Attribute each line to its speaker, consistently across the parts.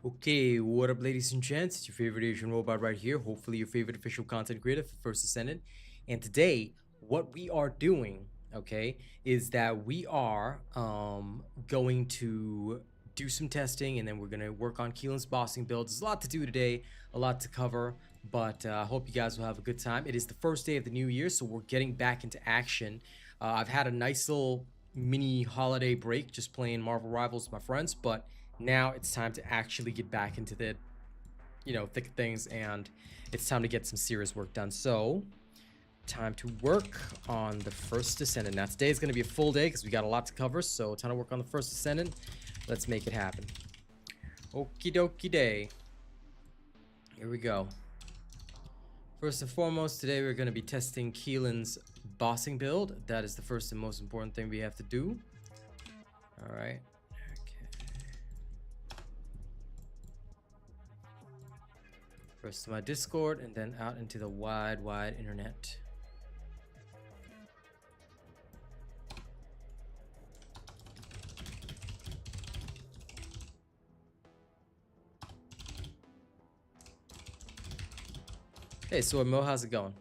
Speaker 1: Okay, what up, ladies and gents? It's your favorite Asian robot right here. Hopefully, your favorite official content creator for First Descendant. And today, what we are doing, okay, is that we are going to do some testing, and then we're gonna work on Keelan's bossing build. There's a lot to do today, a lot to cover, but I hope you guys will have a good time. It is the first day of the new year, so we're getting back into action. I've had a nice little mini holiday break, just playing Marvel Rivals with my friends, but now it's time to actually get back into the thick of things, and it's time to get some serious work done. So time to work on the First Descendant. Now today is going to be a full day because we got a lot to cover, so time to work on the First Descendant. Let's make it happen. Okie dokie day. Here we go. First and foremost, today we're going to be testing Keelan's bossing build. That is the first and most important thing we have to do. All right. First to my Discord, and then out into the wide internet. Hey, so Mo, how's it going?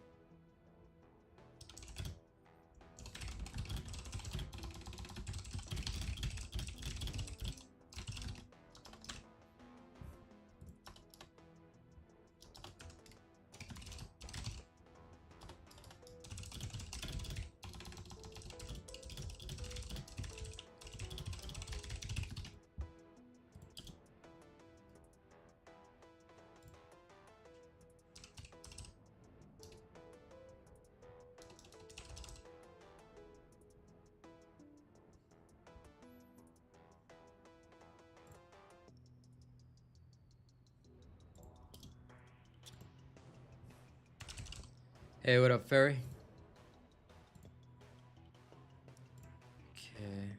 Speaker 1: Hey, what up, Ferry? Okay.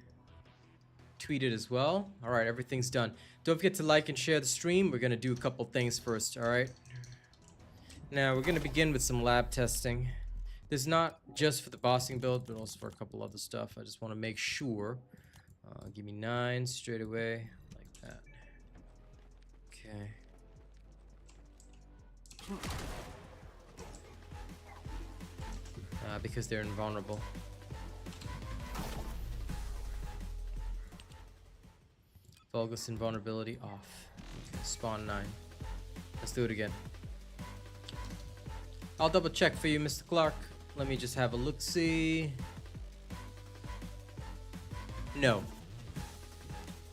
Speaker 1: Tweeted as well. All right, everything's done. Don't forget to like and share the stream. We're gonna do a couple things first. All right. Now we're gonna begin with some lab testing. This is not just for the bossing build, but also for a couple other stuff. I just want to make sure. Give me 9 straight away, like that. Okay. Because they're invulnerable. Vulgus invulnerability off. Okay, spawn 9. Let's do it again. I'll double check for you, Mr. Clark. Let me just have a look-see. No.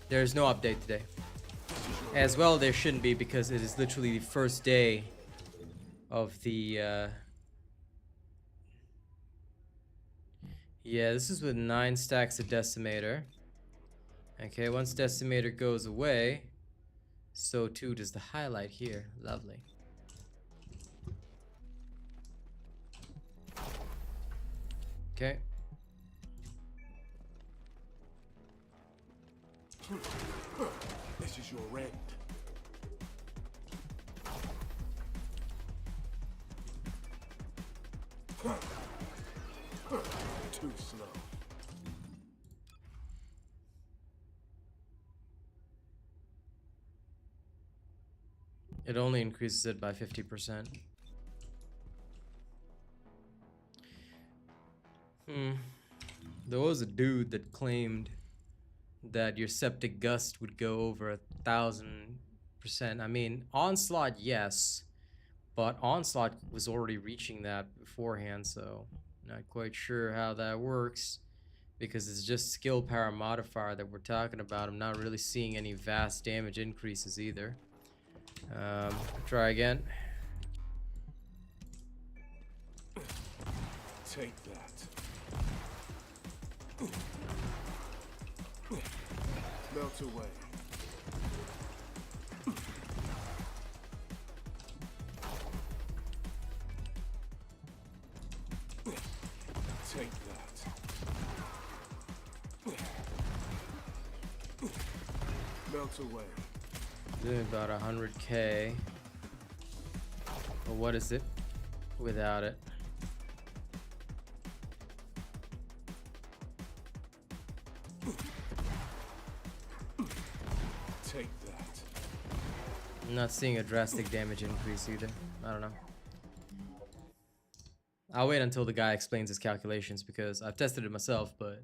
Speaker 1: There's no update today. As well, there shouldn't be, because it is literally the first day of the... Yeah, this is with 9 stacks of Decimator. Okay, once Decimator goes away, so too does the highlight here. Lovely. Okay.
Speaker 2: This is your end. Too slow.
Speaker 1: It only increases it by 50%. There was a dude that claimed that your septic gust would go over 1,000%. I mean, Onslaught, yes, but Onslaught was already reaching that beforehand, so not quite sure how that works, because it's just skill power modifier that we're talking about. I'm not really seeing any vast damage increases either. Try again.
Speaker 2: Take that. Melt away. Take that. Melt away.
Speaker 1: Doing about 100k. But what is it without it?
Speaker 2: Take that.
Speaker 1: I'm not seeing a drastic damage increase either. I don't know. I'll wait until the guy explains his calculations because I've tested it myself, but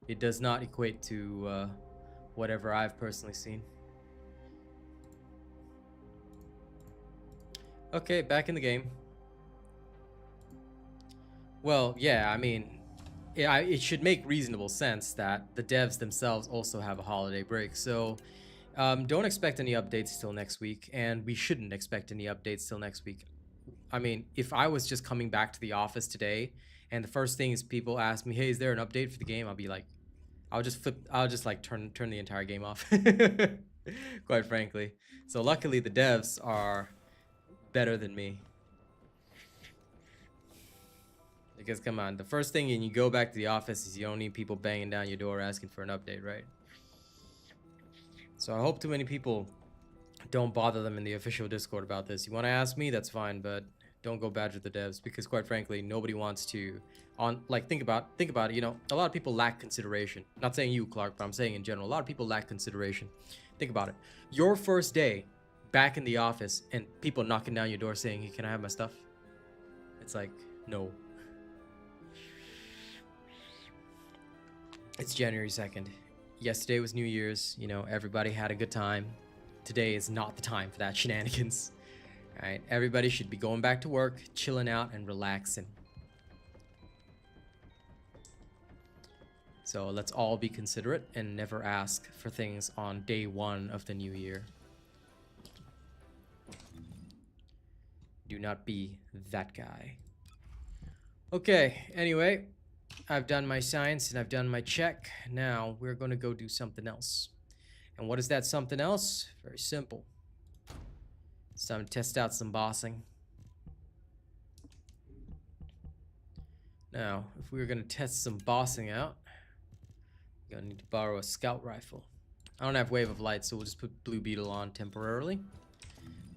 Speaker 1: it does not equate to whatever I've personally seen. Okay, back in the game. Well, yeah, I mean, it should make reasonable sense that the devs themselves also have a holiday break. So don't expect any updates till next week, and we shouldn't expect any updates till next week. I mean, if I was just coming back to the office today, and the first thing is people ask me, "Hey, is there an update for the game?" I'll be like, I'll just like turn the entire game off. Quite frankly. So luckily, the devs are better than me. Because come on, the first thing when you go back to the office is you don't need people banging down your door asking for an update, right? So I hope too many people don't bother them in the official Discord about this. You want to ask me, that's fine, but don't go badger the devs because quite frankly, nobody wants to think about it, you know, a lot of people lack consideration. Not saying you, Clark, but I'm saying in general, a lot of people lack consideration. Think about it. Your first day back in the office and people knocking down your door saying, "Hey, can I have my stuff?" It's like, no. It's January 2nd. Yesterday was New Year's. You know, everybody had a good time. Today is not the time for that shenanigans. All right, everybody should be going back to work, chilling out and relaxing. So let's all be considerate and never ask for things on day one of the new year. Do not be that guy. Okay, anyway, I've done my science and I've done my check. Now we're going to go do something else. And what is that something else? Very simple. It's time to test out some bossing. Now, if we were going to test some bossing out, we're going to need to borrow a scout rifle. I don't have Wave of Light, so we'll just put Blue Beetle on temporarily.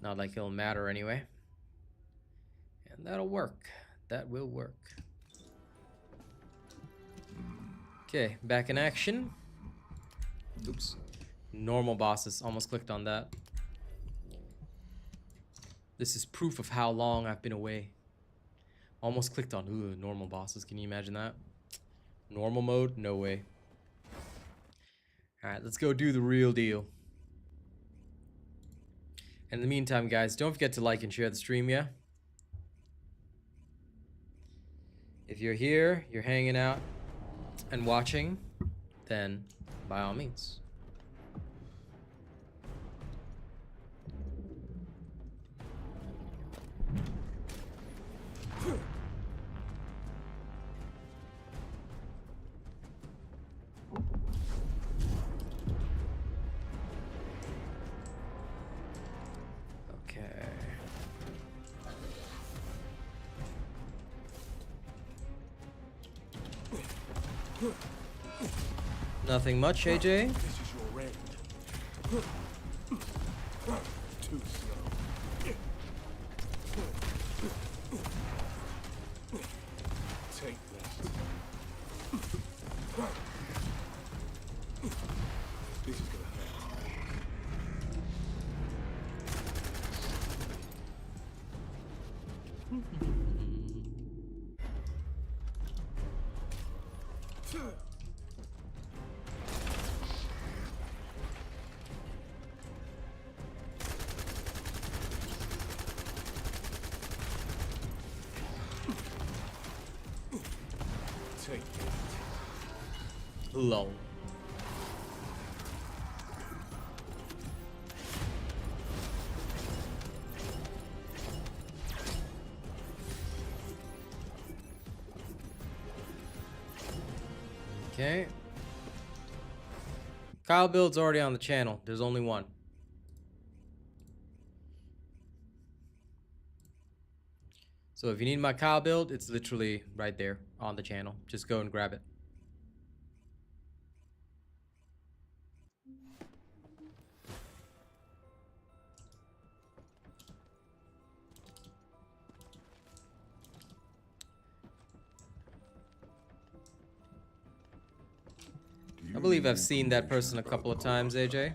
Speaker 1: Not like it'll matter anyway. And that'll work. That will work. Okay, back in action. Oops. Normal bosses. Almost clicked on that. This is proof of how long I've been away. Almost clicked on normal bosses. Can you imagine that? Normal mode? No way. Alright, let's go do the real deal. And in the meantime, guys, don't forget to like and share the stream, yeah? If you're here, you're hanging out and watching, then by all means. Nothing much, AJ.
Speaker 2: This is your end. Too slow. Take that. This is gonna hurt. Take that.
Speaker 1: Lol. Okay. Kyle build's already on the channel. There's only one. So if you need my Kyle build, it's literally right there on the channel. Just go and grab it. I believe I've seen that person a couple of times, AJ.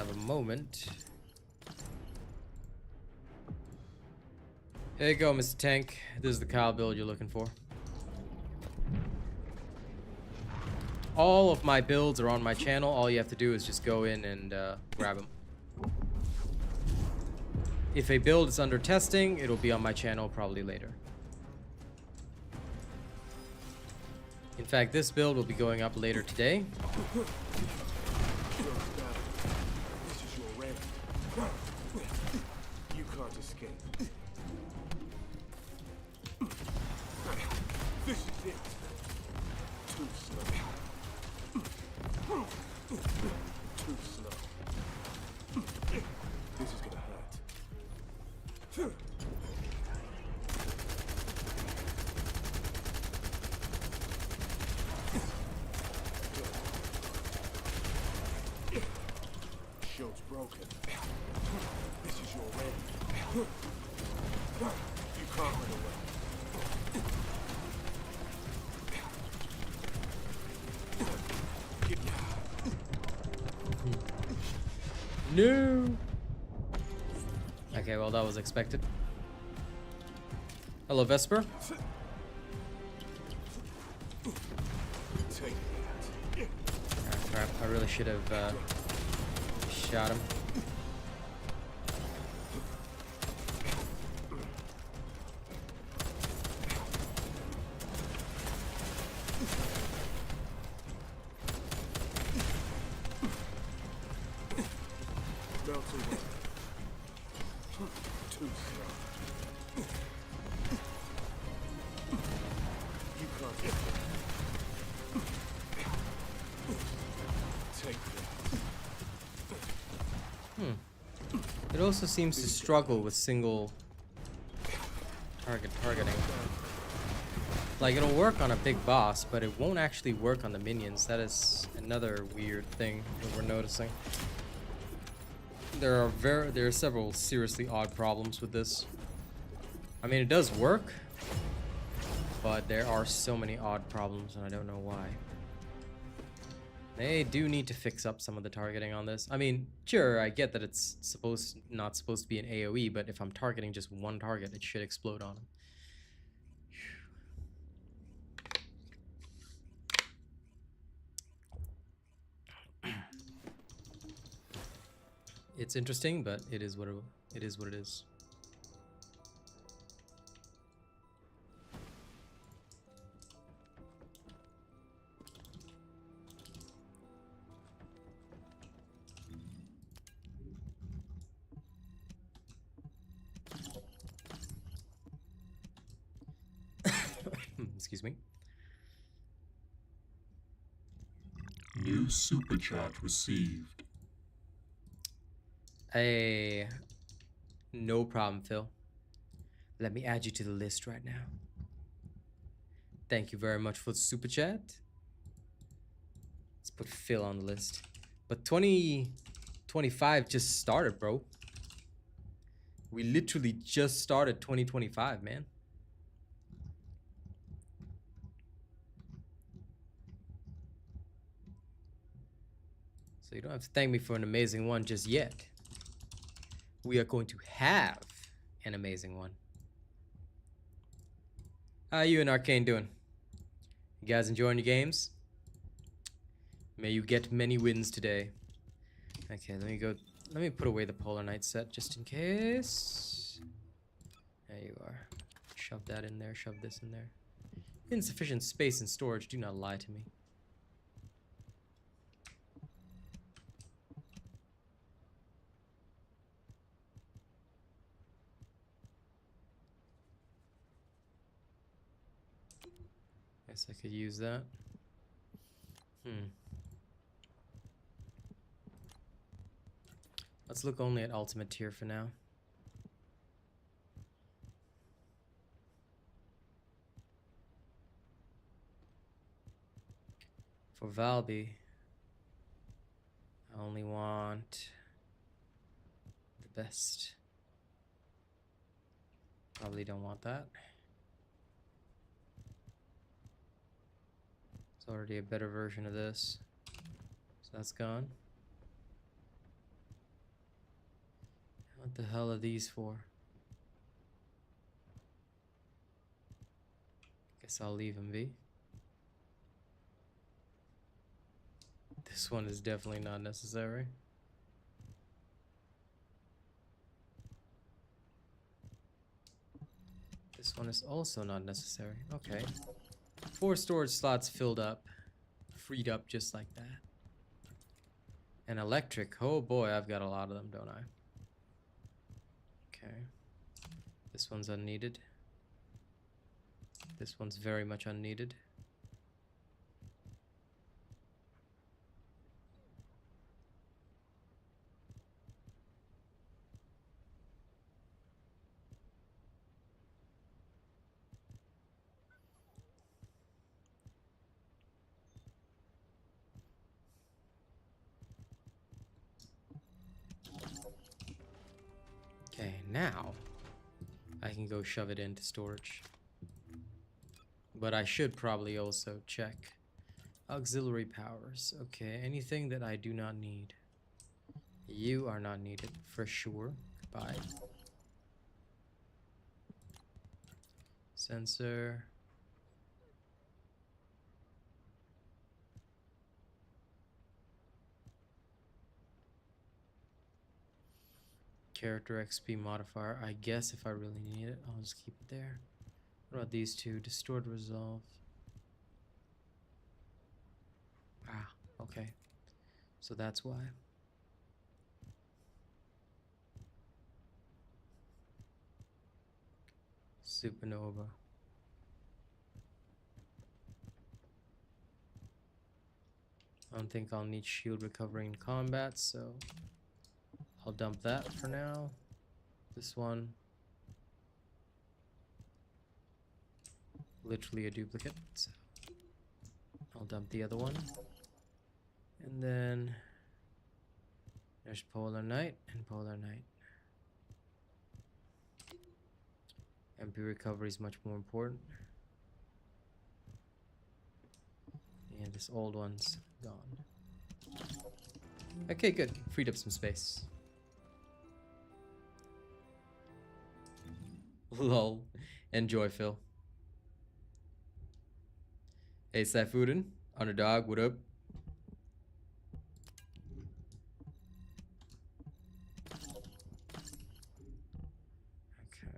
Speaker 1: have a moment. Here you go, Mr. Tank. This is the Kyle build you're looking for. All of my builds are on my channel. All you have to do is just go in and grab them. If a build is under testing, it'll be on my channel probably later. In fact, this build will be going up later today.
Speaker 2: This is your rank. You can't escape. This is it. Too slow. Too slow. This is gonna hurt. Shield's broken. This is your range. You can't run away.
Speaker 1: No. Okay, well that was expected. Hello, Vesper.
Speaker 2: Take that.
Speaker 1: Ah, crap, I really should have shot him.
Speaker 2: Melting away. Too slow. You can't get Take that.
Speaker 1: It also seems to struggle with single targeting. Like, it'll work on a big boss, but it won't actually work on the minions. That is another weird thing that we're noticing. There are several seriously odd problems with this. I mean, it does work, but there are so many odd problems, and I don't know why. They do need to fix up some of the targeting on this. I mean, sure, I get that it's not supposed to be an AoE, but if I'm targeting just one target, it should explode on them. It's interesting, but it is what it is. What it is. Excuse me.
Speaker 3: New super chat received.
Speaker 1: Hey, no problem, Phil. Let me add you to the list right now. Thank you very much for the super chat. Let's put Phil on the list. But 2025 just started, bro. We literally just started 2025, man. So you don't have to thank me for an amazing one just yet. We are going to have an amazing one. How you and Arcane doing? You guys enjoying your games? May you get many wins today. Okay, let me put away the Polar Knight set just in case. There you are. Shove that in there, shove this in there. Insufficient space and storage, do not lie to me. Guess I could use that. Let's look only at ultimate tier for now. For Valby, I only want the best. Probably don't want that. It's already a better version of this. So that's gone. What the hell are these for? Guess I'll leave them be. This one is definitely not necessary. This one is also not necessary. Okay. 4 storage slots filled up. Freed up just like that. And electric. Oh boy, I've got a lot of them, don't I? Okay. This one's unneeded. This one's very much unneeded. Okay, now I can go shove it into storage. But I should probably also check auxiliary powers. Okay, anything that I do not need. You are not needed for sure. Goodbye. Sensor. Character XP modifier. I guess if I really need it, I'll just keep it there. What about these two? Distort resolve. Ah, okay. So that's why. Supernova. I don't think I'll need shield recovery in combat, so I'll dump that for now. This one. Literally a duplicate, so I'll dump the other one. And then there's Polar Night and Polar Night. MP recovery is much more important. And this old one's gone. Okay, good. Freed up some space. Lol. Enjoy, Phil. Hey, Saifuddin. Underdog, what up? Okay.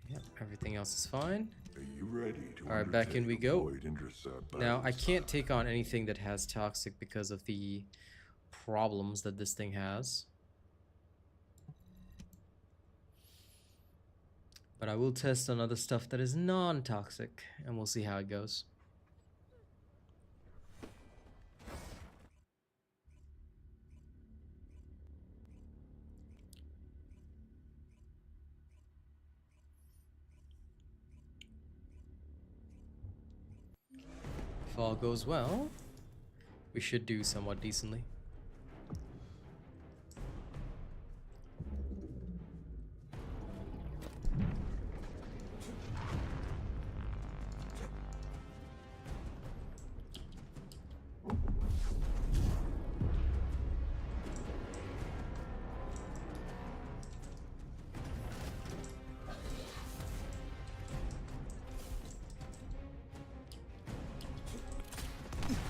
Speaker 1: Yep, everything else is fine.
Speaker 3: Are you ready to
Speaker 1: Alright, back in we go.
Speaker 3: avoid intercept
Speaker 1: Now, I
Speaker 3: battles?
Speaker 1: can't take on anything that has toxic because of the problems that this thing has. But I will test on other stuff that is non-toxic, and we'll see how it goes. If all goes well, we should do somewhat decently.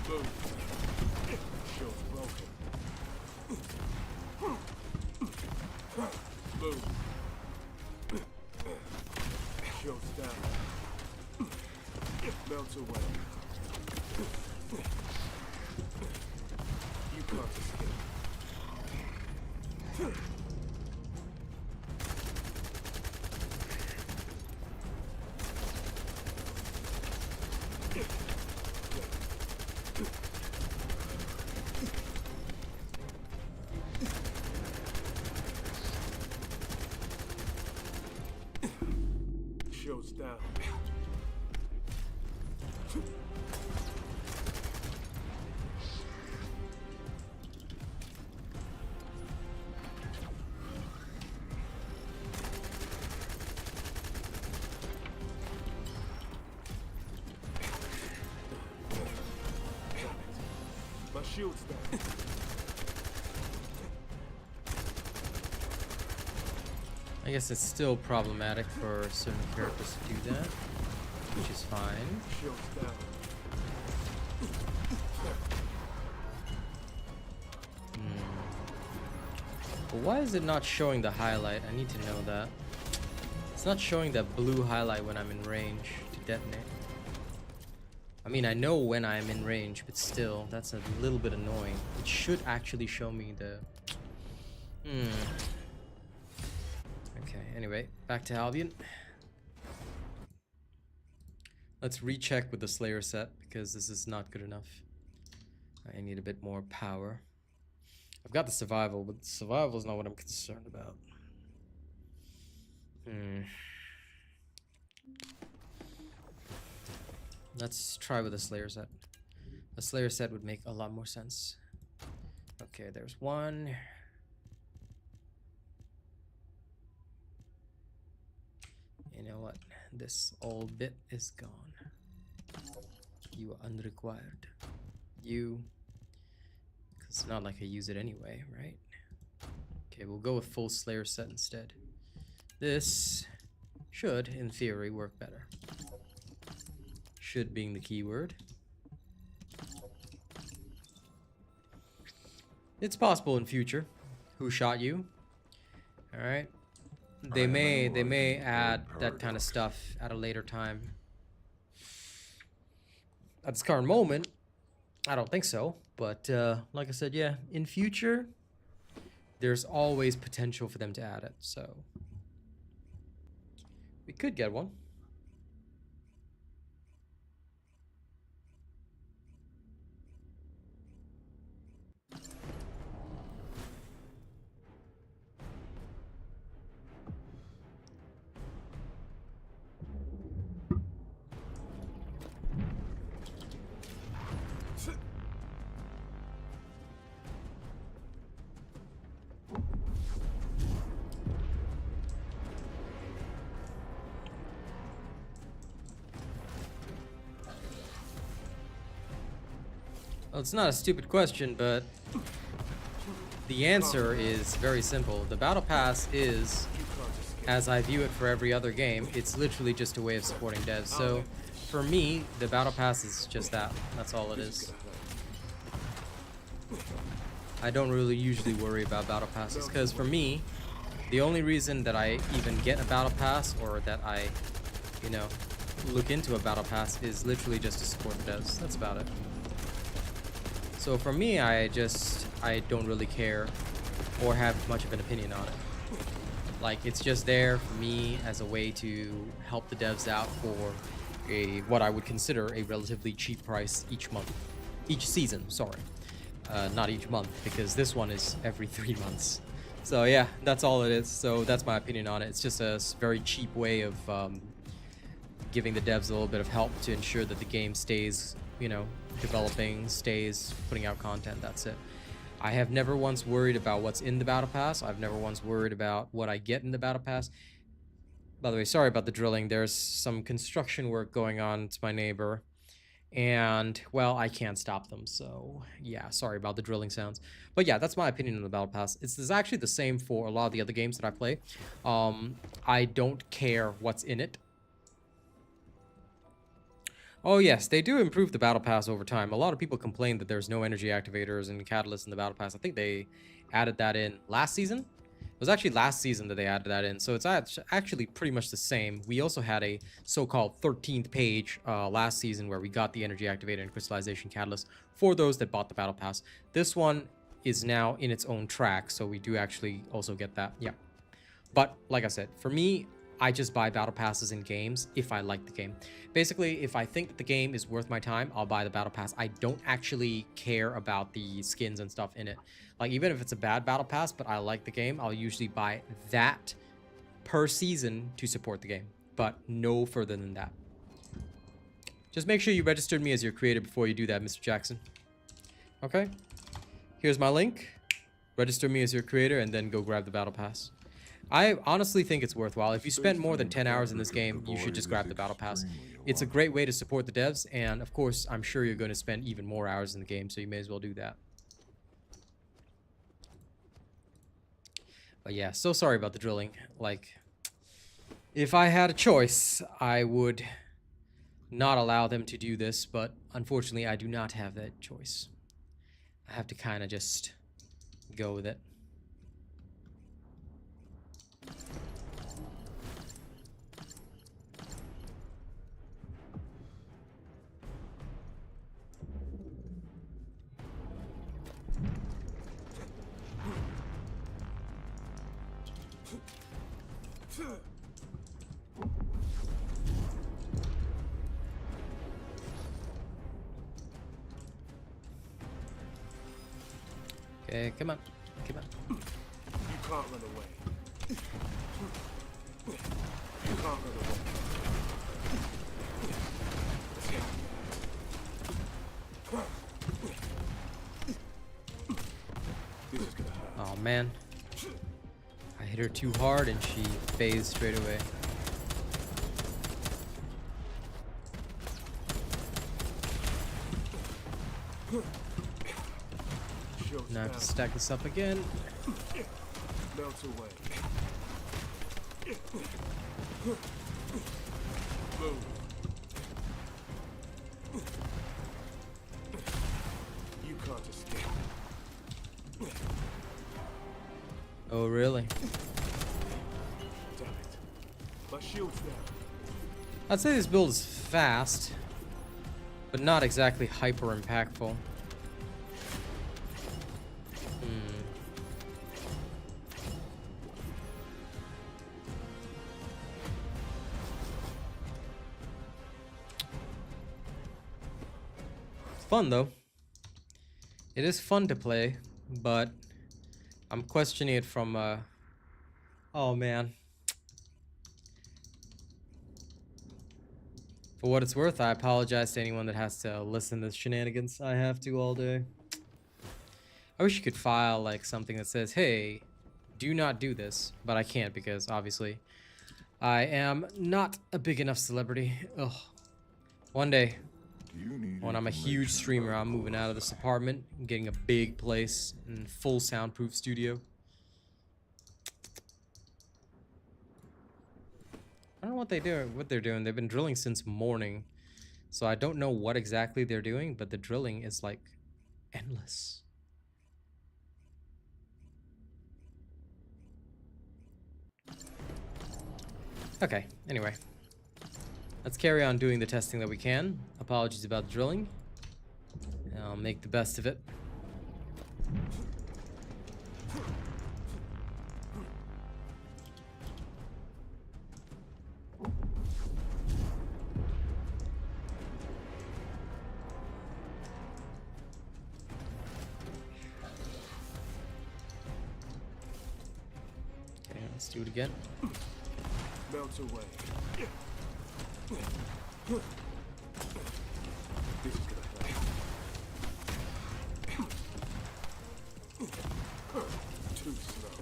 Speaker 2: Boom. Show's broken. Boom. Show's down. Melt away. You can't escape. Show's down. My shield's down.
Speaker 1: I guess it's still problematic for certain characters to do that, which is fine.
Speaker 2: Shields down.
Speaker 1: But why is it not showing the highlight? I need to know that. It's not showing that blue highlight when I'm in range to detonate. I mean, I know when I'm in range, but still, that's a little bit annoying. It should actually show me the... Okay, anyway, back to Albion. Let's recheck with the Slayer set, because this is not good enough. I need a bit more power. I've got the survival, but survival is not what I'm concerned about. Let's try with a Slayer set. A Slayer set would make a lot more sense. Okay, there's one. You know what? This old bit is gone. You are unrequired. You... It's not like I use it anyway, right? Okay, we'll go with full Slayer set instead. This should, in theory, work better. Should being the keyword. It's possible in future. Who shot you? Alright. They may add that kind of stuff at a later time. At this current moment, I don't think so. But like I said, yeah, in future, there's always potential for them to add it. So we could get one. Well, it's not a stupid question, but the answer is very simple. The Battle Pass is, as I view it for every other game, it's literally just a way of supporting devs. So, for me, the Battle Pass is just that. That's all it is. I don't really usually worry about Battle Passes, because for me, the only reason that I even get a Battle Pass, or that I, you know, look into a Battle Pass, is literally just to support the devs. That's about it. So for me, I don't really care or have much of an opinion on it. Like, it's just there for me as a way to help the devs out for what I would consider a relatively cheap price each month. Each season, sorry. Not each month, because this one is every 3 months. So yeah, that's all it is. So that's my opinion on it. It's just a very cheap way of giving the devs a little bit of help to ensure that the game stays, you know, developing, stays putting out content. That's it. I have never once worried about what's in the Battle Pass. I've never once worried about what I get in the Battle Pass. By the way, sorry about the drilling. There's some construction work going on. It's my neighbor. And, well, I can't stop them. So, yeah, sorry about the drilling sounds. But yeah, that's my opinion on the Battle Pass. It's actually the same for a lot of the other games that I play. I don't care what's in it. Oh yes, they do improve the Battle Pass over time. A lot of people complain that there's no energy activators and catalysts in the Battle Pass. I think they added that in last season. It was actually last season that they added that in, so it's actually pretty much the same. We also had a so-called 13th page last season where we got the energy activator and crystallization catalyst for those that bought the Battle Pass. This one is now in its own track, so we do actually also get that. Yeah. But like I said, for me, I just buy Battle Passes in games if I like the game. Basically, if I think that the game is worth my time, I'll buy the Battle Pass. I don't actually care about the skins and stuff in it. Like, even if it's a bad Battle Pass, but I like the game, I'll usually buy that per season to support the game. But no further than that. Just make sure you registered me as your creator before you do that, Mr. Jackson. Okay? Here's my link. Register me as your creator and then go grab the Battle Pass. I honestly think it's worthwhile. If you spend more than 10 hours in this game, you should just grab the Battle Pass. It's a great way to support the devs, and of course, I'm sure you're going to spend even more hours in the game, so you may as well do that. But yeah, so sorry about the drilling. Like, if I had a choice, I would not allow them to do this, but unfortunately, I do not have that choice. I have to kind of just go with it. Okay, come on. Come on.
Speaker 2: You can't run away. You can't run away. This is gonna hurt.
Speaker 1: Oh man. I hit her too hard and she phased straight away. Now I have to stack this up again.
Speaker 2: Melt away. Move. You can't escape.
Speaker 1: Oh really?
Speaker 2: Damn it. My shield's down.
Speaker 1: I'd say this build is fast, but not exactly hyper impactful. Fun though. It is fun to play, but I'm questioning it from oh man. For what it's worth, I apologize to anyone that has to listen to shenanigans I have to all day. I wish you could file like something that says, hey, do not do this, but I can't because obviously I am not a big enough celebrity. Ugh. One day, when I'm a huge streamer, I'm moving out of this apartment and getting a big place and full soundproof studio. I don't know what they're doing. They've been drilling since morning. So I don't know what exactly they're doing, but the drilling is like endless. Okay, anyway. Let's carry on doing the testing that we can. Apologies about the drilling. I'll make the best of it. Okay, let's do it again.
Speaker 2: Melt away. This is gonna hurt. Too slow.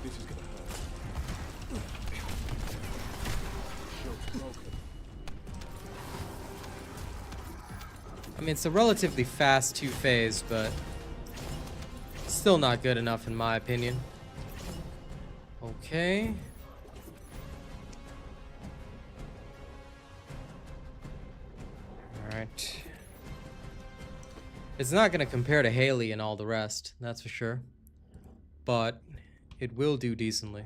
Speaker 2: This is gonna hurt. Shield's broken.
Speaker 1: I mean, it's a relatively fast 2-phase, but still not good enough in my opinion. Okay. Alright. It's not going to compare to Haley and all the rest, that's for sure. But it will do decently.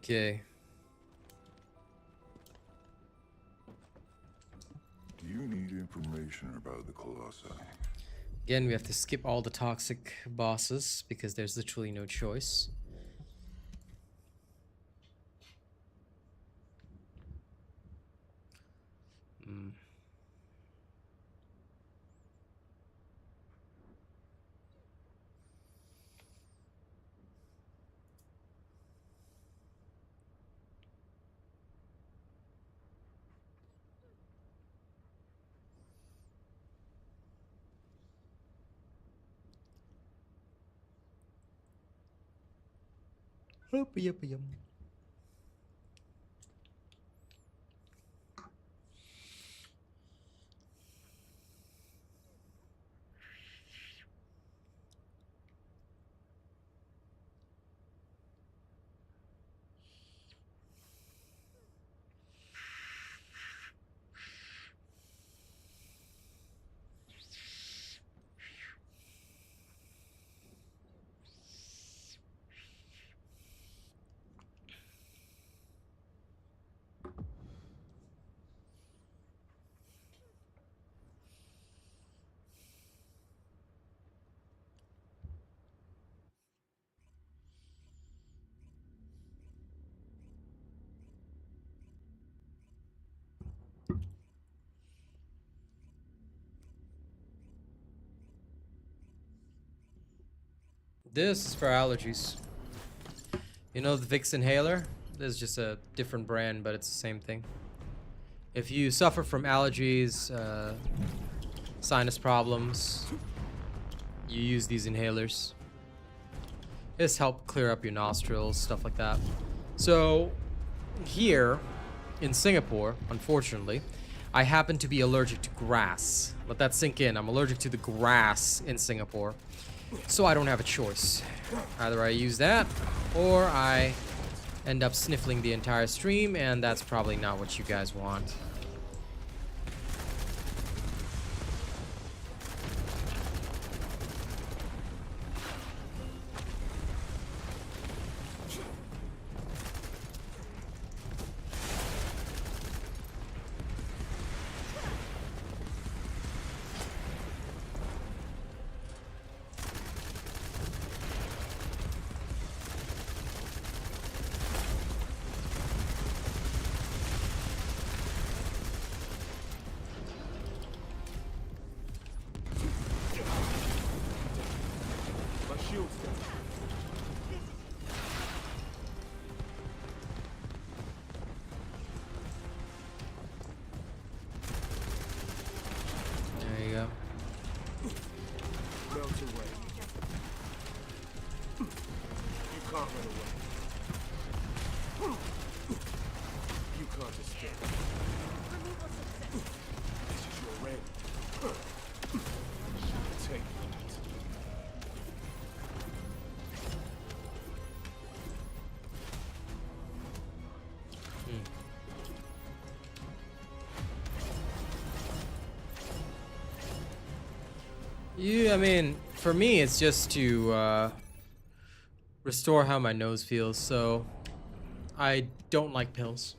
Speaker 1: Okay.
Speaker 3: Do you need information about the Colossi.
Speaker 1: Again, we have to skip all the toxic bosses because there's literally no choice. This is for allergies. You know the Vicks inhaler? This is just a different brand, but it's the same thing. If you suffer from allergies, sinus problems, you use these inhalers. This help clear up your nostrils, stuff like that. So here in Singapore, unfortunately, I happen to be allergic to grass. Let that sink in. I'm allergic to the grass in Singapore. So I don't have a choice. Either I use that, or I end up sniffling the entire stream, and that's probably not what you guys want. There you go.
Speaker 2: Melt away. You can't run away. You can't escape. This is your end. Take that.
Speaker 1: I mean, for me, it's just to restore how my nose feels. So I don't like pills.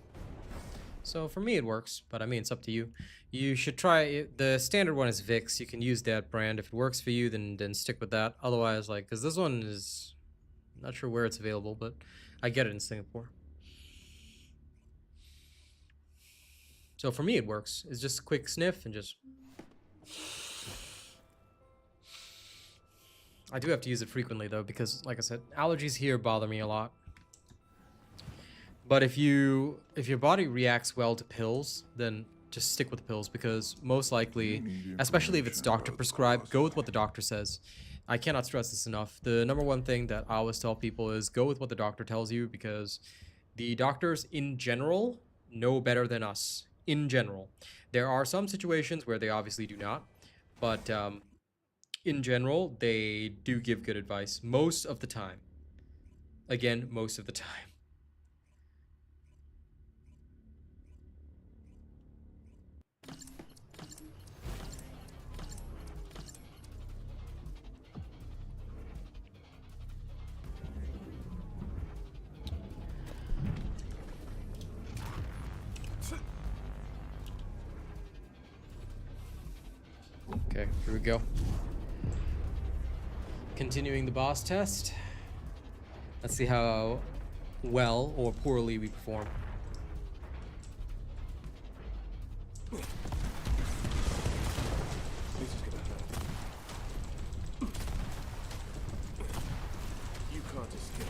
Speaker 1: So for me, it works. But I mean, it's up to you. You should try it. The standard one is Vicks. You can use that brand. If it works for you, then stick with that. Otherwise, like, because this one is not sure where it's available, but I get it in Singapore. So for me, it works. It's just a quick sniff and just. I do have to use it frequently though, because like I said, allergies here bother me a lot. But if your body reacts well to pills, then just stick with the pills, because most likely, especially if it's doctor prescribed, go with what the doctor says. I cannot stress this enough. The number one thing that I always tell people is go with what the doctor tells you, because the doctors in general know better than us. In general, there are some situations where they obviously do not, but in general, they do give good advice most of the time. Again, most of the time. Okay, here we go. Continuing the boss test. Let's see how well or poorly we perform.
Speaker 2: This is gonna hurt. You can't escape.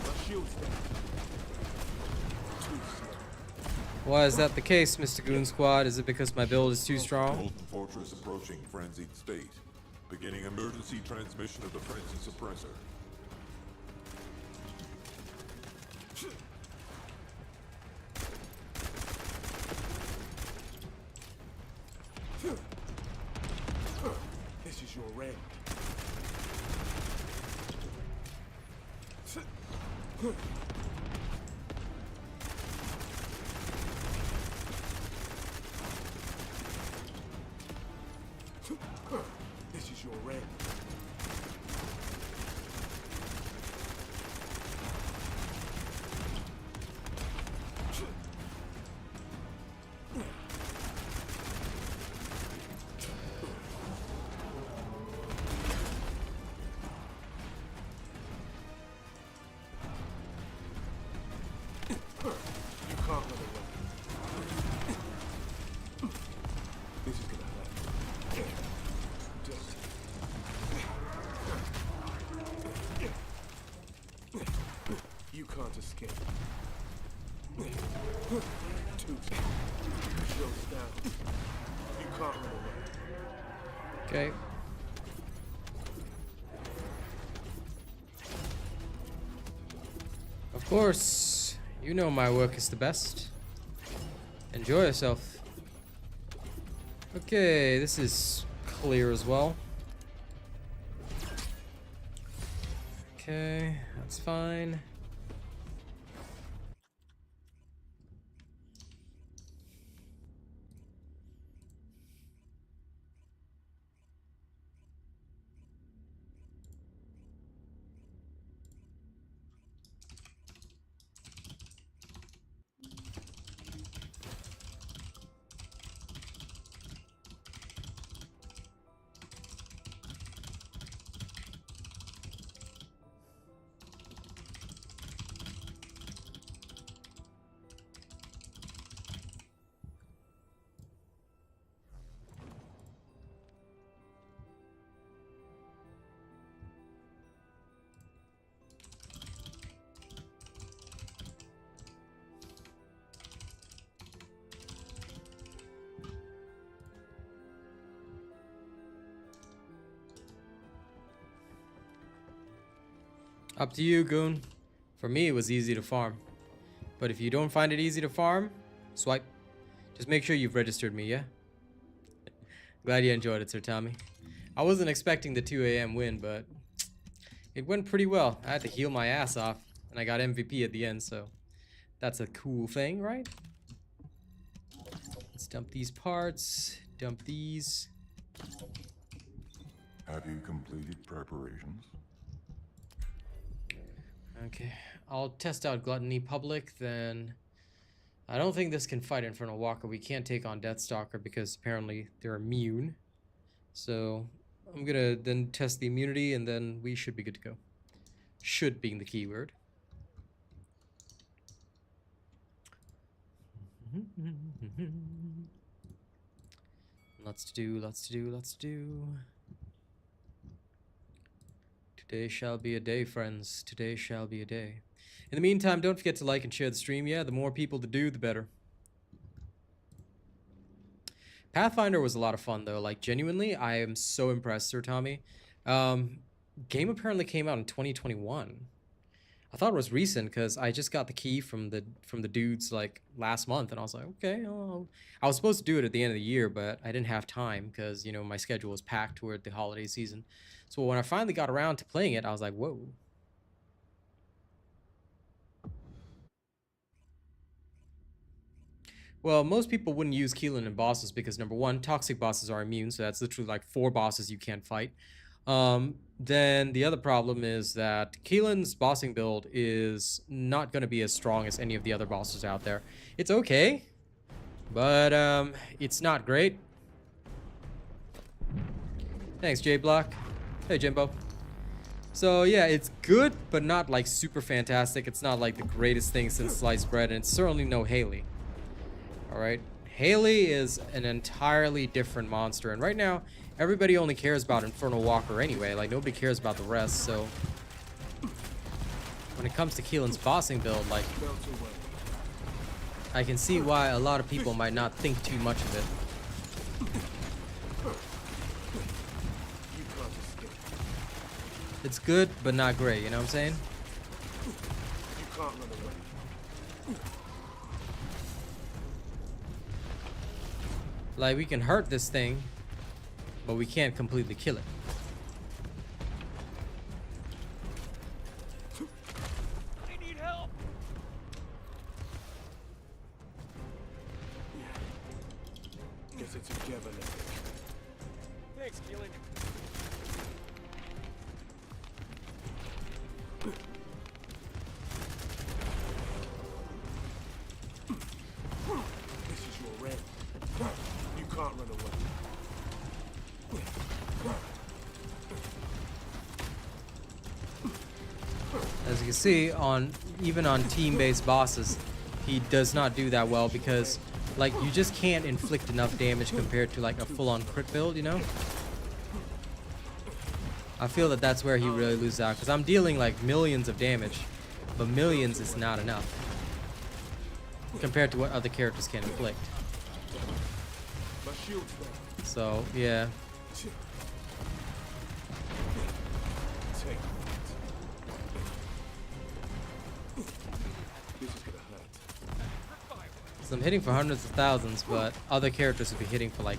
Speaker 2: My shield's down. Too slow.
Speaker 1: Why is that the case, Mr. Goon Squad? Is it because my build is too strong?
Speaker 3: Molten Fortress approaching frenzied state. Beginning emergency transmission of the frenzy suppressor.
Speaker 2: This is your end. This is your end. You can't run away. This is gonna hurt. Just... You can't escape. Too show's down. You can't run away.
Speaker 1: Okay. Of course, you know my work is the best. Enjoy yourself. Okay, this is clear as well. Okay, that's fine. Up to you, Goon. For me, it was easy to farm. But if you don't find it easy to farm, swipe. Just make sure you've registered me, yeah? Glad you enjoyed it, Sir Tommy. I wasn't expecting the 2 a.m. win, but it went pretty well. I had to heal my ass off, and I got MVP at the end, so that's a cool thing, right? Let's dump these parts, dump these.
Speaker 3: Have you completed preparations?
Speaker 1: Okay, I'll test out Gluttony Public, then I don't think this can fight Infernal Walker. We can't take on Deathstalker because apparently they're immune. So I'm gonna then test the immunity and then we should be good to go. Should being the keyword. Lots to do, lots to do, lots to do. Today shall be a day, friends. Today shall be a day. In the meantime, don't forget to like and share the stream. Yeah, the more people to do, the better. Pathfinder was a lot of fun, though. Like, genuinely, I am so impressed, Sir Tommy. Game apparently came out in 2021. I thought it was recent because I just got the key from the dudes like last month, and I was like, okay. I was supposed to do it at the end of the year, but I didn't have time because, you know, my schedule was packed toward the holiday season. So when I finally got around to playing it, I was like, whoa. Well, most people wouldn't use Keelan in bosses because, number one, toxic bosses are immune, so that's literally like 4 bosses you can't fight. Then the other problem is that Keelan's bossing build is not going to be as strong as any of the other bosses out there. It's okay, but it's not great. Thanks, J Block. Hey, Jimbo. So yeah, it's good, but not like super fantastic. It's not like the greatest thing since sliced bread, and it's certainly no Haley. All right, Haley is an entirely different monster, and right now everybody only cares about Infernal Walker anyway. Like, nobody cares about the rest. So when it comes to Keelan's bossing build, like, I can see why a lot of people might not think too much of it. It's good, but not great, you know what I'm saying?
Speaker 2: You can't run away.
Speaker 1: Like, we can hurt this thing, but we can't completely kill it.
Speaker 2: I need help. Guess it's together now. Thanks, Keelan. This is your red. You can't run away.
Speaker 1: As you can see, even on team-based bosses, he does not do that well because, like, you just can't inflict enough damage compared to like a full-on crit build, you know? I feel that that's where he really loses out, because I'm dealing like millions of damage, but millions is not enough compared to what other characters can inflict.
Speaker 2: My shield's down.
Speaker 1: So yeah,
Speaker 2: Take that. This is gonna hurt.
Speaker 1: so I'm hitting for hundreds of thousands, but other characters would be hitting for like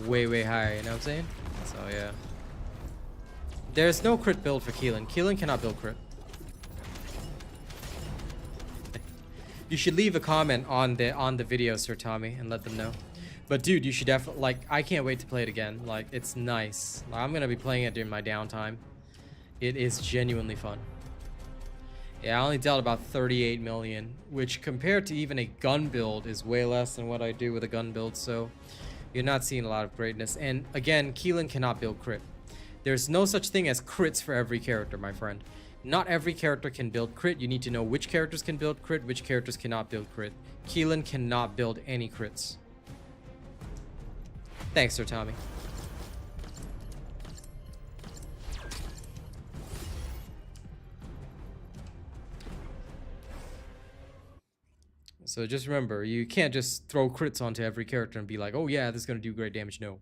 Speaker 1: way higher, you know what I'm saying? So yeah. There's no crit build for Keelan. Keelan cannot build crit. You should leave a comment on the video, Sir Tommy, and let them know. But dude, you should definitely, like, I can't wait to play it again. Like, it's nice. Like, I'm gonna be playing it during my downtime. It is genuinely fun. Yeah, I only dealt about 38 million, which compared to even a gun build is way less than what I do with a gun build. So you're not seeing a lot of greatness. And again, Keelan cannot build crit. There's no such thing as crits for every character, my friend. Not every character can build crit. You need to know which characters can build crit, which characters cannot build crit. Keelan cannot build any crits. Thanks, Sir Tommy. So just remember, you can't just throw crits onto every character and be like, oh yeah, this is going to do great damage. No.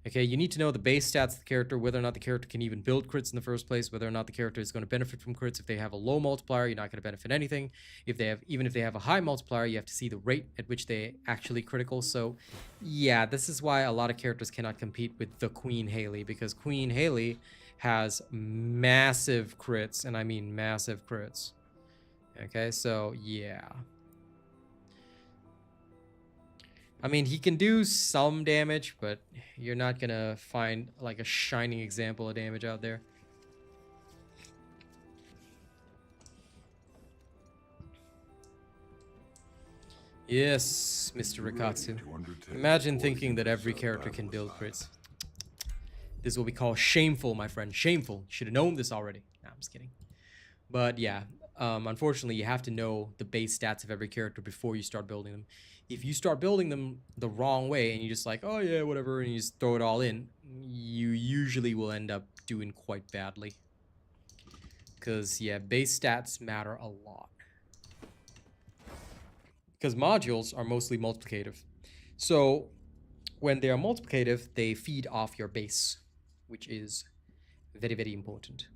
Speaker 1: Okay, you need to know the base stats of the character, whether or not the character can even build crits in the first place, whether or not the character is going to benefit from crits. If they have a low multiplier, you're not going to benefit anything. Even if they have a high multiplier, you have to see the rate at which they actually critical. So yeah, this is why a lot of characters cannot compete with the Queen Haley, because Queen Haley has massive crits, and I mean massive crits. Okay, so yeah. I mean, he can do some damage, but you're not gonna find like a shining example of damage out there. Yes, Mr. Rikatsu. Imagine thinking that every character can build crits. This is what we call shameful, my friend. Shameful. You should have known this already. Nah, I'm just kidding. But yeah, unfortunately, you have to know the base stats of every character before you start building them. If you start building them the wrong way and you just like, oh yeah, whatever, and you just throw it all in, you usually will end up doing quite badly. Because, yeah, base stats matter a lot. Because modules are mostly multiplicative. So, when they are multiplicative, they feed off your base, which is very important.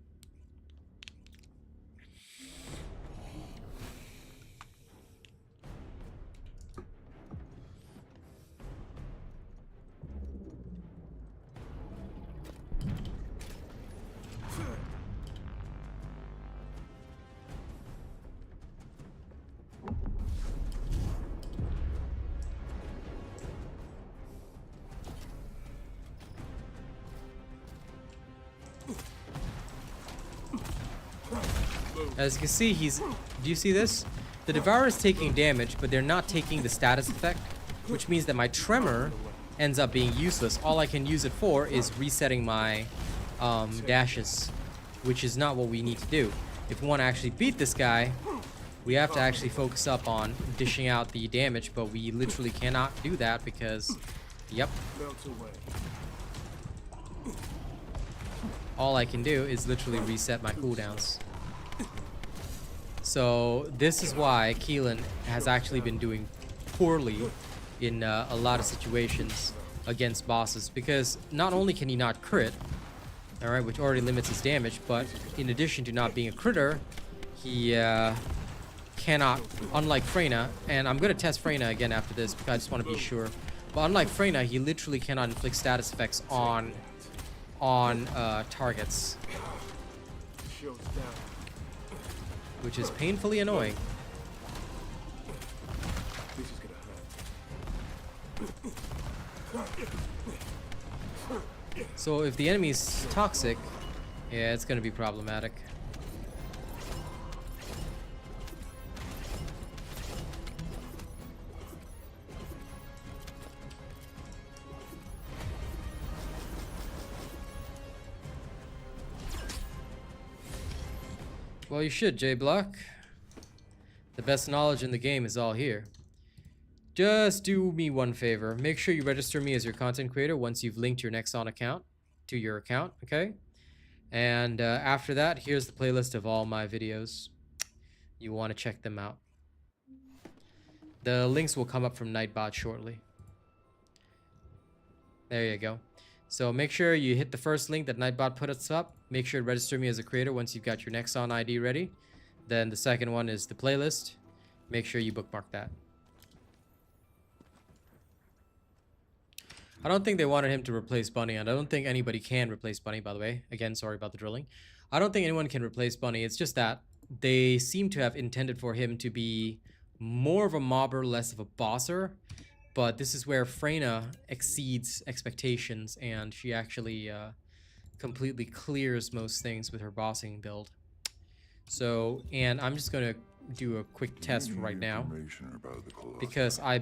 Speaker 1: As you can see, do you see this? The Devourer is taking damage, but they're not taking the status effect, which means that my Tremor ends up being useless. All I can use it for is resetting my dashes, which is not what we need to do. If we want to actually beat this guy, we have to actually focus up on dishing out the damage, but we literally cannot do that because, yep. All I can do is literally reset my cooldowns. So this is why Keelan has actually been doing poorly in a lot of situations against bosses, because not only can he not crit, alright, which already limits his damage, but in addition to not being a critter, he cannot, unlike Freyna, and I'm going to test Freyna again after this because I just want to be sure, but unlike Freyna, he literally cannot inflict status effects on targets, which is painfully annoying. So if the enemy's toxic, yeah, it's gonna be problematic. Well, you should, J-Block. The best knowledge in the game is all here. Just do me one favor. Make sure you register me as your content creator once you've linked your Nexon account to your account, okay? And after that, here's the playlist of all my videos. You want to check them out. The links will come up from Nightbot shortly. There you go. So make sure you hit the first link that Nightbot put us up. Make sure to register me as a creator once you've got your Nexon ID ready. Then the second one is the playlist. Make sure you bookmark that. I don't think they wanted him to replace Bunny, and I don't think anybody can replace Bunny, by the way. Again, sorry about the drilling. I don't think anyone can replace Bunny. It's just that they seem to have intended for him to be more of a mobber, less of a bosser. But this is where Freyna exceeds expectations, and she actually completely clears most things with her bossing build. So, and I'm just going to do a quick test right now, because I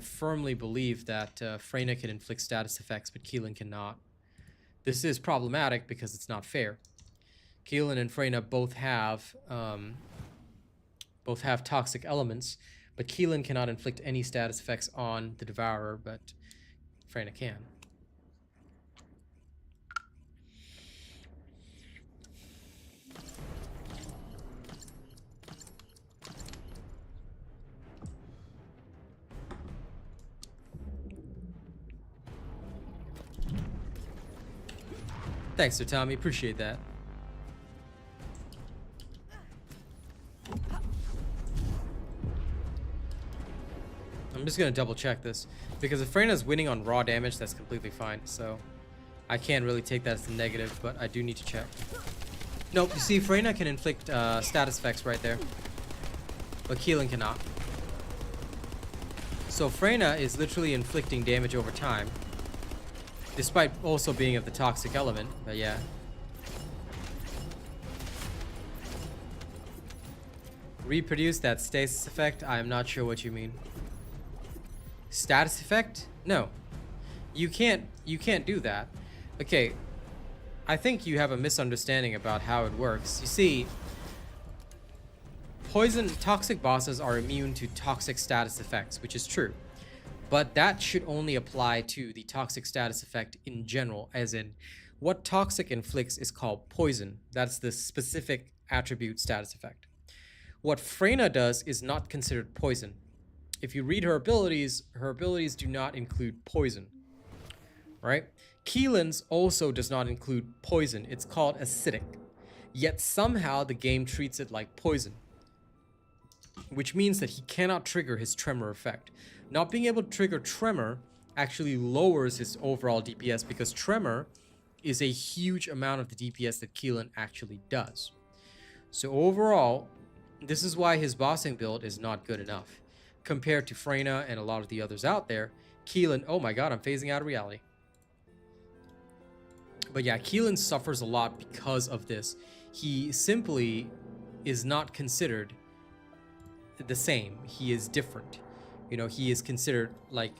Speaker 1: firmly believe that Freyna can inflict status effects, but Keelan cannot. This is problematic because it's not fair. Keelan and Freyna both have toxic elements, but Keelan cannot inflict any status effects on the Devourer, but Freyna can. Thanks, Sir Tommy. Appreciate that. I'm just gonna double check this, because if Freyna's winning on raw damage, that's completely fine. So I can't really take that as a negative, but I do need to check. Nope, you see, Freyna can inflict status effects right there, but Keelan cannot. So Freyna is literally inflicting damage over time, despite also being of the toxic element, but yeah. Reproduce that stasis effect? I'm not sure what you mean. Status effect? No. You can't do that. Okay. I think you have a misunderstanding about how it works. You see, toxic bosses are immune to toxic status effects, which is true. But that should only apply to the toxic status effect in general, as in what toxic inflicts is called poison. That's the specific attribute status effect. What Freyna does is not considered poison. If you read her abilities do not include poison, right? Keelan's also does not include poison. It's called acidic. Yet somehow the game treats it like poison, which means that he cannot trigger his tremor effect. Not being able to trigger tremor actually lowers his overall DPS, because tremor is a huge amount of the DPS that Keelan actually does. So overall, this is why his bossing build is not good enough compared to Freyna and a lot of the others out there. Keelan, oh my god, I'm phasing out of reality. But yeah, Keelan suffers a lot because of this. He simply is not considered the same. He is different. You know, he is considered like,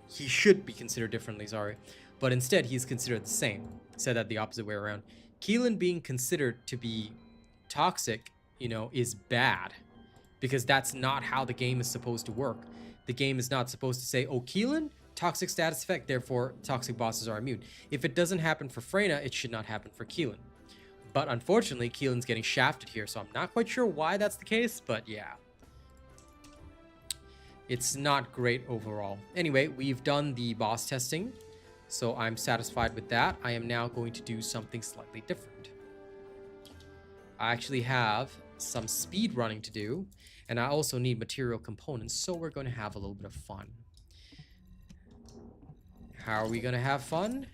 Speaker 1: he should be considered differently, sorry. But instead, he is considered the same. Said that the opposite way around. Keelan being considered to be toxic, you know, is bad. Because that's not how the game is supposed to work. The game is not supposed to say, oh, Keelan, toxic status effect, therefore toxic bosses are immune. If it doesn't happen for Freyna, it should not happen for Keelan. But unfortunately, Keelan's getting shafted here, so I'm not quite sure why that's the case, but yeah. It's not great overall. Anyway, we've done the boss testing, so I'm satisfied with that. I am now going to do something slightly different. I actually have some speed running to do, and I also need material components, so we're going to have a little bit of fun. How are we going to have fun?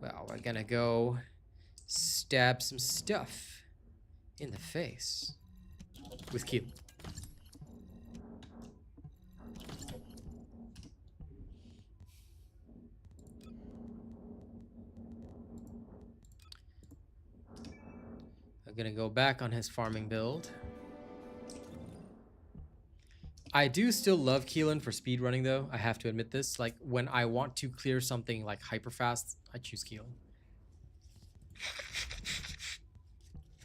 Speaker 1: Well, we're going to go stab some stuff in the face with Keelan. I'm gonna go back on his farming build. I do still love Keelan for speedrunning though, I have to admit this. Like when I want to clear something like hyper fast, I choose Keelan.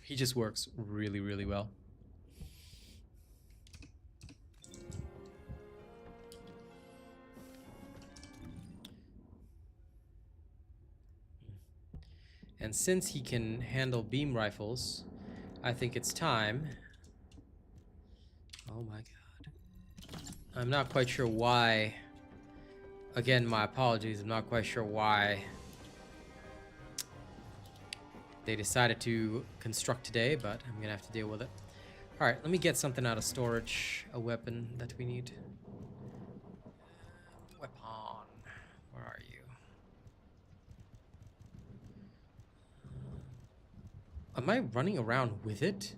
Speaker 1: He just works really, really well. And since he can handle beam rifles, I think it's time. Oh my god. I'm not quite sure why. Again, my apologies. I'm not quite sure why they decided to construct today, but I'm gonna have to deal with it. Alright, let me get something out of storage. A weapon that we need. Weapon. Where are you? Am I running around with it?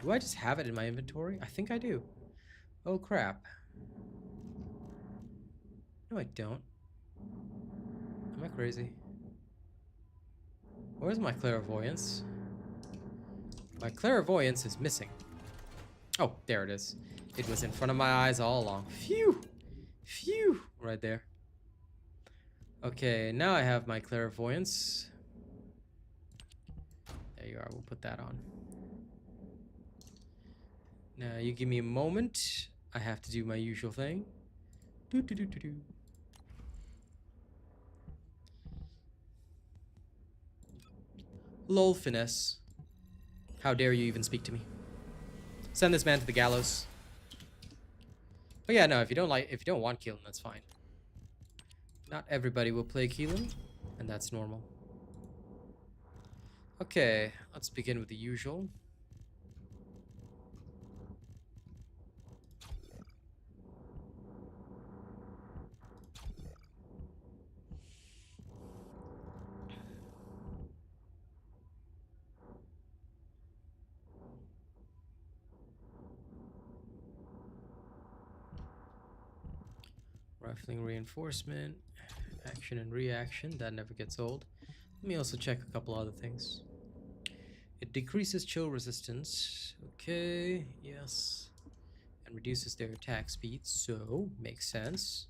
Speaker 1: Do I just have it in my inventory? I think I do. Oh crap. No, I don't. Am I crazy? Where's my clairvoyance? My clairvoyance is missing. Oh, there it is. It was in front of my eyes all along. Phew! Phew! Right there. Okay, now I have my clairvoyance. There you are, we'll put that on. Now, you give me a moment. I have to do my usual thing. Do. Lol, finesse. How dare you even speak to me? Send this man to the gallows. But yeah, no, if you don't want Keelan, that's fine. Not everybody will play Keelan, and that's normal. Okay, let's begin with the usual. Rifling reinforcement, action and reaction, that never gets old. Let me also check a couple other things. It decreases chill resistance, okay, yes. And reduces their attack speed, so makes sense.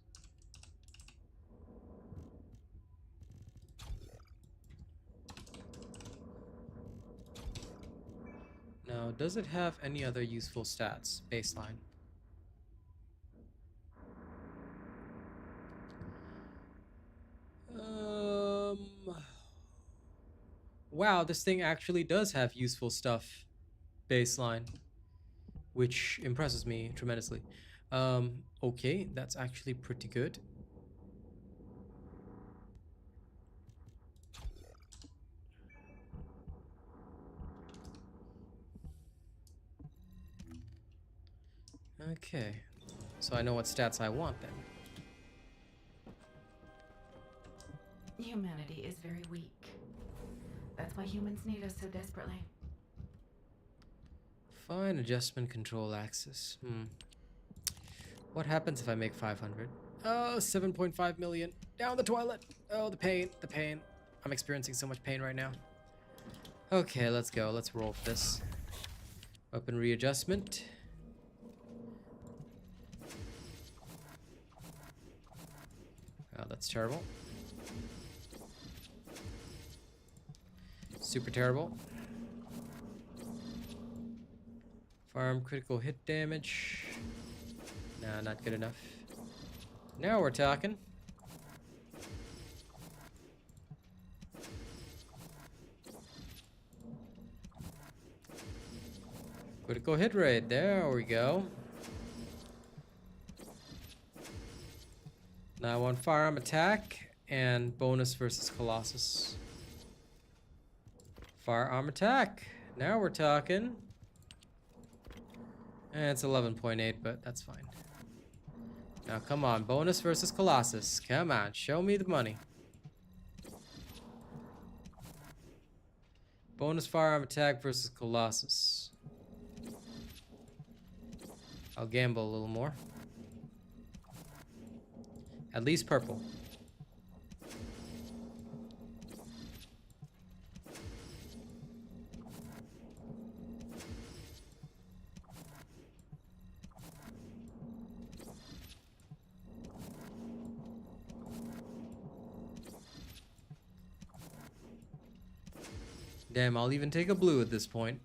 Speaker 1: Now, does it have any other useful stats, baseline? Wow, this thing actually does have useful stuff baseline, which impresses me tremendously. Okay, that's actually pretty good. Okay, so I know what stats I want then.
Speaker 4: Humanity is very weak. That's why humans need us so desperately.
Speaker 1: Fine adjustment control axis. What happens if I make 500? Oh, 7.5 million. Down the toilet. Oh, the pain, the pain. I'm experiencing so much pain right now. Okay, let's go. Let's roll for this. Weapon readjustment. Oh, that's terrible. Super terrible. Farm critical hit damage. Nah, not good enough. Now we're talking. Critical hit rate. There we go. Now I want firearm attack and bonus versus Colossus. Firearm attack. Now we're talking. It's 11.8, but that's fine. Now come on, bonus versus Colossus. Come on, show me the money. Bonus firearm attack versus Colossus. I'll gamble a little more. At least purple. Damn, I'll even take a blue at this point.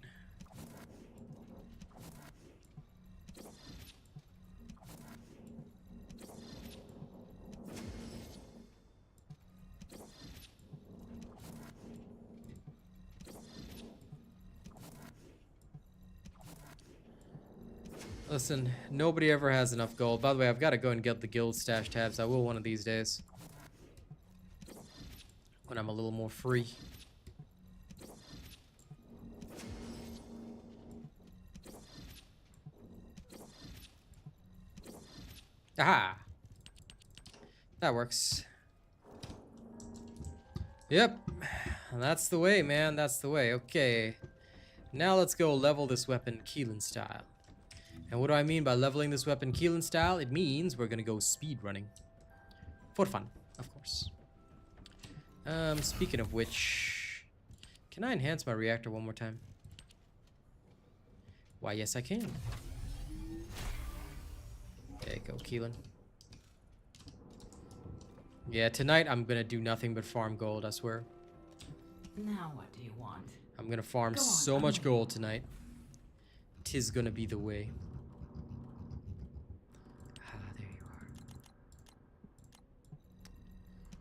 Speaker 1: Listen, nobody ever has enough gold. By the way, I've got to go and get the guild stash tabs. I will one of these days. When I'm a little more free. Aha! That works. Yep. That's the way, man. That's the way. Okay. Now let's go level this weapon Keelan style. And what do I mean by leveling this weapon Keelan style? It means we're gonna go speedrunning. For fun, of course. Speaking of which, can I enhance my reactor one more time? Why, yes I can. There you go, Keelan. Yeah, tonight I'm gonna do nothing but farm gold, I swear.
Speaker 4: Now what do you want?
Speaker 1: I'm gonna farm
Speaker 4: Go on,
Speaker 1: so
Speaker 4: come
Speaker 1: much
Speaker 4: on.
Speaker 1: gold tonight. 'Tis gonna be the way. Ah, there you are.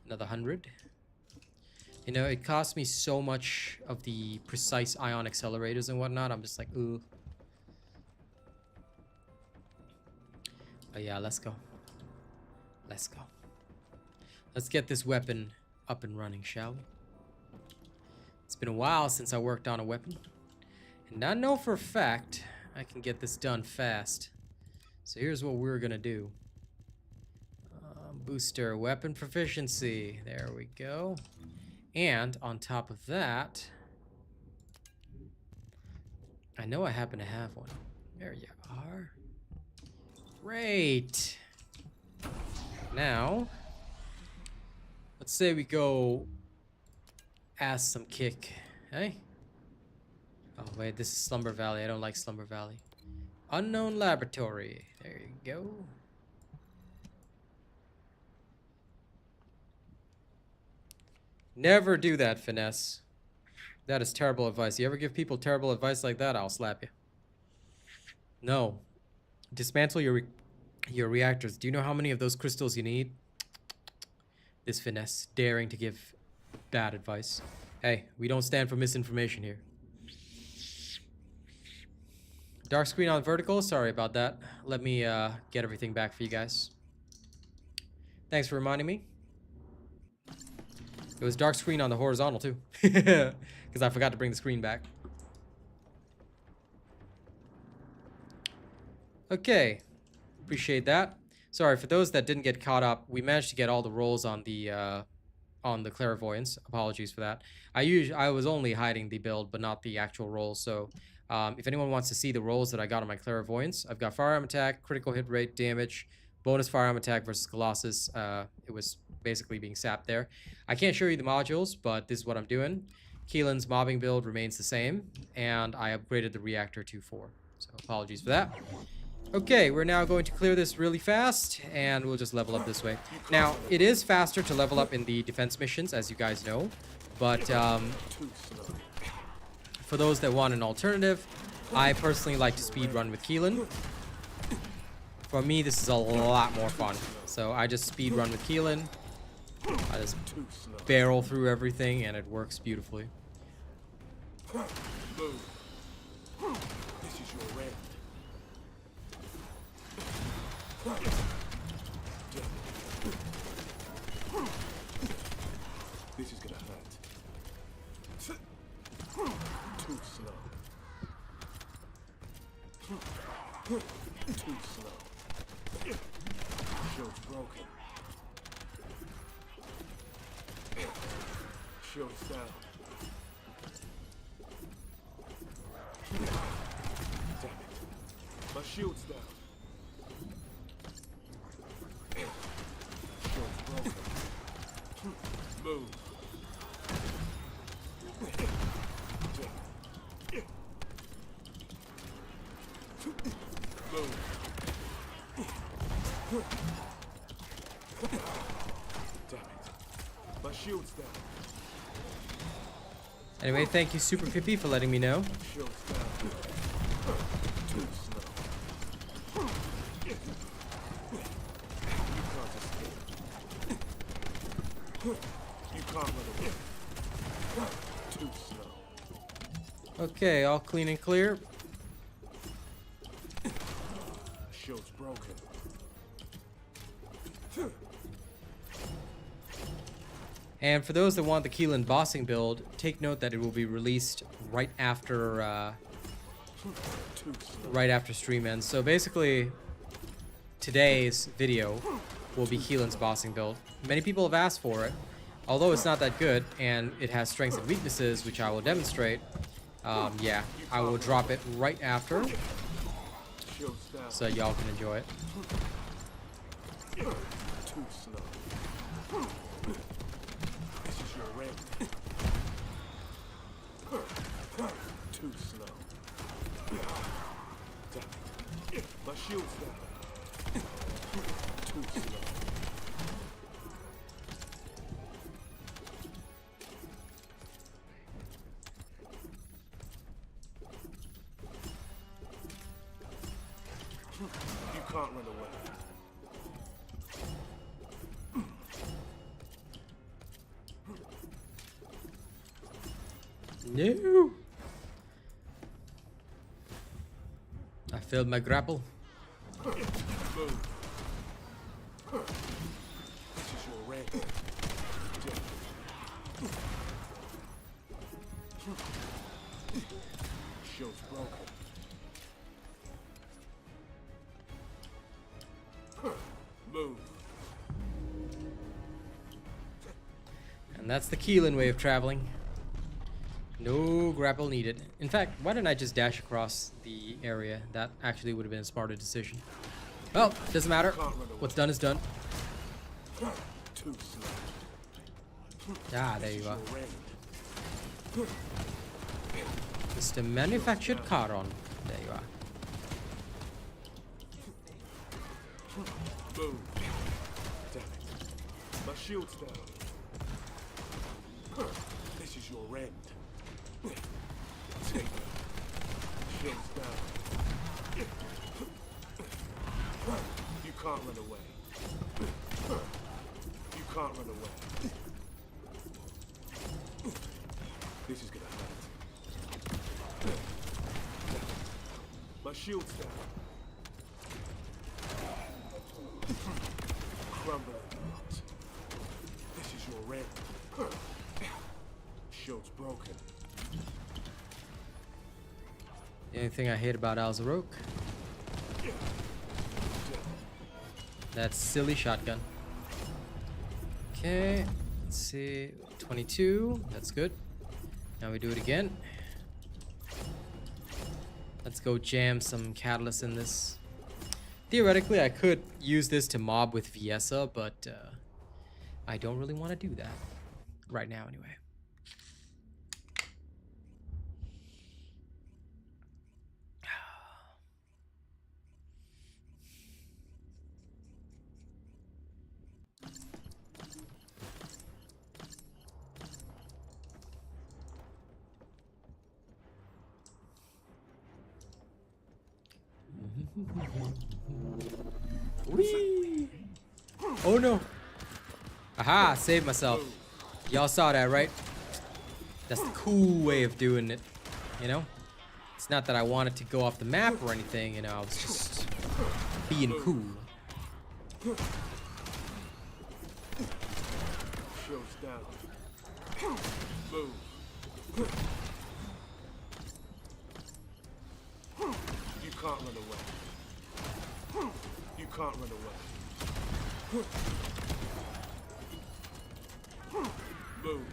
Speaker 1: Another 100. You know, it cost me so much of the precise ion accelerators and whatnot. I'm just like, ooh. But yeah, let's go. Let's go. Let's get this weapon up and running, shall we? It's been a while since I worked on a weapon. And I know for a fact I can get this done fast. So here's what we're gonna do. Booster weapon proficiency. There we go. And on top of that, I know I happen to have one. There you are. Great. Now, let's say we go ass some kick. Hey? Oh, wait, this is Slumber Valley. I don't like Slumber Valley. Unknown laboratory. There you go. Never do that, Finesse. That is terrible advice. You ever give people terrible advice like that, I'll slap you. No. Dismantle your reactors. Do you know how many of those crystals you need? This Finesse daring to give bad advice. Hey, we don't stand for misinformation here. Dark screen on vertical. Sorry about that. Let me get everything back for you guys. Thanks for reminding me. It was dark screen on the horizontal too. Because I forgot to bring the screen back. Okay. Appreciate that. Sorry, for those that didn't get caught up, we managed to get all the rolls on the clairvoyance. Apologies for that. I was only hiding the build, but not the actual rolls. So if anyone wants to see the rolls that I got on my clairvoyance, I've got firearm attack, critical hit rate, damage, bonus firearm attack versus Colossus. It was basically being sapped there. I can't show you the modules, but this is what I'm doing. Keelan's mobbing build remains the same, and I upgraded the reactor to 4. So apologies for that. Okay, we're now going to clear this really fast, and we'll just level up this way. Now, it is faster to level up in the defense missions, as you guys know, but for those that want an alternative, I personally like to speedrun with Keelan. For me, this is a lot more fun. So I just speedrun with Keelan. I just barrel through everything, and it works beautifully.
Speaker 2: This is your end. This is gonna hurt. Too slow. Too slow. Shield's broken. Shield's down. Damn it. My shield's down. Shield's broken. Move. Move. Damn it. My shield's down.
Speaker 1: Anyway, thank you, Super Pippi, for letting me know.
Speaker 2: Shield's down. Too slow. You can't escape. You can't run away. Too slow.
Speaker 1: Okay, all clean and clear.
Speaker 2: Shield's broken.
Speaker 1: And for those that want the Keelan bossing build, take note that it will be released right after stream ends. So basically, today's video will be Keelan's bossing build. Many people have asked for it, although it's not that good, and it has strengths and weaknesses, which I will demonstrate. Yeah, I will drop it right after, so y'all can enjoy it.
Speaker 2: Too slow. This is your end. Too slow. Damn it. My shield's down. Too slow. You can't run away.
Speaker 1: No. I failed my grapple.
Speaker 2: Move. This is your end. Shield's broken. Move.
Speaker 1: And that's the Keelan way of traveling. No grapple needed. In fact, why didn't I just dash across the area? That actually would have been a smarter decision. Well, doesn't matter. What's done is done.
Speaker 2: Too slow.
Speaker 1: Ah, there you are.
Speaker 2: Your end.
Speaker 1: Just a manufactured Charon. There you are.
Speaker 2: Move. Damn it. My shield's down. This is your end. Take it. Shield's down. You can't run away. You can't run away. This is gonna hurt. My shield's down. Crumbling not. This is your end. Shield's broken.
Speaker 1: The only thing I hate about Alzarok, that silly shotgun. Okay, let's see, 22, that's good. Now we do it again. Let's go jam some catalyst in this. Theoretically, I could use this to mob with Viesa, but I don't really want to do that right now anyway. Whee! Oh no! Aha! Saved myself. Y'all saw that, right? That's the cool way of doing it, you know? It's not that I wanted to go off the map or anything, you know, I was just being cool.
Speaker 2: Shields down. Move. You can't run away. You can't run away. Move.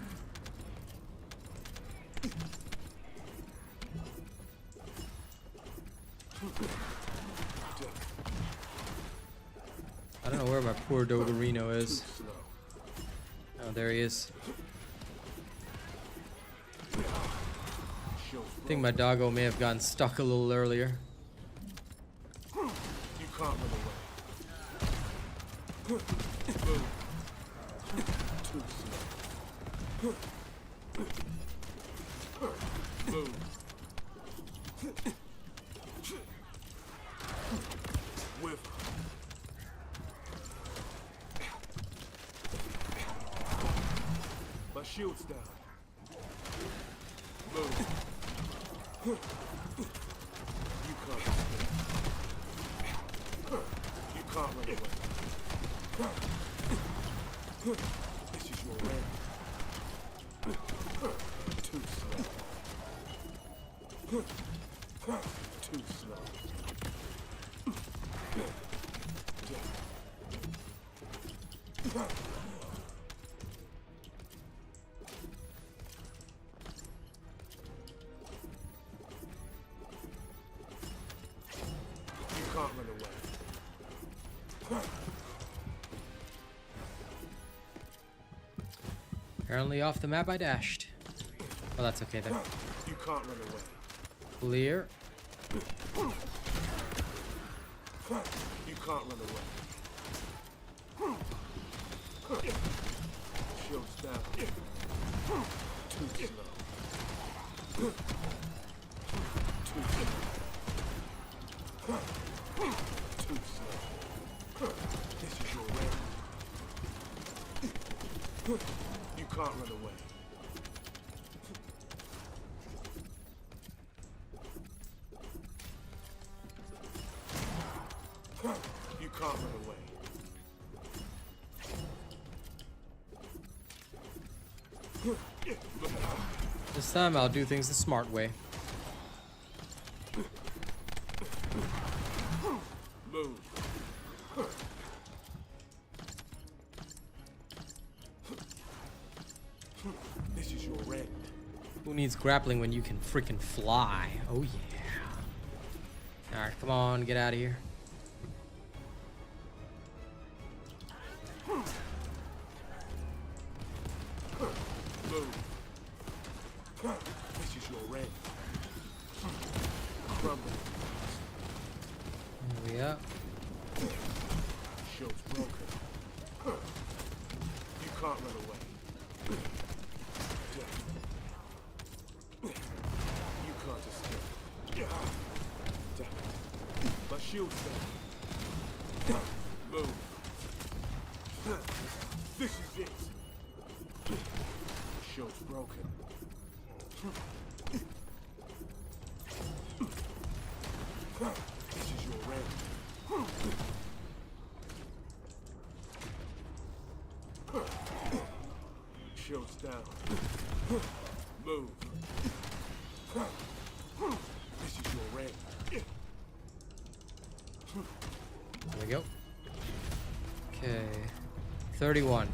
Speaker 1: I don't know where my poor Dodorino is. Oh, there he is. I think my doggo may have gotten stuck a little earlier.
Speaker 2: You can't run away. Move. Too slow. Move. Whiff. My shield's down. Move. You can't escape. You can't run away. This is your end. Too slow. Too slow. Can't run away.
Speaker 1: Apparently off the map I dashed. Well, that's okay then.
Speaker 2: You can't run away.
Speaker 1: Clear.
Speaker 2: You can't run away. Shields down. Too slow. Too slow. Too slow. This is your end. You can't run away. You can't run away.
Speaker 1: This time I'll do things the smart way.
Speaker 2: Move. This is your end.
Speaker 1: Who needs grappling when you can freaking fly? Oh yeah. Alright, come on, get out of here.
Speaker 2: Move. This is your end. Crumble.
Speaker 1: There we are.
Speaker 2: Shield's broken. You can't run away. You can't escape. Damn it. My shield's down. Move. This is it. Shield's broken. This is your end. Shield's down. Move. This is your end.
Speaker 1: There we go. Okay. 31.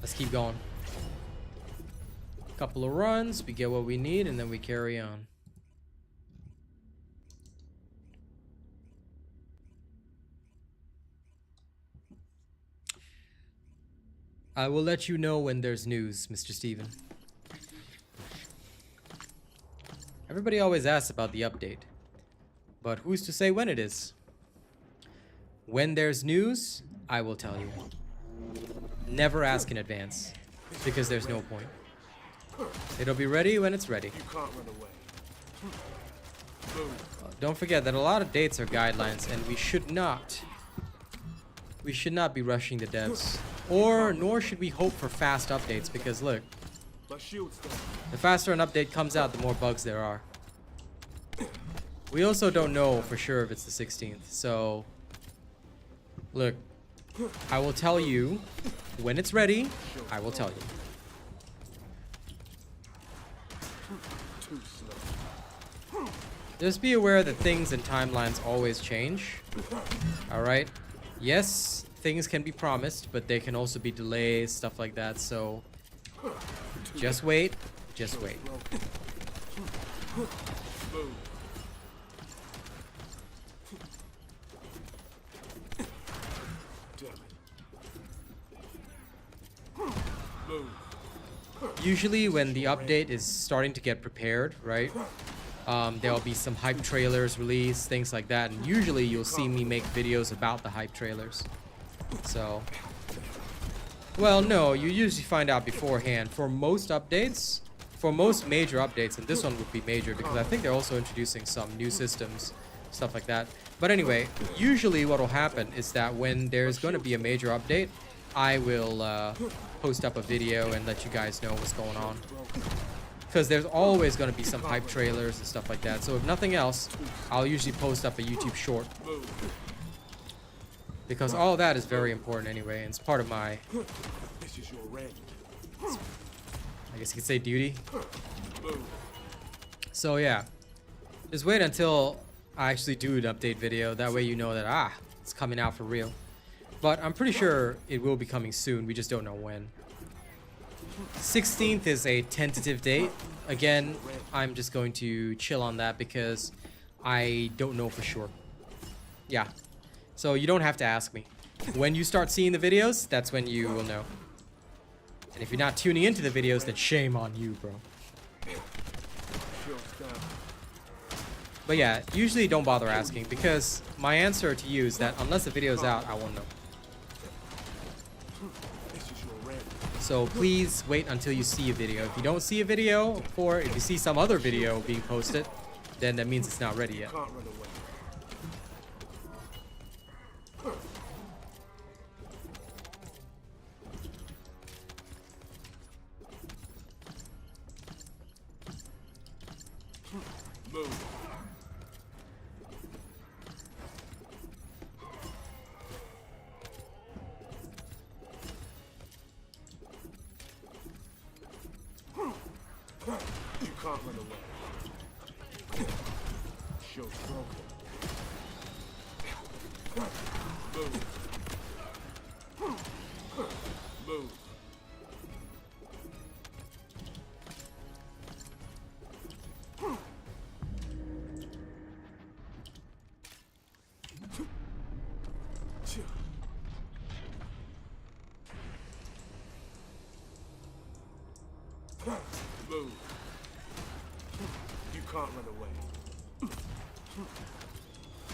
Speaker 1: Let's keep going. Couple of runs, we get what we need, and then we carry on. I will let you know when there's news, Mr. Steven. Everybody always asks about the update, but who's to say when it is? When there's news, I will tell you. Never ask in advance, because there's no point. It'll be ready when it's ready.
Speaker 2: You can't run away. Move.
Speaker 1: don't forget that a lot of dates are guidelines, and we should not be rushing the devs, or nor should we hope for fast updates, because look,
Speaker 2: My shield's down.
Speaker 1: the faster an update comes out, the more bugs there are. We also don't know for sure if it's the 16th, so look, I will tell you when it's ready. I will tell you.
Speaker 2: Too slow.
Speaker 1: Just be aware that things and timelines always change. Alright? Yes, things can be promised, but there can also be delays, stuff like that, so just wait. Just wait.
Speaker 2: Move. Damn it. Move.
Speaker 1: Usually when the update is starting to get prepared, right? There'll be some hype trailers released, things like that, and usually you'll see me make videos about the hype trailers. So, well, no, you usually find out beforehand. For most updates, for most major updates, and this one would be major because I think they're also introducing some new systems, stuff like that. But anyway, usually what will happen is that when there's going to be a major update, I will post up a video and let you guys know what's going on. Because there's always going to be some hype trailers and stuff like that. So if nothing else, I'll usually post up a YouTube short. Because all of that is very important anyway, and it's part of my,
Speaker 2: This is your red.
Speaker 1: I guess you could say, duty. So yeah, just wait until I actually do an update video. That way you know that, it's coming out for real. But I'm pretty sure it will be coming soon. We just don't know when. 16th is a tentative date. Again, I'm just going to chill on that because I don't know for sure. Yeah. So you don't have to ask me. When you start seeing the videos, that's when you will know. And if you're not tuning into the videos, then shame on you, bro.
Speaker 2: Shield's down.
Speaker 1: But yeah, usually don't bother asking because my answer to you is that unless the video's out, I won't know.
Speaker 2: This is your red.
Speaker 1: So please wait until you see a video. If you don't see a video, or if you see some other video being posted, then that means it's not ready yet.
Speaker 2: Can't run away. Move. You can't run away. Shield's broken. Move. Move. Move. You can't run away.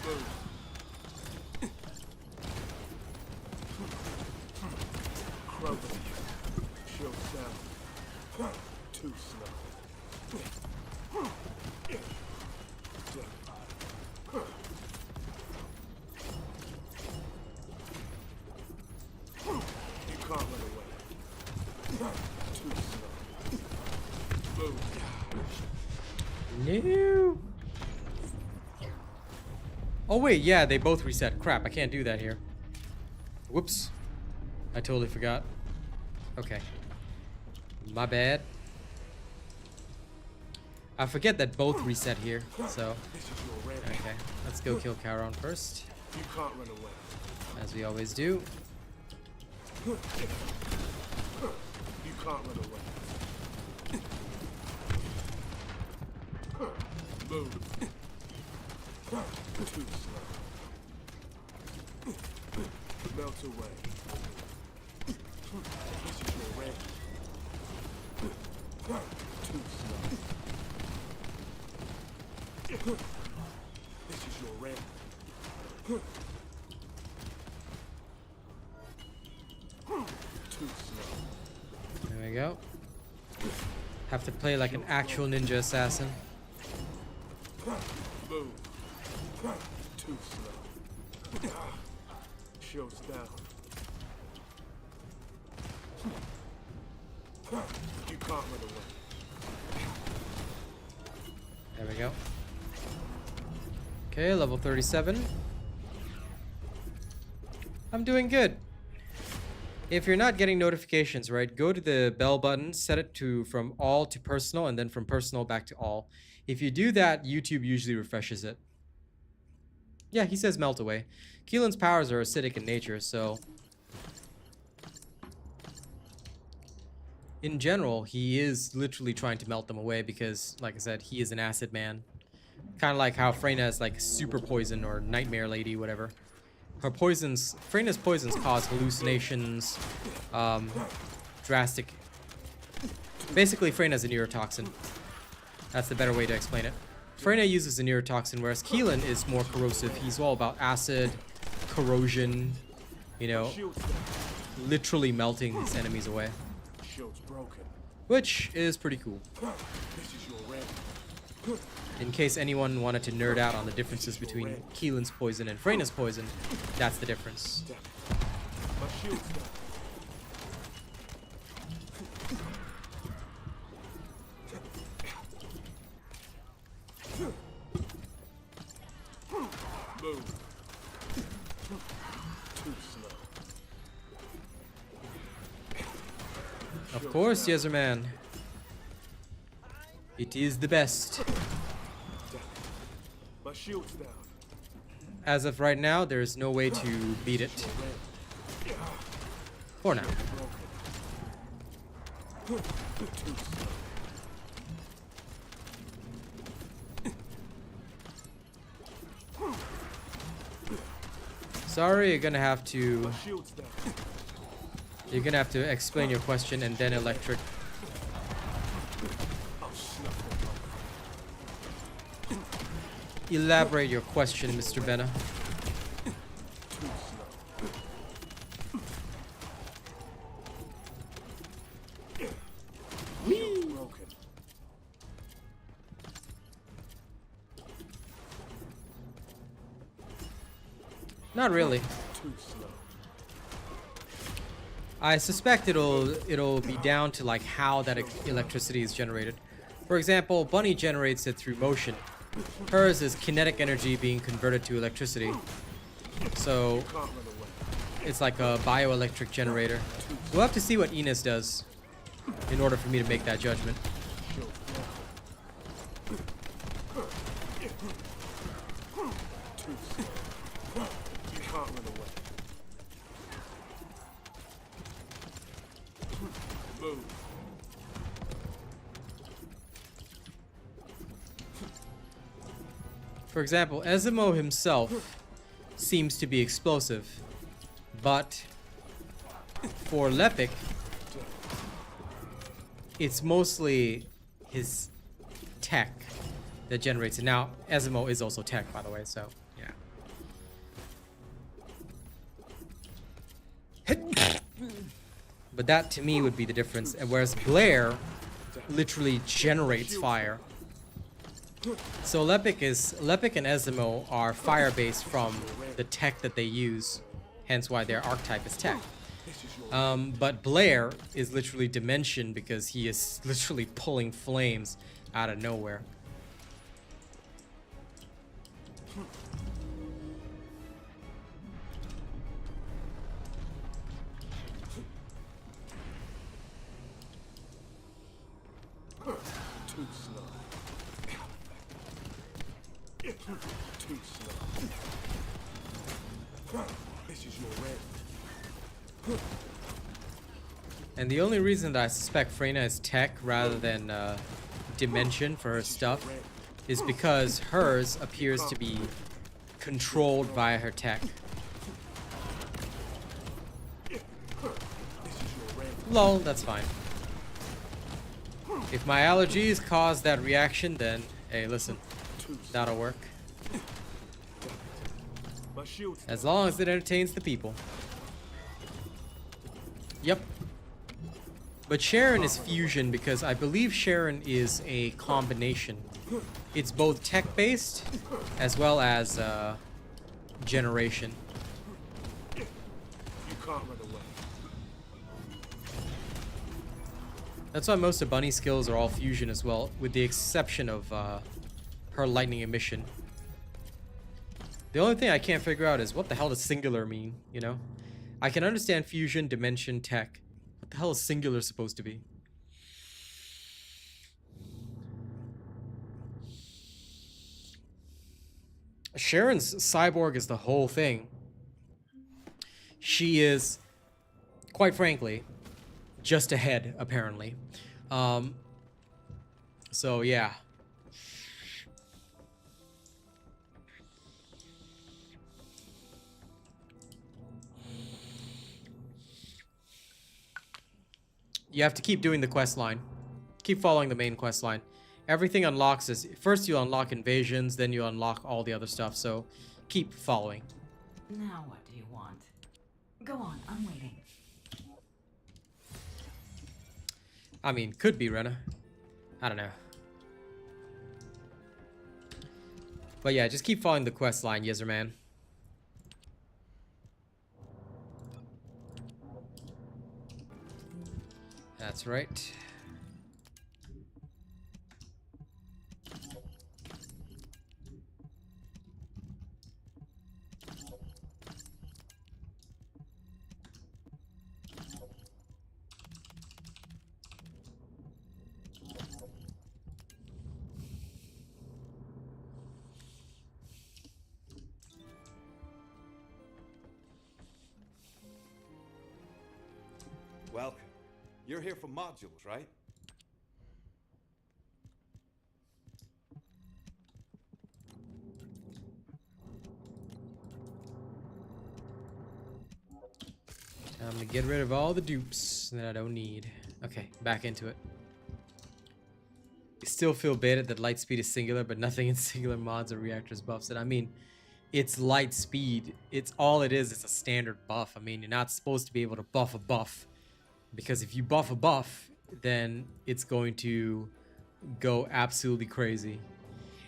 Speaker 2: Move. Crow. Shield's down. Too slow. You can't run away. Too slow. Move.
Speaker 1: No. Oh wait, yeah, they both reset. Crap, I can't do that here. Whoops. I totally forgot. Okay. My bad. I forget that both reset here, so...
Speaker 2: This is your red.
Speaker 1: Okay, let's go kill Charon first,
Speaker 2: You can't run away.
Speaker 1: as we always do.
Speaker 2: You can't run away. Move. Too slow. Melt away. This is your red. Too slow. This is your red. Too slow.
Speaker 1: There we go. Have to play like an actual ninja assassin.
Speaker 2: Move. Too slow. Shields down. You can't run away.
Speaker 1: There we go. Okay, level 37. I'm doing good. If you're not getting notifications, right, go to the bell button, set it to from all to personal, and then from personal back to all. If you do that, YouTube usually refreshes it. Yeah, he says melt away. Keelan's powers are acidic in nature, so in general, he is literally trying to melt them away because, like I said, he is an acid man. Kind of like how Freyna is like super poison or nightmare lady, whatever. Her poisons, Freyna's poisons cause hallucinations, drastic. Basically, Freyna's a neurotoxin. That's the better way to explain it. Freyna uses a neurotoxin, whereas Keelan is more corrosive. He's all about acid, corrosion, you know, literally melting his enemies away.
Speaker 2: Shield's broken.
Speaker 1: Which is pretty cool.
Speaker 2: This is your red.
Speaker 1: In case anyone wanted to nerd out on the differences between Keelan's poison and Freyna's poison, that's the difference.
Speaker 2: My shield's down. Move. Too slow.
Speaker 1: Of course, yes, man. It is the best.
Speaker 2: My shield's down.
Speaker 1: As of right now, there is no way to beat it. For now.
Speaker 2: Too slow.
Speaker 1: Sorry, you're gonna have to.
Speaker 2: My shield's down.
Speaker 1: You're gonna have to explain your question and then electric.
Speaker 2: I'll snuff them up.
Speaker 1: Elaborate your question, Mr. Benna.
Speaker 2: Too slow. Shield's broken.
Speaker 1: Not really.
Speaker 2: Too slow.
Speaker 1: I suspect it'll be down to like how that electricity is generated. For example, Bunny generates it through motion. Hers is kinetic energy being converted to electricity. So
Speaker 2: Can't run away.
Speaker 1: it's like a bioelectric generator. We'll have to see what Enos does in order for me to make that judgment.
Speaker 2: Shield's down. Too slow. You can't run away. Move.
Speaker 1: For example, Ezimo himself seems to be explosive, but for Lepic, it's mostly his tech that generates it. Now, Ezimo is also tech, by the way, so yeah. But that to me would be the difference. And whereas Blair literally generates fire. So Lepic and Ezimo are fire based from the tech that they use, hence why their archetype is tech. But Blair is literally dimension because he is literally pulling flames out of nowhere.
Speaker 2: Too slow. Too slow. This is your red.
Speaker 1: And the only reason that I suspect Freyna is tech rather than dimension for her stuff is because hers appears to be controlled via her tech.
Speaker 2: This is your red.
Speaker 1: Lol, that's fine. If my allergies cause that reaction, then hey, listen,
Speaker 2: Too slow.
Speaker 1: that'll work.
Speaker 2: My shield's down.
Speaker 1: As long as it entertains the people. Yep. But Sharon is fusion because I believe Sharon is a combination. It's both tech-based as well as generation.
Speaker 2: You can't run away.
Speaker 1: That's why most of Bunny's skills are all fusion as well, with the exception of her lightning emission. The only thing I can't figure out is what the hell does singular mean, you know? I can understand fusion, dimension, tech. What the hell is singular supposed to be? Sharon's cyborg is the whole thing. She is, quite frankly, just ahead, apparently. So, yeah. You have to keep doing the quest line. Keep following the main quest line. Everything unlocks is first you unlock invasions, then you unlock all the other stuff. So keep following.
Speaker 4: Now what do you want? Go on, I'm waiting.
Speaker 1: I mean, could be Rena. I don't know. But yeah, just keep following the quest line, Yezer man. That's right.
Speaker 5: Welcome. You're here for modules, right?
Speaker 1: Time to get rid of all the dupes that I don't need. Okay, back into it. I still feel baited that light speed is singular, but nothing in singular mods or reactors buffs it. I mean, it's light speed. It's all it is. It's a standard buff. I mean, you're not supposed to be able to buff a buff. Because if you buff a buff, then it's going to go absolutely crazy.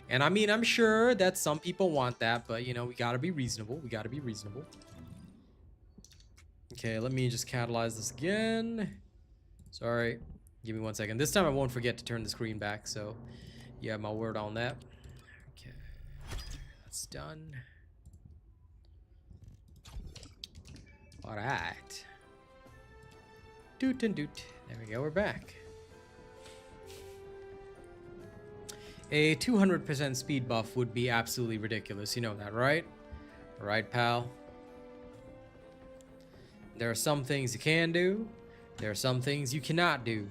Speaker 1: And I mean, I'm sure that some people want that, but you know, we gotta be reasonable. We gotta be reasonable. Okay, let me just catalyze this again. Sorry, give me 1 second. This time I won't forget to turn the screen back, so you have my word on that. Okay, that's done. All right. Doot and doot. There we go, we're back. A 200% speed buff would be absolutely ridiculous. You know that, right? Right, pal? There are some things you can do. There are some things you cannot do.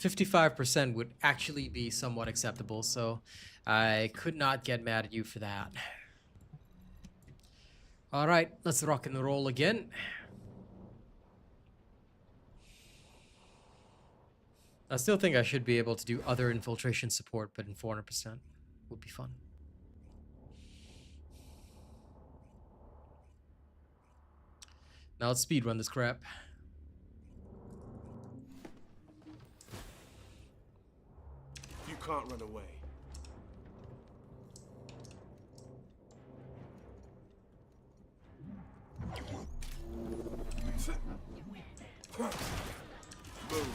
Speaker 1: 55% would actually be somewhat acceptable, so I could not get mad at you for that. Alright, let's rock and roll again. I still think I should be able to do other infiltration support, but in 400% would be fun. Now let's speedrun this crap.
Speaker 2: You can't run away. Move.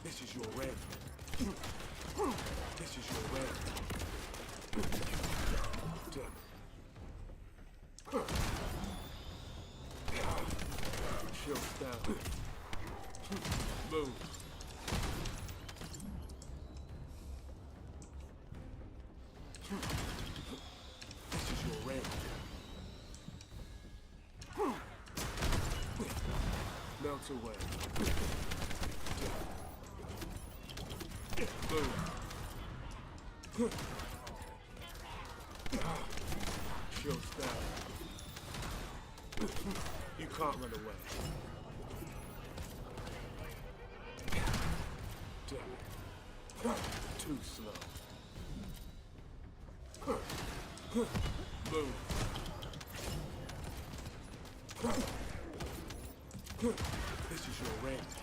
Speaker 2: This is your red. This is your red. Shields down. Move. This is your red. Melt away. Shield's down. You can't run away. Damn it. Too slow. Move. This is your range.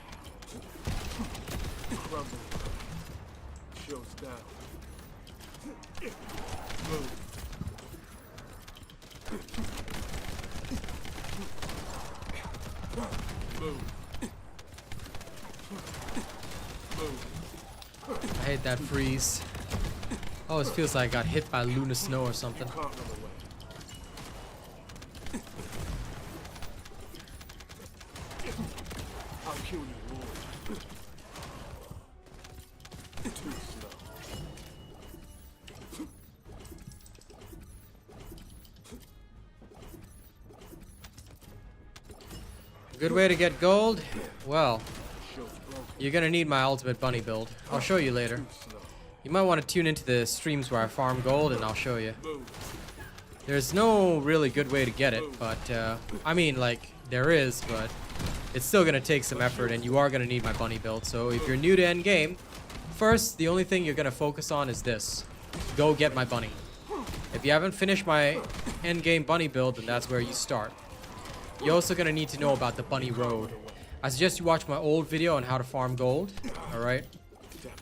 Speaker 2: Crumble. Shield's down. Move. Move. Move.
Speaker 1: I hate that freeze. Always feels like I got hit by Luna Snow or something.
Speaker 2: Can't run away. I'll kill you all. Too slow.
Speaker 1: Good way to get gold? Well,
Speaker 2: Shield's broken.
Speaker 1: you're gonna need my ultimate bunny build. I'll show you later.
Speaker 2: Too slow.
Speaker 1: You might want to tune into the streams where I farm gold and I'll show you.
Speaker 2: Move.
Speaker 1: There's no really good way to get it, but I mean, like, there is, but it's still gonna take some effort and you are gonna need my bunny build. So if you're new to endgame, first, the only thing you're gonna focus on is this. Go get my bunny. If you haven't finished my endgame bunny build, then that's where you start. You're also gonna need to know about the bunny road. I suggest you watch my old video on how to farm gold, alright?
Speaker 2: Damn it.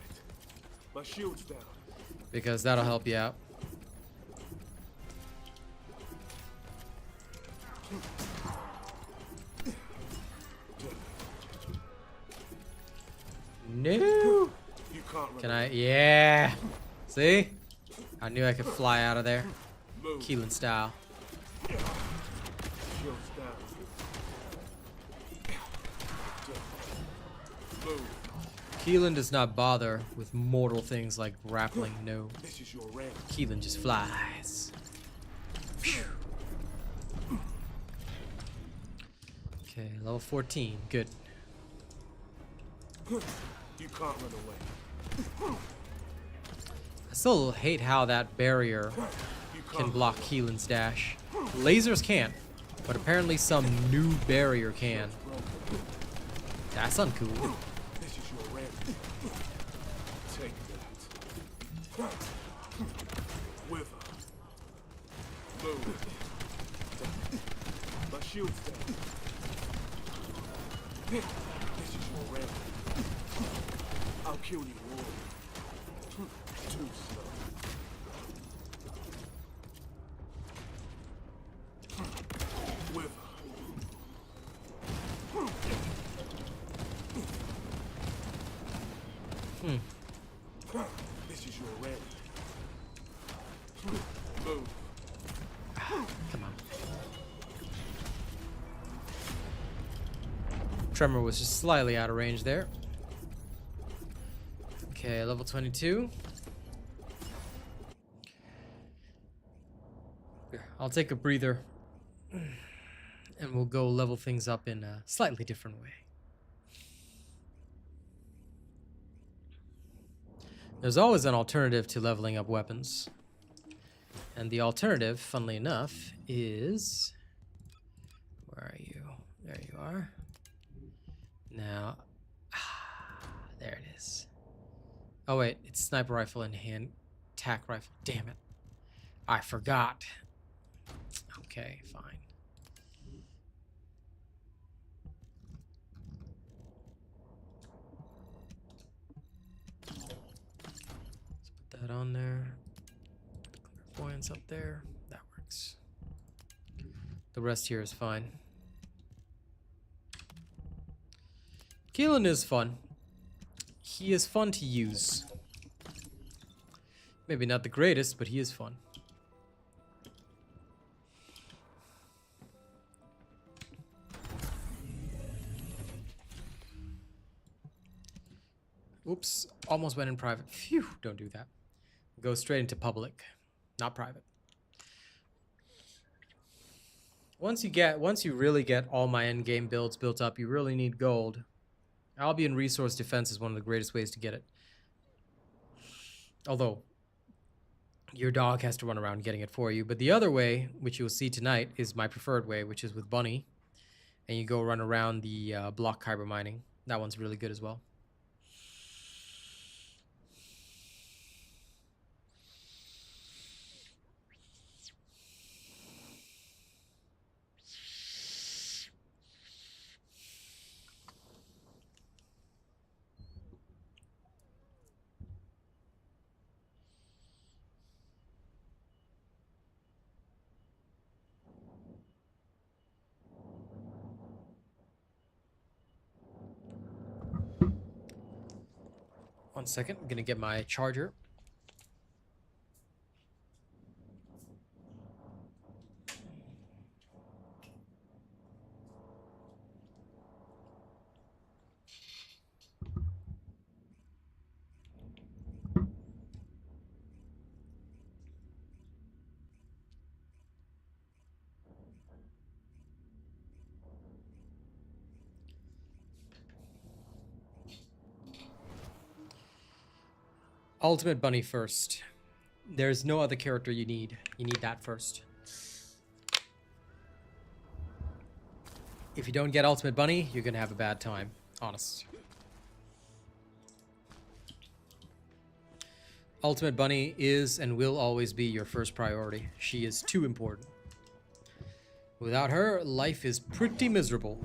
Speaker 2: My shield's down.
Speaker 1: Because that'll help you out. No!
Speaker 2: You can't run
Speaker 1: Can I? Yeah! See? I knew I could fly out of there.
Speaker 2: Move.
Speaker 1: Keelan style.
Speaker 2: Shield's down. Move.
Speaker 1: Keelan does not bother with mortal things like grappling, no.
Speaker 2: This is your range.
Speaker 1: Keelan just flies. Phew. Okay, level 14. Good.
Speaker 2: You can't run away.
Speaker 1: I still hate how that barrier
Speaker 2: You
Speaker 1: can
Speaker 2: can't.
Speaker 1: block Keelan's dash. Lasers can't, but apparently some new barrier can. That's uncool.
Speaker 2: This is your range. Take that. Wither. Move. My shield's down. This is your range. I'll kill you all. Too slow. Wither. This is your range. Move.
Speaker 1: Come on. Tremor was just slightly out of range there. Okay, level 22. I'll take a breather and we'll go level things up in a slightly different way. There's always an alternative to leveling up weapons. And the alternative, funnily enough, is... Where are you? There you are. Now... there it is. Oh wait, it's sniper rifle and hand tac rifle. Damn it. I forgot. Okay, fine. Let's put that on there. Clairvoyance up there. That works. The rest here is fine. Keelan is fun. He is fun to use. Maybe not the greatest, but he is fun. Oops, almost went in private. Phew, don't do that. Go straight into public, not private. Once you really get all my endgame builds built up, you really need gold. Albion Resource Defense is one of the greatest ways to get it. Although your dog has to run around getting it for you. But the other way, which you'll see tonight, is my preferred way, which is with Bunny. And you go run around the block kyber mining. That one's really good as well. One second, I'm gonna get my charger. Ultimate Bunny first. There's no other character you need. You need that first. If you don't get Ultimate Bunny, you're gonna have a bad time. Honest. Ultimate Bunny is and will always be your first priority. She is too important. Without her, life is pretty miserable.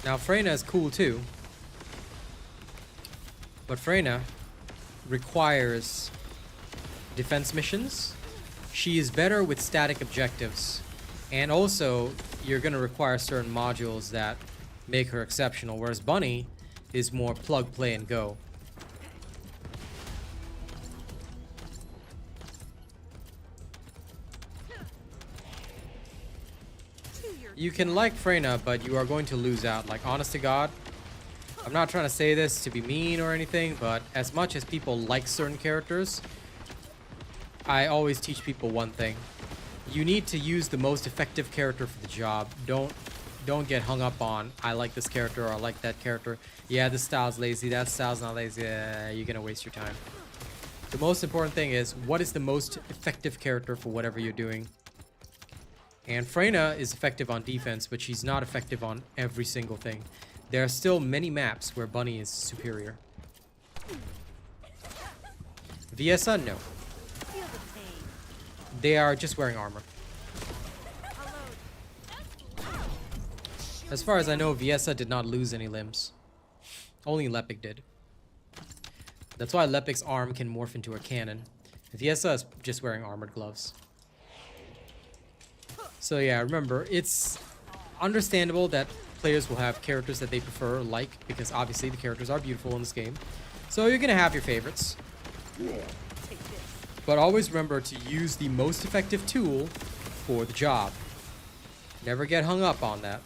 Speaker 1: Now, Freyna is cool too. But Freyna requires defense missions. She is better with static objectives. And also, you're going to require certain modules that make her exceptional. Whereas Bunny is more plug, play, and go. You can like Freyna, but you are going to lose out. Like, honest to God, I'm not trying to say this to be mean or anything, but as much as people like certain characters, I always teach people one thing. You need to use the most effective character for the job. Don't get hung up on, I like this character or I like that character. Yeah, this style's lazy, that style's not lazy. You're gonna waste your time. The most important thing is, what is the most effective character for whatever you're doing? And Freyna is effective on defense, but she's not effective on every single thing. There are still many maps where Bunny is superior. Viessa, no. They are just wearing armor. As far as I know, Viessa did not lose any limbs. Only Lepic did. That's why Lepic's arm can morph into a cannon. Viessa is just wearing armored gloves. So yeah, remember, it's understandable that players will have characters that they prefer, because obviously the characters are beautiful in this game. So you're gonna have your favorites. But always remember to use the most effective tool for the job. Never get hung up on that.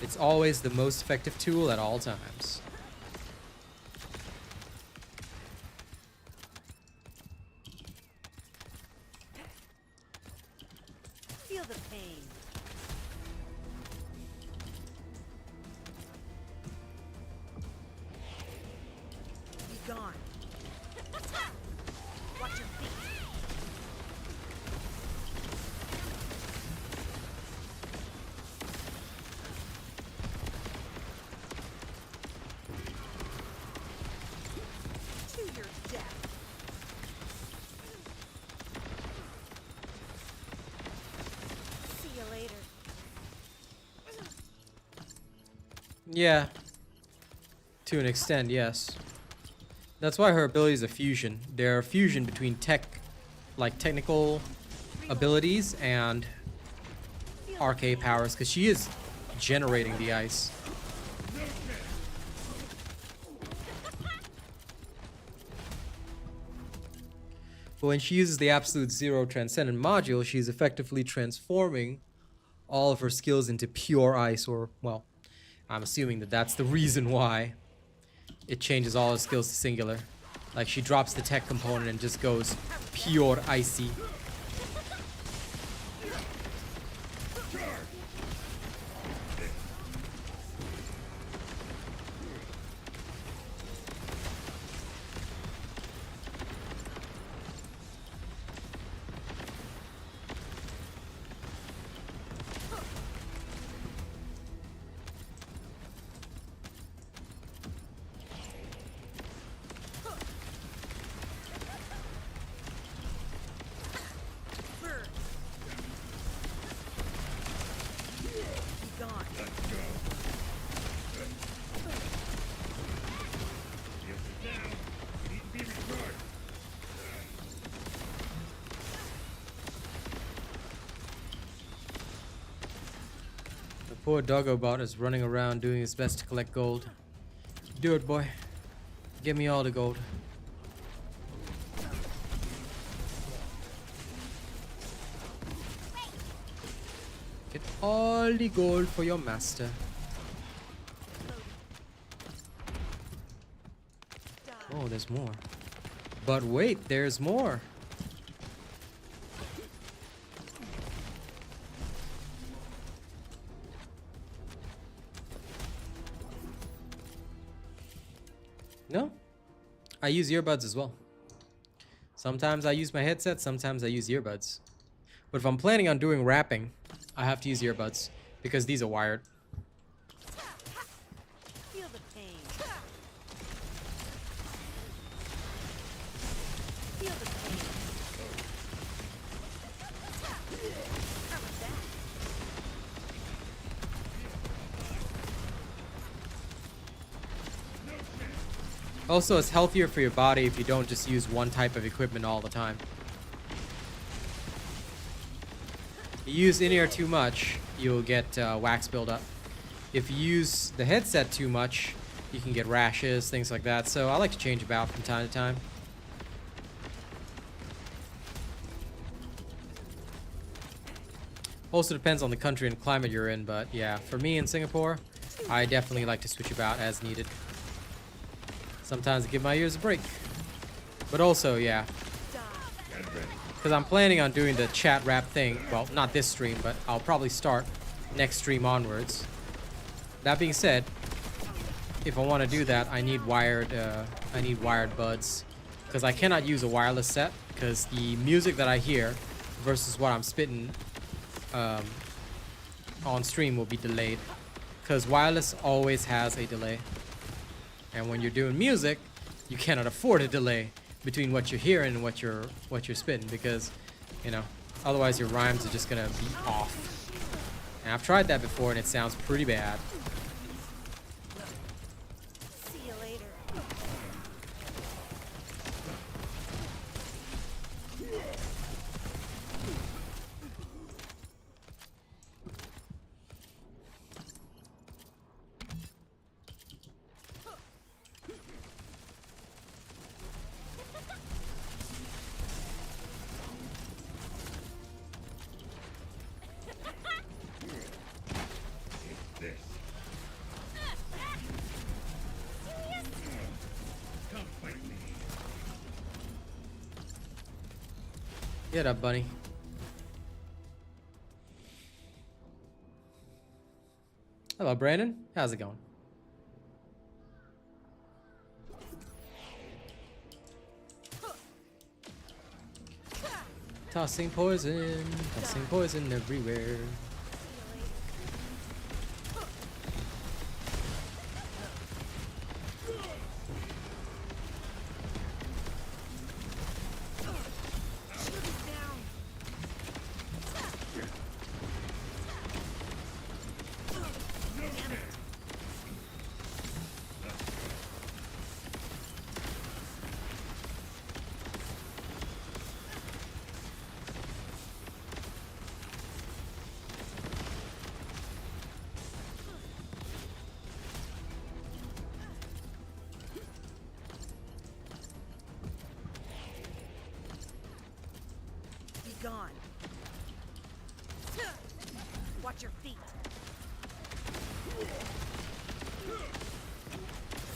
Speaker 1: It's always the most effective tool at all times.
Speaker 6: Feel the pain. Be gone. Watch your feet. To your death. See you later.
Speaker 1: Yeah. To an extent, yes. That's why her ability is a fusion. They're a fusion between technical abilities and arcade powers, because she is generating the ice. But when she uses the Absolute Zero Transcendent module, she's effectively transforming all of her skills into pure ice, or, well, I'm assuming that that's the reason why it changes all her skills to singular. Like she drops the tech component and just goes pure icy.
Speaker 6: Burn. Be gone.
Speaker 1: The poor doggo bot is running around doing his best to collect gold. Do it, boy. Give me all the gold. Get all the gold for your master. Oh, there's more. But wait, there's more. No, I use earbuds as well. Sometimes I use my headset, sometimes I use earbuds. But if I'm planning on doing rapping, I have to use earbuds because these are wired.
Speaker 6: Feel the pain. Feel the pain. How was that?
Speaker 1: Also, it's healthier for your body if you don't just use one type of equipment all the time. You use in-ear too much, you'll get wax buildup. If you use the headset too much, you can get rashes, things like that. So I like to change about from time to time. Also depends on the country and climate you're in, but yeah, for me in Singapore, I definitely like to switch about as needed. Sometimes I give my ears a break. But also, yeah, because I'm planning on doing the chat rap thing. Well, not this stream, but I'll probably start next stream onwards. That being said, if I want to do that, I need wired buds, because I cannot use a wireless set because the music that I hear versus what I'm spitting on stream will be delayed, because wireless always has a delay. And when you're doing music, you cannot afford a delay between what you're hearing and what you're spitting, because, you know, otherwise your rhymes are just gonna be off. And I've tried that before and it sounds pretty bad.
Speaker 6: See you later.
Speaker 1: Get up, bunny. Hello, Brandon. How's it going? Tossing poison everywhere.
Speaker 6: Gone. Watch your feet.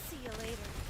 Speaker 6: See you later.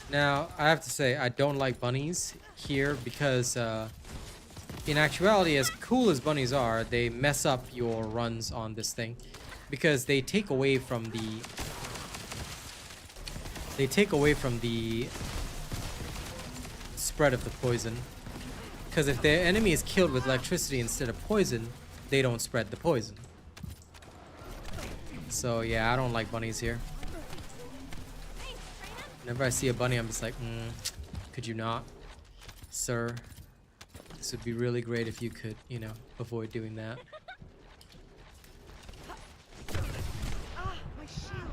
Speaker 1: Now, I have to say, I don't like bunnies here because, in actuality, as cool as bunnies are, they mess up your runs on this thing because they take away from the spread of the poison. Because if their enemy is killed with electricity instead of poison, they don't spread the poison. So yeah, I don't like bunnies here. Whenever I see a bunny, I'm just like, could you not, sir? This would be really great if you could, you know, avoid doing that.
Speaker 6: Ah, my shield.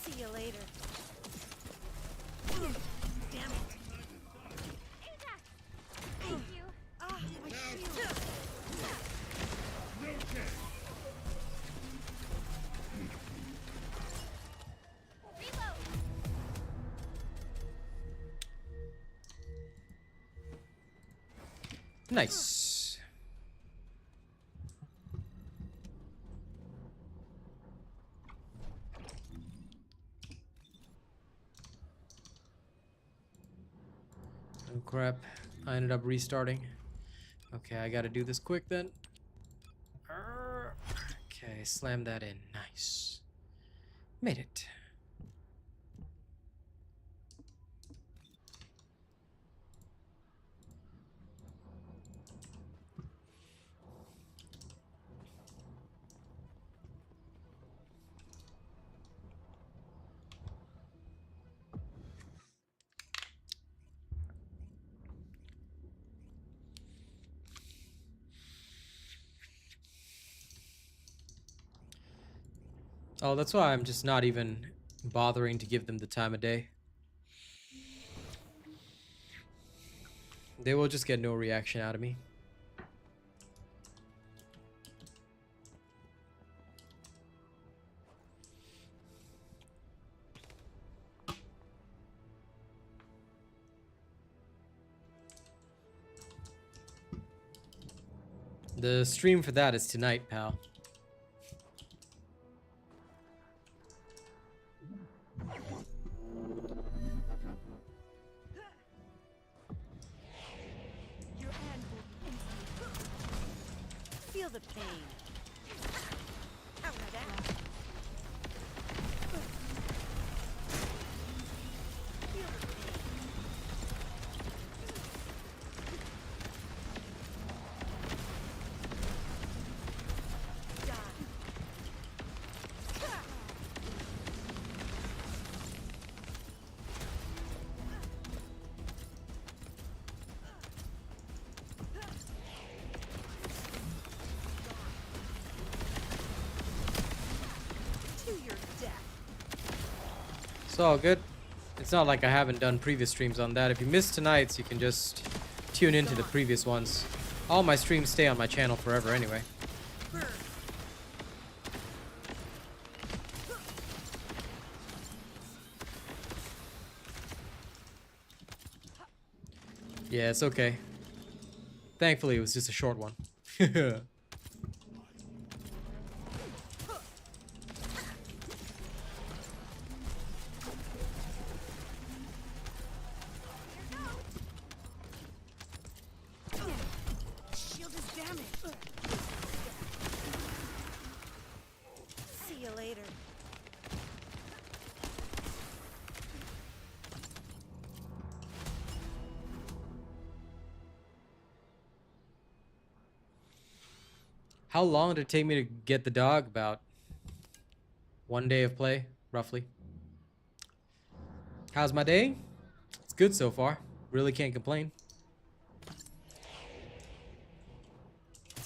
Speaker 6: See you later. Damn it. Thank you. Ah, my shield.
Speaker 1: Nice. Oh crap, I ended up restarting. Okay, I gotta do this quick then. Okay, slam that in. Nice. Made it. Oh, that's why I'm just not even bothering to give them the time of day. They will just get no reaction out of me. The stream for that is tonight, pal.
Speaker 6: Your hand will feel the pain. How about that? Feel the pain. Die. To your death.
Speaker 1: It's all good. It's not like I haven't done previous streams on that. If you missed tonight's, you can just tune into the previous ones. All my streams stay on my channel forever anyway.
Speaker 6: Burn.
Speaker 1: Yeah, it's okay. Thankfully, it was just a short one.
Speaker 6: Shield is damaged. See you later.
Speaker 1: How long did it take me to get the dog? About 1 day of play, roughly. How's my day? It's good so far. Really can't complain.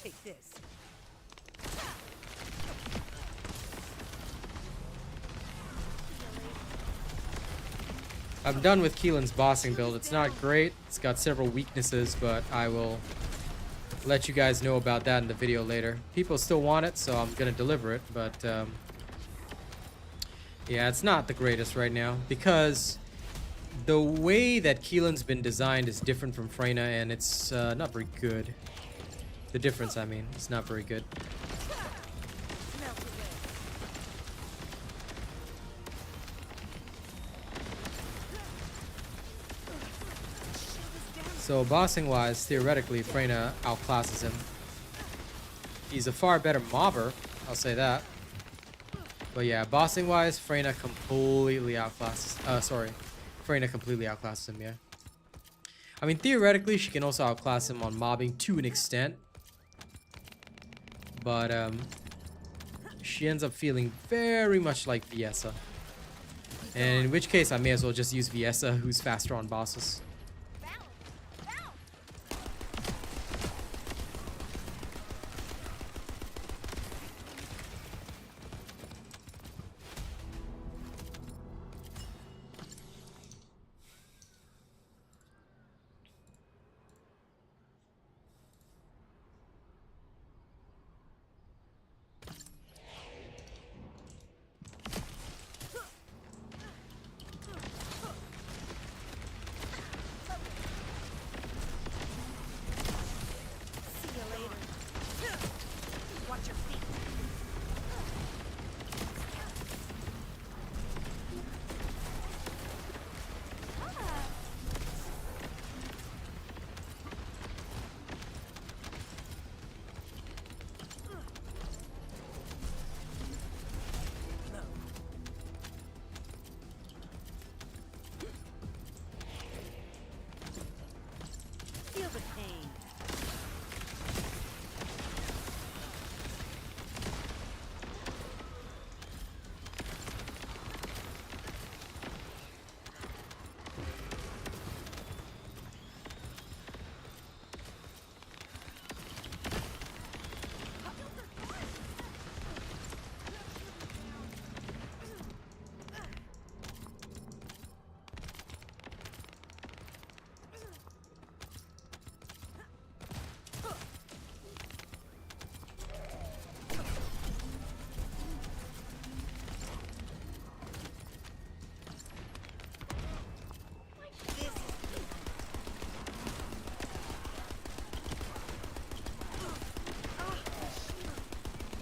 Speaker 6: Take this.
Speaker 1: I'm done with Keelan's bossing build. It's not great. It's got several weaknesses, but I will let you guys know about that in the video later. People still want it, so I'm gonna deliver it, but Yeah, it's not the greatest right now because the way that Keelan's been designed is different from Freyna, and it's not very good. The difference, I mean, it's not very good.
Speaker 6: Melt away.
Speaker 1: So bossing wise, theoretically, Freyna outclasses him. He's a far better mobber, I'll say that. But yeah, bossing wise, Freyna completely outclasses. Freyna completely outclasses him. Yeah. I mean, theoretically, she can also outclass him on mobbing to an extent, but she ends up feeling very much like Viessa. And in which case, I may as well just use Viessa, who's faster on bosses.
Speaker 6: See you later. Watch your feet. Feel the pain.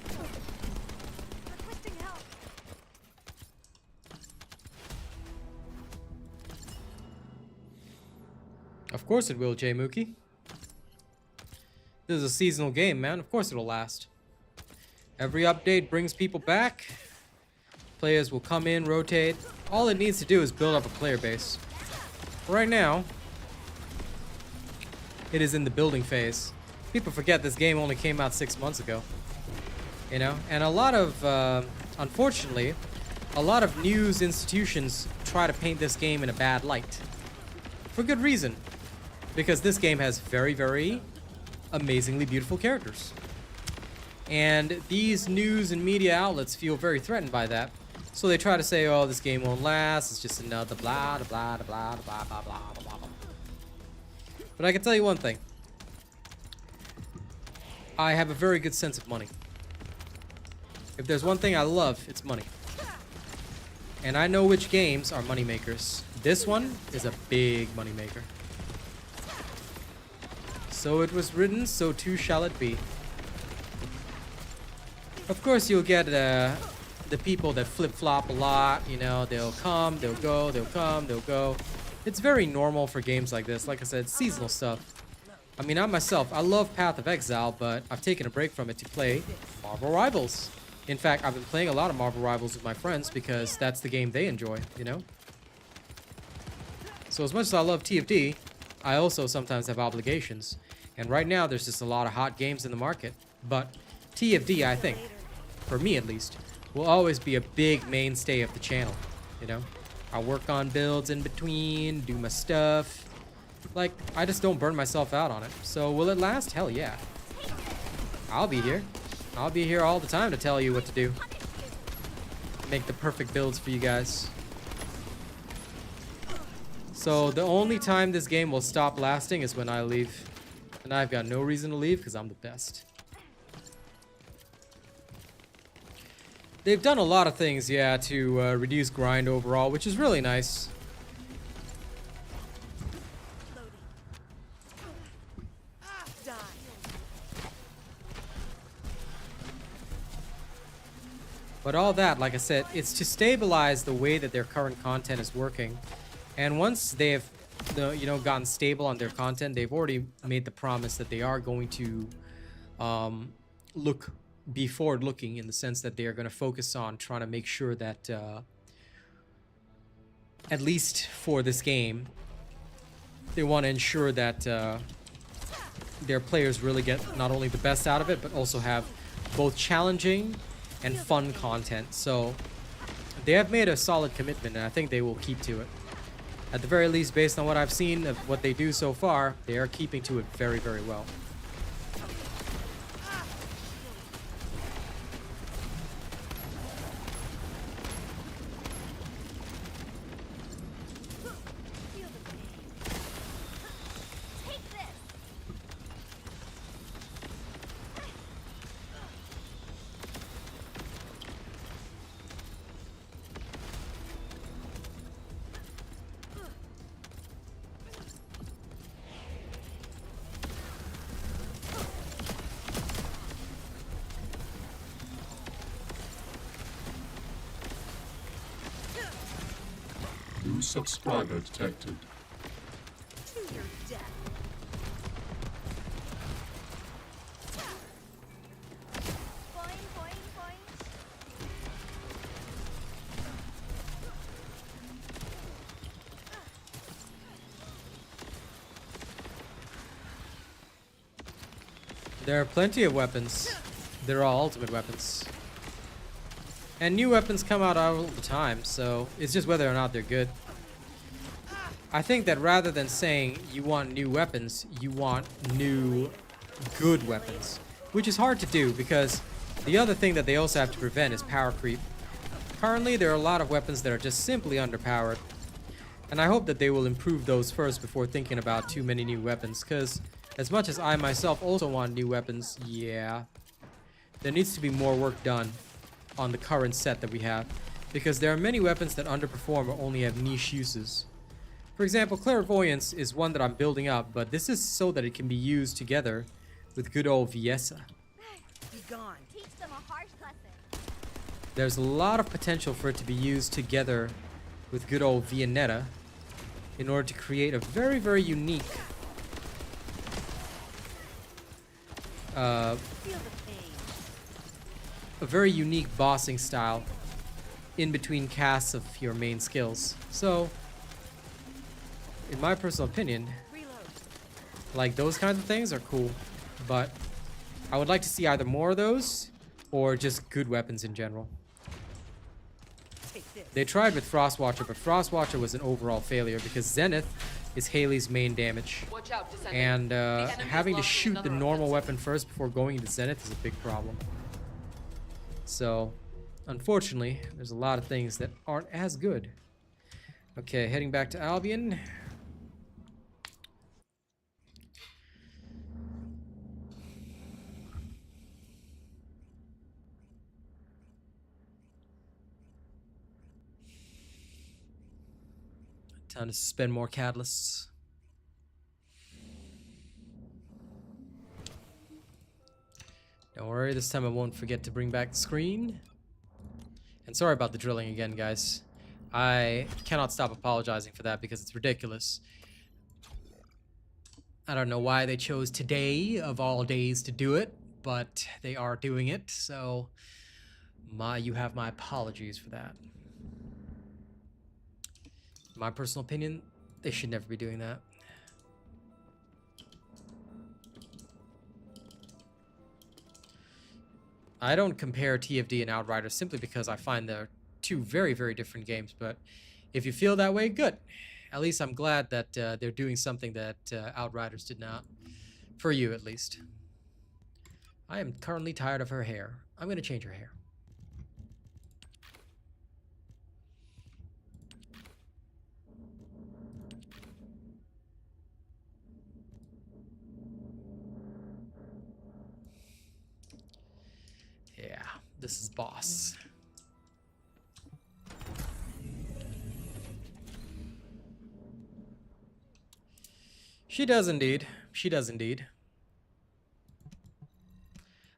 Speaker 6: This is requesting help.
Speaker 1: Of course it will, J Mookie. This is a seasonal game, man. Of course it'll last. Every update brings people back. Players will come in, rotate. All it needs to do is build up a player base. Right now, it is in the building phase. People forget this game only came out 6 months ago. You know? And a lot of, unfortunately, a lot of news institutions try to paint this game in a bad light. For good reason. Because this game has very, very amazingly beautiful characters. And these news and media outlets feel very threatened by that. So they try to say, oh, this game won't last. It's just another blah, blah, blah, blah, blah, blah, blah, blah, blah. But I can tell you one thing. I have a very good sense of money. If there's one thing I love, it's money. And I know which games are money makers. This one is a big money maker. So it was written, so too shall it be. Of course, you'll get the people that flip-flop a lot. You know, they'll come, they'll go, they'll come, they'll go. It's very normal for games like this. Like I said, seasonal stuff. I mean, I myself, I love Path of Exile, but I've taken a break from it to play Marvel Rivals. In fact, I've been playing a lot of Marvel Rivals with my friends because that's the game they enjoy, you know? So as much as I love TFD, I also sometimes have obligations. And right now, there's just a lot of hot games in the market. But TFD, I think, for me at least, will always be a big mainstay of the channel, you know? I work on builds in between, do my stuff. Like, I just don't burn myself out on it. So will it last? Hell yeah. I'll be here. I'll be here all the time to tell you what to do. Make the perfect builds for you guys. So the only time this game will stop lasting is when I leave. And I've got no reason to leave because I'm the best. They've done a lot of things, yeah, to reduce grind overall, which is really nice.
Speaker 6: Loading. Die.
Speaker 1: But all that, like I said, it's to stabilize the way that their current content is working. And once they've, you know, gotten stable on their content, they've already made the promise that they are going to be forward-looking in the sense that they are going to focus on trying to make sure that, at least for this game, they want to ensure that their players really get not only the best out of it, but also have both challenging and fun content. So they have made a solid commitment, and I think they will keep to it. At the very least, based on what I've seen of what they do so far, they are keeping to it very, very well.
Speaker 6: Feel the pain. Take this.
Speaker 7: New subscriber detected.
Speaker 6: To your death. Boing, boing, boing.
Speaker 1: There are plenty of weapons. They're all ultimate weapons. And new weapons come out all the time, so it's just whether or not they're good. I think that rather than saying you want new weapons, you want new good weapons. Which is hard to do because the other thing that they also have to prevent is power creep. Currently, there are a lot of weapons that are just simply underpowered. And I hope that they will improve those first before thinking about too many new weapons, because as much as I myself also want new weapons, yeah, there needs to be more work done on the current set that we have, because there are many weapons that underperform or only have niche uses. For example, clairvoyance is one that I'm building up, but this is so that it can be used together with good old Viesa.
Speaker 6: Be gone.
Speaker 8: Teach them a harsh lesson.
Speaker 1: There's a lot of potential for it to be used together with good old Viennetta in order to create a very, very unique
Speaker 6: Feel the pain.
Speaker 1: a very unique bossing style in between casts of your main skills. So, in my personal opinion,
Speaker 6: Reload.
Speaker 1: like those kinds of things are cool, but I would like to see either more of those or just good weapons in general.
Speaker 6: Take this.
Speaker 1: They tried with Frostwatcher, but Frostwatcher was an overall failure because Zenith is Haley's main damage.
Speaker 9: Watch out, Descendant.
Speaker 1: And having to
Speaker 9: launching
Speaker 1: shoot the
Speaker 9: another
Speaker 1: normal
Speaker 9: offensive.
Speaker 1: weapon first before going into Zenith is a big problem. So, unfortunately, there's a lot of things that aren't as good. Okay, heading back to Albion. Time to spend more catalysts. Don't worry, this time I won't forget to bring back the screen. And sorry about the drilling again, guys. I cannot stop apologizing for that because it's ridiculous. I don't know why they chose today of all days to do it, but they are doing it, so you have my apologies for that. My personal opinion, they should never be doing that. I don't compare TFD and Outriders simply because I find they're two very, very different games, but if you feel that way, good. At least I'm glad that they're doing something that Outriders did not. For you, at least. I am currently tired of her hair. I'm going to change her hair. Yeah, this is boss. She does indeed. She does indeed.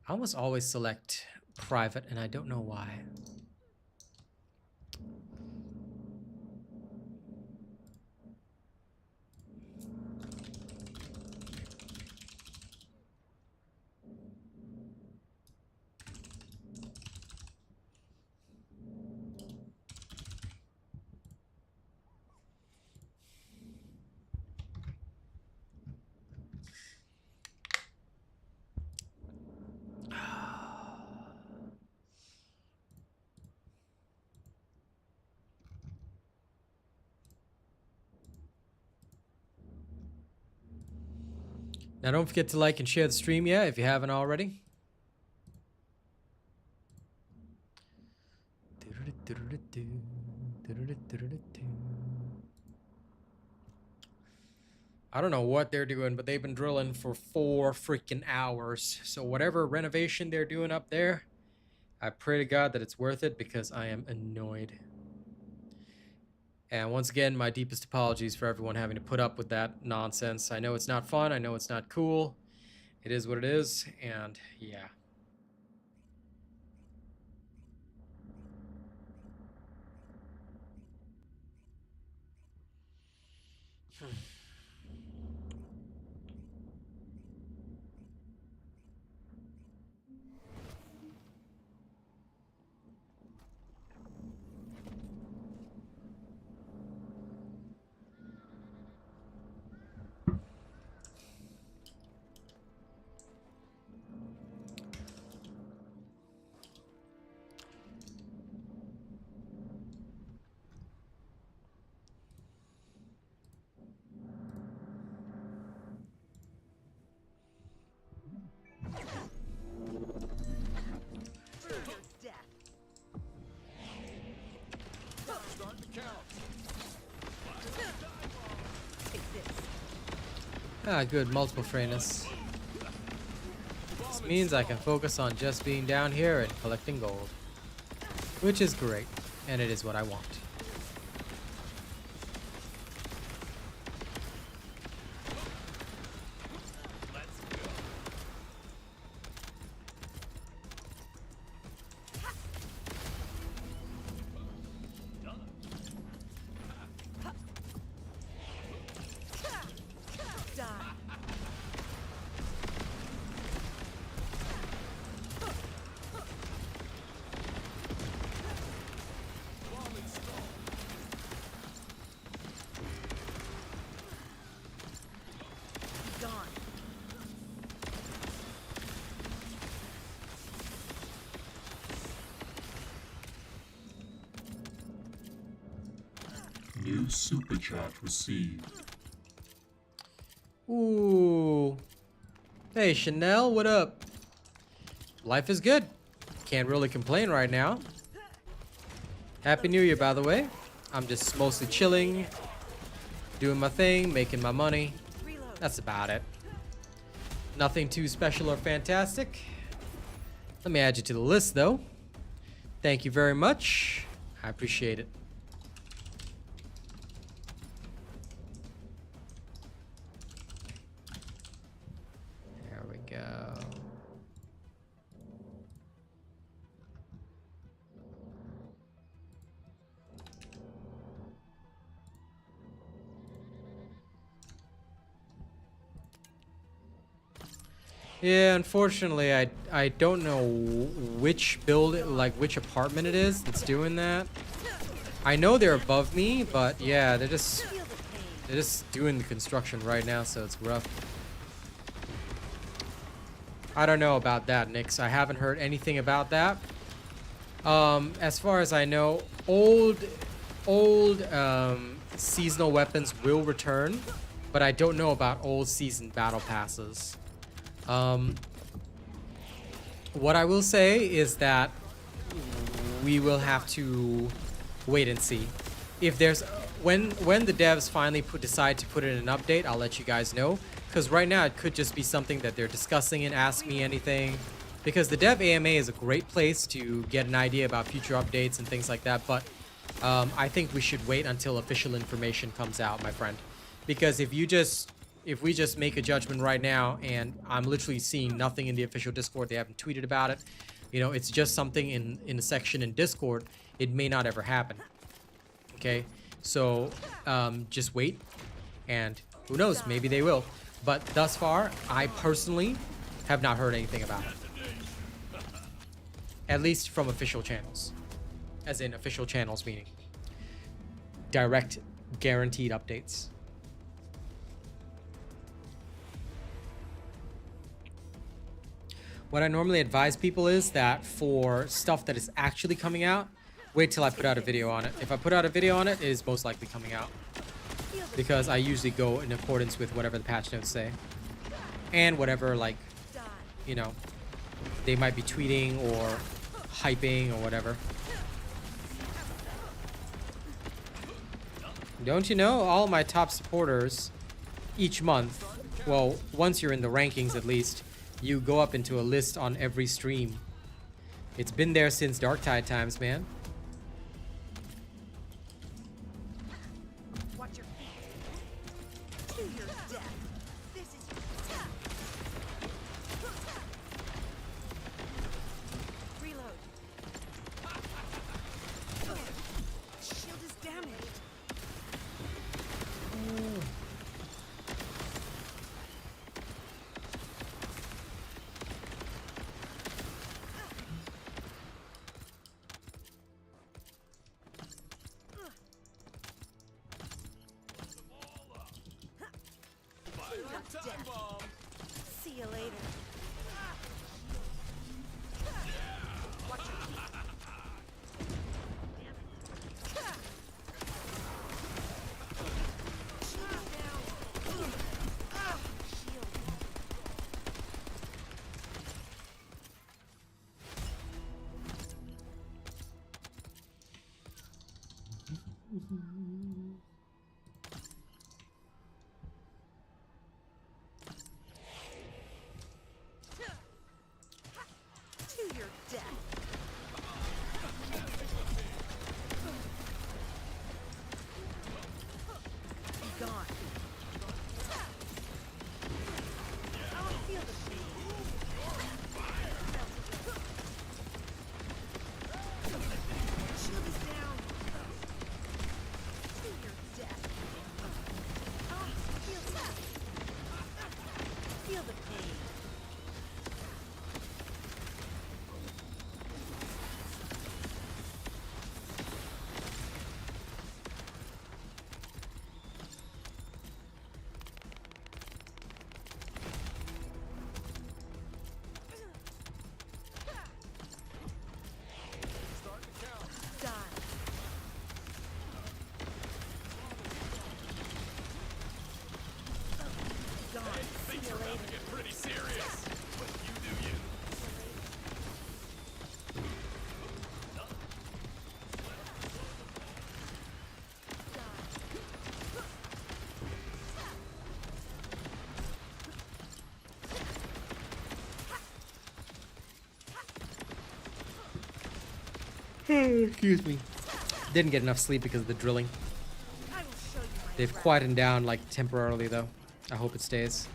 Speaker 1: I almost always select private, and I don't know why. Now don't forget to like and share the stream, yeah, if you haven't already. I don't know what they're doing, but they've been drilling for 4 freaking hours. So whatever renovation they're doing up there, I pray to God that it's worth it because I am annoyed. And once again, my deepest apologies for everyone having to put up with that nonsense. I know it's not fun. I know it's not cool. It is what it is. And yeah. Ah, good, multiple frayness. This means I can focus on just being down here and collecting gold. Which is great, and it is what I want.
Speaker 7: New super chat received.
Speaker 1: Ooh. Hey, Chanel, what up? Life is good. Can't really complain right now. Happy New Year, by the way. I'm just mostly chilling, doing my thing, making my money. That's about it. Nothing too special or fantastic. Let me add you to the list, though. Thank you very much. I appreciate it. There we go. Yeah, unfortunately, I don't know which building, like which apartment it is that's doing that. I know they're above me, but yeah, they're just doing the construction right now, so it's rough. I don't know about that, Nix. I haven't heard anything about that. As far as I know, old seasonal weapons will return, but I don't know about old season battle passes. What I will say is that we will have to wait and see. If there's when the devs finally decide to put in an update, I'll let you guys know. Because right now it could just be something that they're discussing and ask me anything. Because the dev AMA is a great place to get an idea about future updates and things like that. But I think we should wait until official information comes out, my friend. Because if you just if we just make a judgment right now, and I'm literally seeing nothing in the official Discord, they haven't tweeted about it, you know, it's just something in a section in Discord, it may not ever happen. Okay, so just wait, and who knows, maybe they will. But thus far, I personally have not heard anything about it, at least from official channels, as in official channels meaning direct guaranteed updates. What I normally advise people is that for stuff that is actually coming out, wait till I put out a video on it. If I put out a video on it, it is most likely coming out, because I usually go in accordance with whatever the patch notes say and whatever, like, you know, they might be tweeting or hyping or whatever. Don't you know, all my top supporters each month, well, once you're in the rankings at least, you go up into a list on every stream. It's been there since Dark Tide times, man.
Speaker 6: Watch your feet. To your death. This is reload. Shield is damaged. See you later. Watch your feet. Shield is down. Shield. To your death. Be gone. I'll feel the pain. Shield is down. To your death. Feel the pain. Die. Gone. See you later.
Speaker 5: Pretty serious, but you do you.
Speaker 1: Excuse me. Didn't get enough sleep because of the drilling.
Speaker 6: I will show you my
Speaker 1: They've quietened down, like, temporarily though. I hope it stays.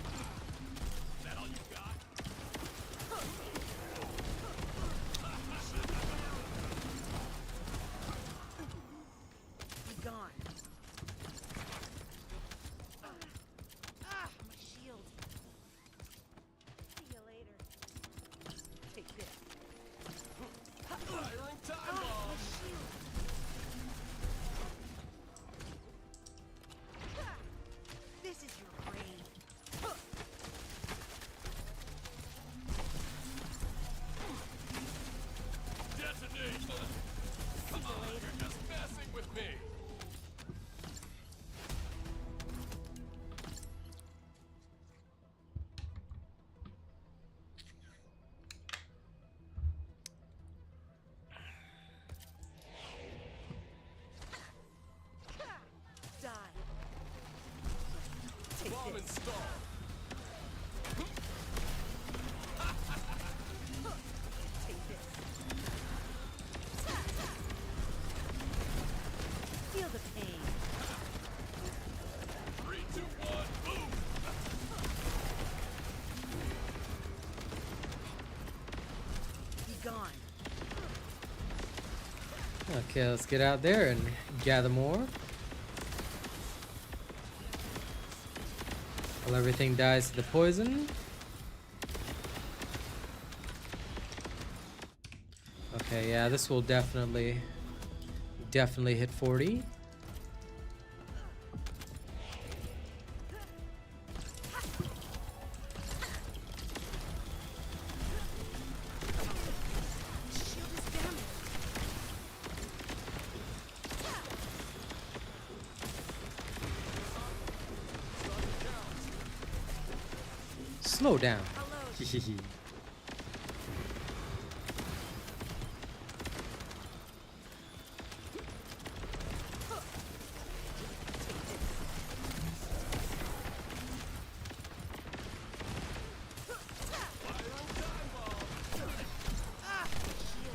Speaker 6: Be gone. My shield. See you later. Take this. My shield. This is your brain.
Speaker 5: Detonate! You're just messing with me.
Speaker 6: Die. Take
Speaker 5: Bomb
Speaker 6: this.
Speaker 5: installed.
Speaker 6: Take this. Feel the pain.
Speaker 5: 3, 2, 1, boom!
Speaker 1: Okay, let's get out there and gather more. While everything dies to the poison. Okay, yeah, this will definitely hit 40. Slow down.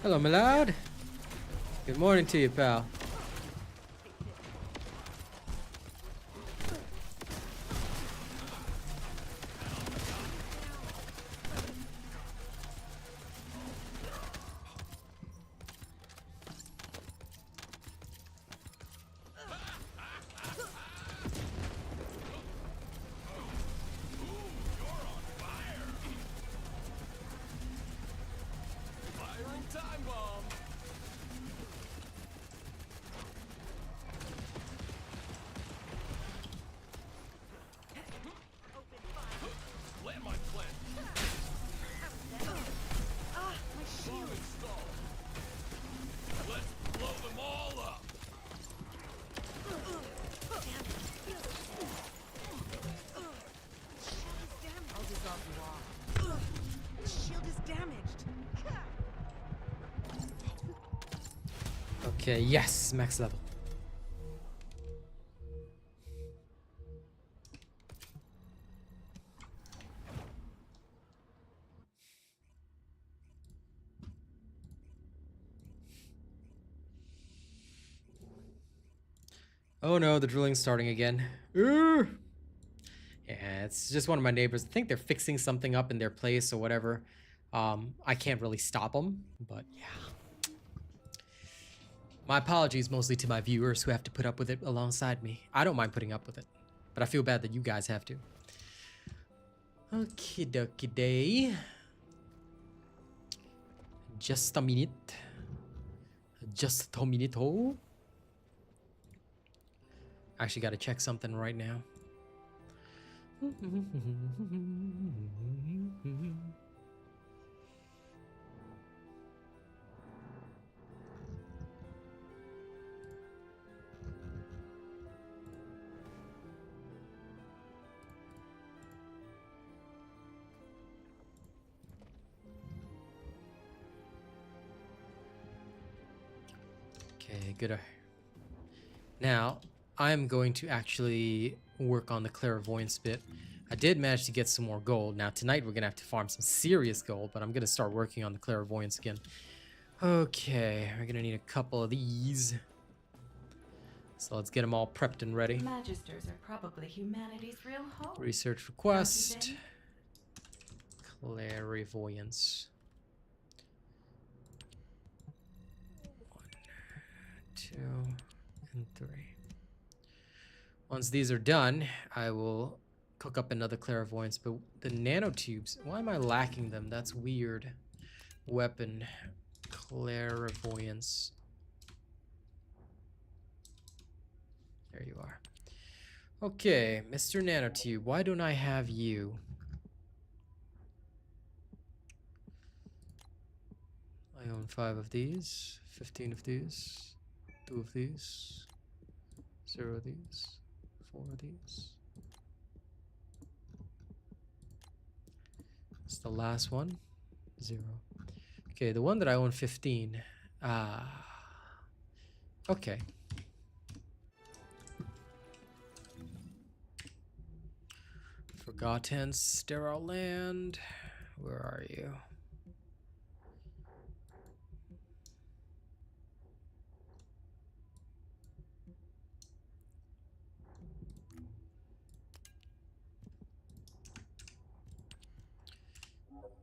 Speaker 1: Hello, my lad. Good morning to you, pal. Okay, yes, max level. Oh no, the drilling's starting again. Yeah, it's just one of my neighbors. I think they're fixing something up in their place or whatever. I can't really stop them, but yeah. My apologies mostly to my viewers who have to put up with it alongside me. I don't mind putting up with it, but I feel bad that you guys have to. Okie dokie day. Just a minute. Just a minute. Oh. Actually, gotta check something right now. Okay, good. Now, I'm going to actually work on the clairvoyance bit. I did manage to get some more gold. Now, tonight we're going to have to farm some serious gold, but I'm going to start working on the clairvoyance again. Okay, we're going to need a couple of these. So let's get them all prepped and ready.
Speaker 4: Magisters are probably humanity's real hope.
Speaker 1: Research request. Clairvoyance. 1, 2, and 3. Once these are done, I will cook up another clairvoyance. But the nanotubes, why am I lacking them? That's weird. Weapon. Clairvoyance. There you are. Okay, Mr. Nanotube, why don't I have you? I own 5 of these, 15 of these, 2 of these, 0 of these, 4 of these. It's the last one, 0. Okay, the one that I own 15. Okay. Forgotten sterile land. Where are you?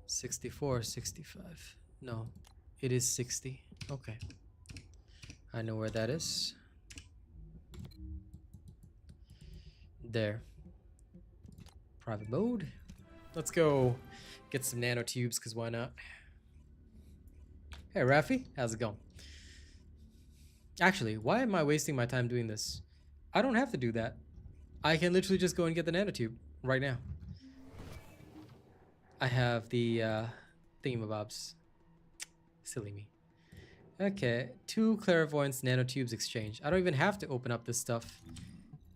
Speaker 1: $64, $65. No, it is 60. Okay. I know where that is. There. Private mode. Let's go get some nanotubes, because why not? Hey, Rafi. How's it going? Actually, why am I wasting my time doing this? I don't have to do that. I can literally just go and get the nanotube right now. I have the thingamabobs. Silly me. Okay, 2 clairvoyance nanotubes exchange. I don't even have to open up this stuff.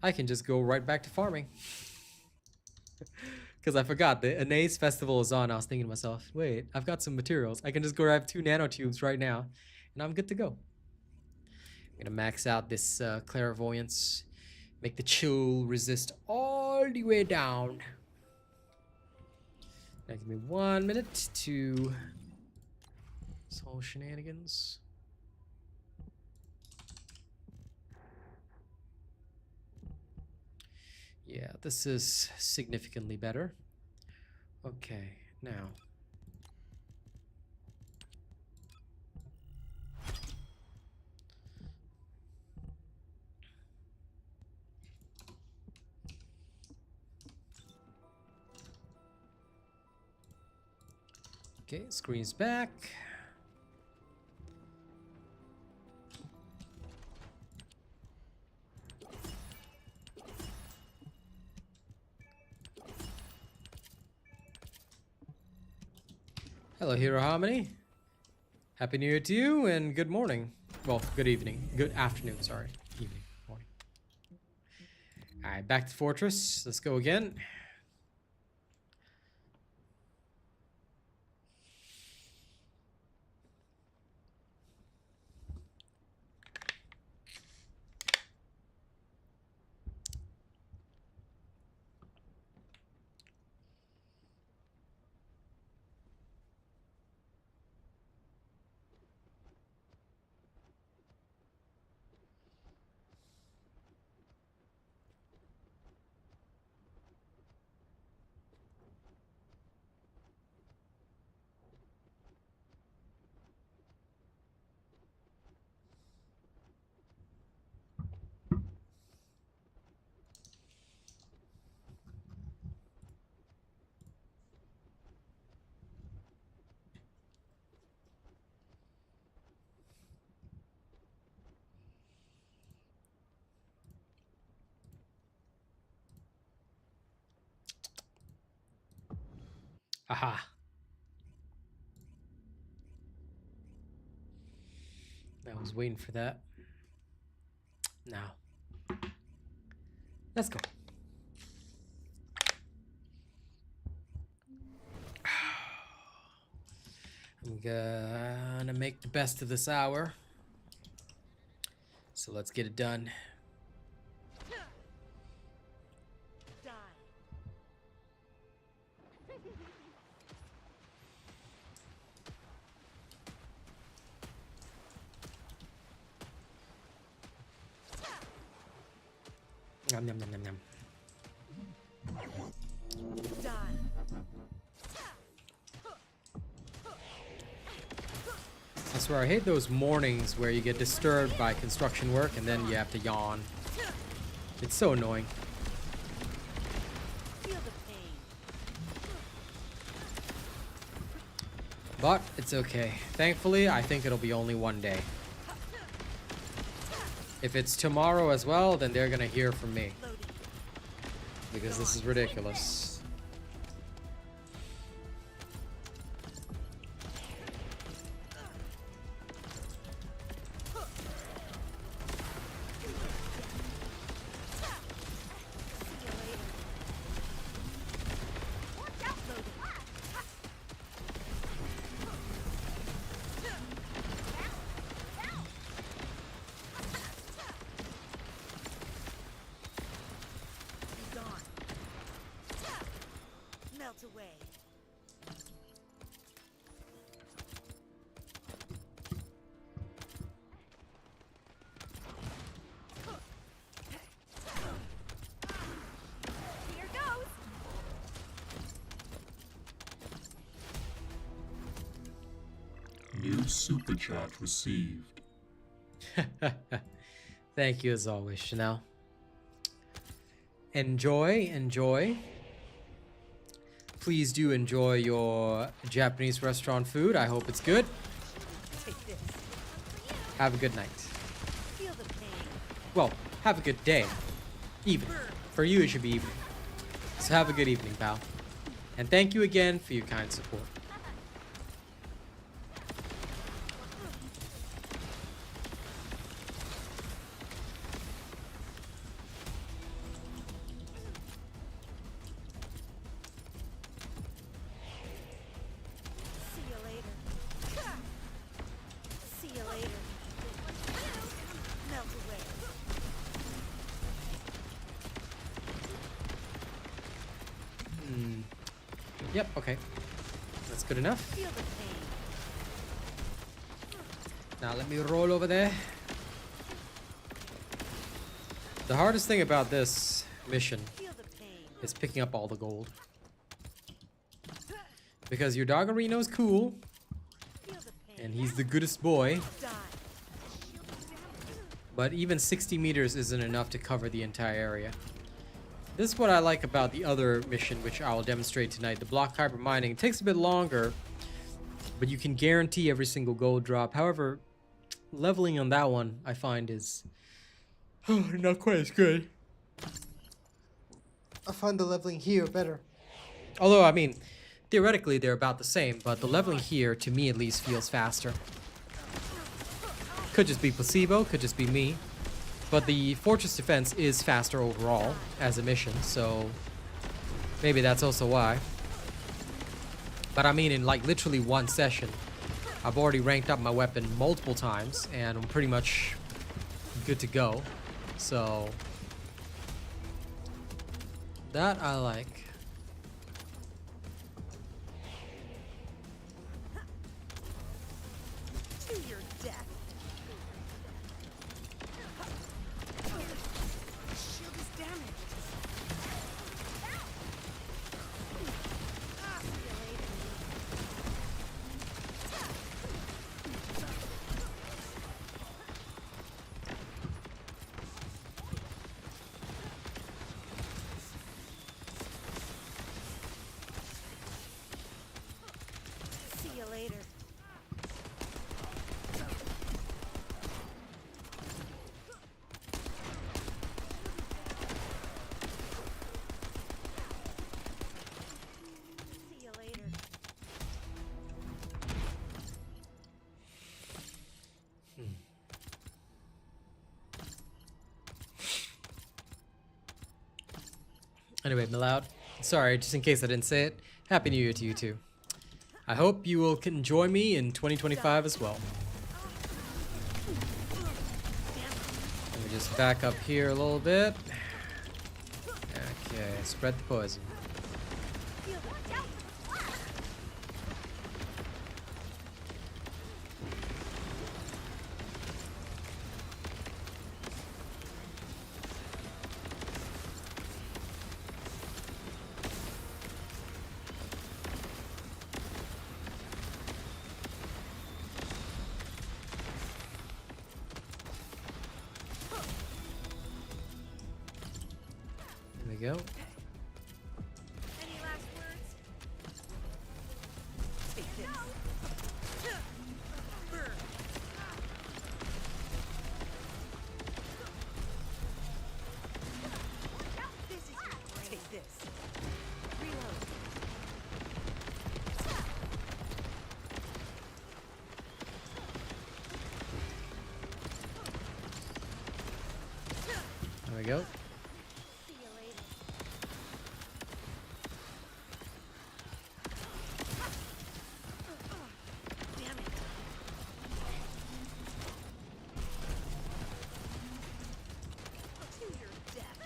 Speaker 1: I can just go right back to farming. Because I forgot the Anais festival is on. I was thinking to myself, wait, I've got some materials. I can just go grab 2 nanotubes right now, and I'm good to go. I'm gonna max out this clairvoyance, make the chill resist all the way down. Now give me 1 minute to solve shenanigans. Yeah, this is significantly better. Okay, now. Okay, screen's back. Hello, Hero Harmony. Happy New Year to you, and good morning. Well, good evening. Good afternoon, sorry. Evening, morning. Alright, back to Fortress. Let's go again. Aha. I was waiting for that. Now. Let's go. I'm gonna make the best of this hour. So let's get it done. Yum, yum, yum, yum, yum. I swear, I hate those mornings where you get disturbed by construction work and then you have to yawn. It's so annoying. But it's okay. Thankfully, I think it'll be only one day. If it's tomorrow as well, then they're gonna hear from me. Because this is ridiculous.
Speaker 7: New super chat received.
Speaker 1: Thank you as always, Chanel. Enjoy, enjoy. Please do enjoy your Japanese restaurant food. I hope it's good.
Speaker 6: Take this.
Speaker 1: Have a good night.
Speaker 6: Feel the pain.
Speaker 1: Well, have a good day. Evening. For you, it should be evening. So have a good evening, pal. And thank you again for your kind support.
Speaker 6: See you later. See you later. Melt away.
Speaker 1: Yep, okay. That's good enough.
Speaker 6: Feel the pain.
Speaker 1: Now let me roll over there. The hardest thing about this mission
Speaker 6: Feel the pain.
Speaker 1: is picking up all the gold. Because your Doggerino is cool,
Speaker 6: Feel the pain.
Speaker 1: and he's the goodest boy,
Speaker 6: Die.
Speaker 1: but even 60 meters isn't enough to cover the entire area. This is what I like about the other mission, which I will demonstrate tonight. The block hyper mining. It takes a bit longer, but you can guarantee every single gold drop. However, leveling on that one, I find, is not quite as good. I find the leveling here better. Although, I mean, theoretically, they're about the same, but the leveling here, to me at least, feels faster. Could just be placebo, could just be me. But the Fortress Defense is faster overall as a mission, so maybe that's also why. But I mean, in like literally one session, I've already ranked up my weapon multiple times, and I'm pretty much good to go. So that I like.
Speaker 6: To your death. Shield is damaged. See you later. See you later. See you later.
Speaker 1: Anyway, Milloud, sorry, just in case I didn't say it, Happy New Year to you too. I hope you will enjoy me in 2025 as well. Let me just back up here a little bit. Okay, spread the poison.
Speaker 6: Feel the pain.
Speaker 1: There we go.
Speaker 6: Any last words? Take this. Burn. This is your brain. Take this. Reload.
Speaker 1: There we go.
Speaker 6: See you later. Damn it. To your death.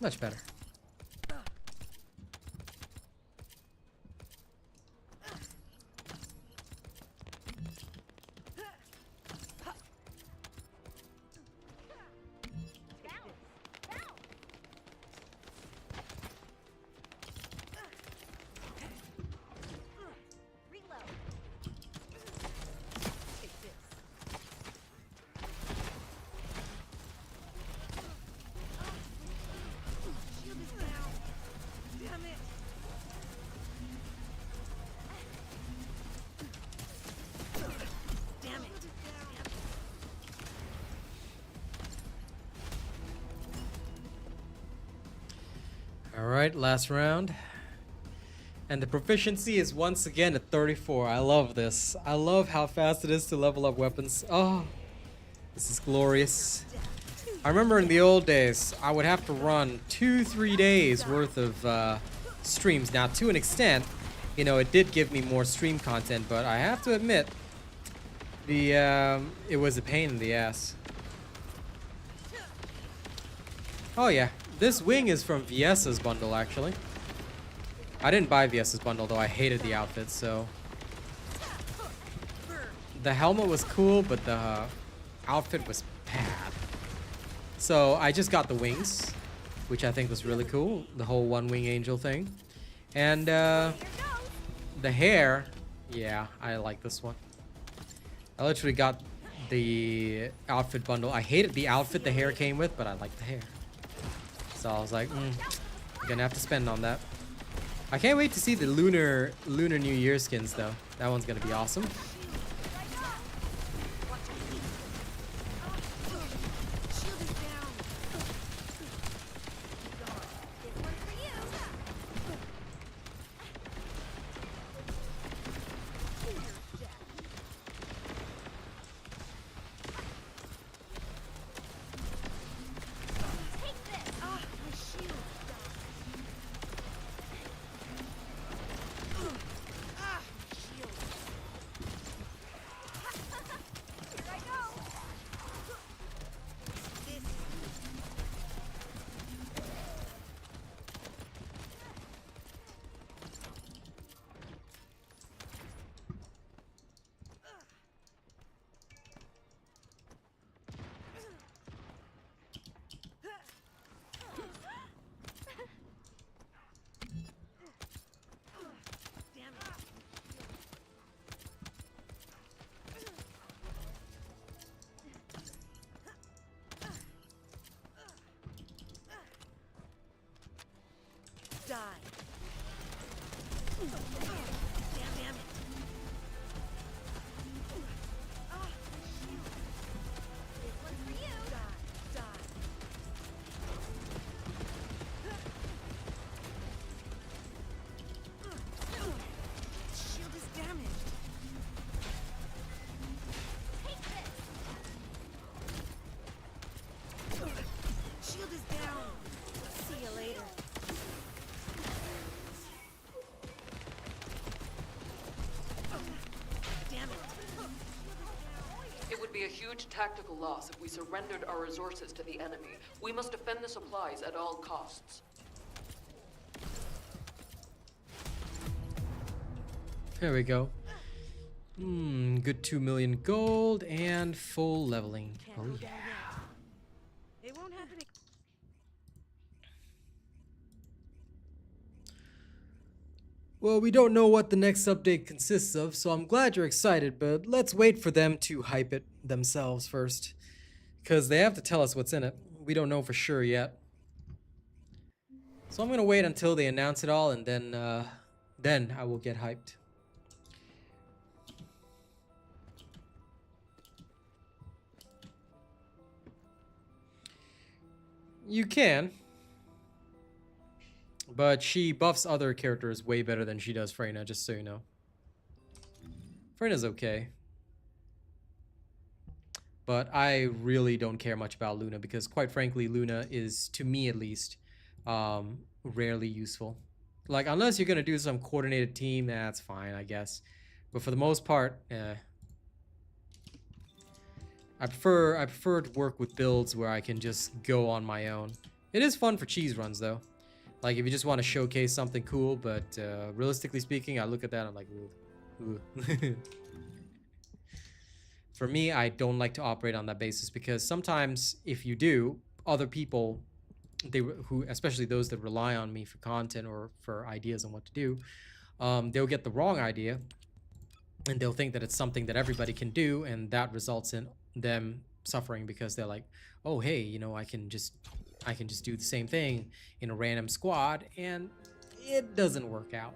Speaker 1: Much better. right, last round. And the proficiency is once again at 34. I love this. I love how fast it is to level up weapons. Oh, this is glorious. I remember in the old days, I would have to run 2-3 days worth of streams. Now, to an extent, you know, it did give me more stream content, but I have to admit, it was a pain in the ass. Oh yeah, this wing is from VS's bundle actually. I didn't buy VS's bundle though, I hated the outfit, so. The helmet was cool, but the outfit was bad. So I just got the wings, which I think was really cool, the whole one wing angel thing. And the hair, yeah, I like this one. I literally got the outfit bundle. I hated the outfit the hair came with, but I liked the hair. So I was like, I'm gonna have to spend on that. I can't wait to see the Lunar New Year skins though. That one's gonna be awesome.
Speaker 6: Die. Damn it. Ah, my shield. This one's for you. Die. Shield is damaged.
Speaker 8: Take this.
Speaker 6: Shield is down. See you later.
Speaker 9: It would be a huge tactical loss if we surrendered our resources to the enemy. We must defend the supplies at all costs.
Speaker 1: There we go. Good 2 million gold and full leveling. Oh yeah.
Speaker 6: It won't happen.
Speaker 1: Well, we don't know what the next update consists of, so I'm glad you're excited, but let's wait for them to hype it themselves first. Because they have to tell us what's in it. We don't know for sure yet. So I'm going to wait until they announce it all, and then I will get hyped. You can. But she buffs other characters way better than she does Freyna, just so you know. Freyna's okay. But I really don't care much about Luna because, quite frankly, Luna is, to me at least, rarely useful. Like, unless you're going to do some coordinated team, that's fine, I guess. But for the most part, I prefer to work with builds where I can just go on my own. It is fun for cheese runs, though. Like, if you just want to showcase something cool, but realistically speaking, I look at that and I'm like, ooh. For me, I don't like to operate on that basis because sometimes if you do, other people, especially those that rely on me for content or for ideas on what to do, they'll get the wrong idea and they'll think that it's something that everybody can do, and that results in them suffering because they're like, oh, hey, you know, I can just do the same thing in a random squad, and it doesn't work out.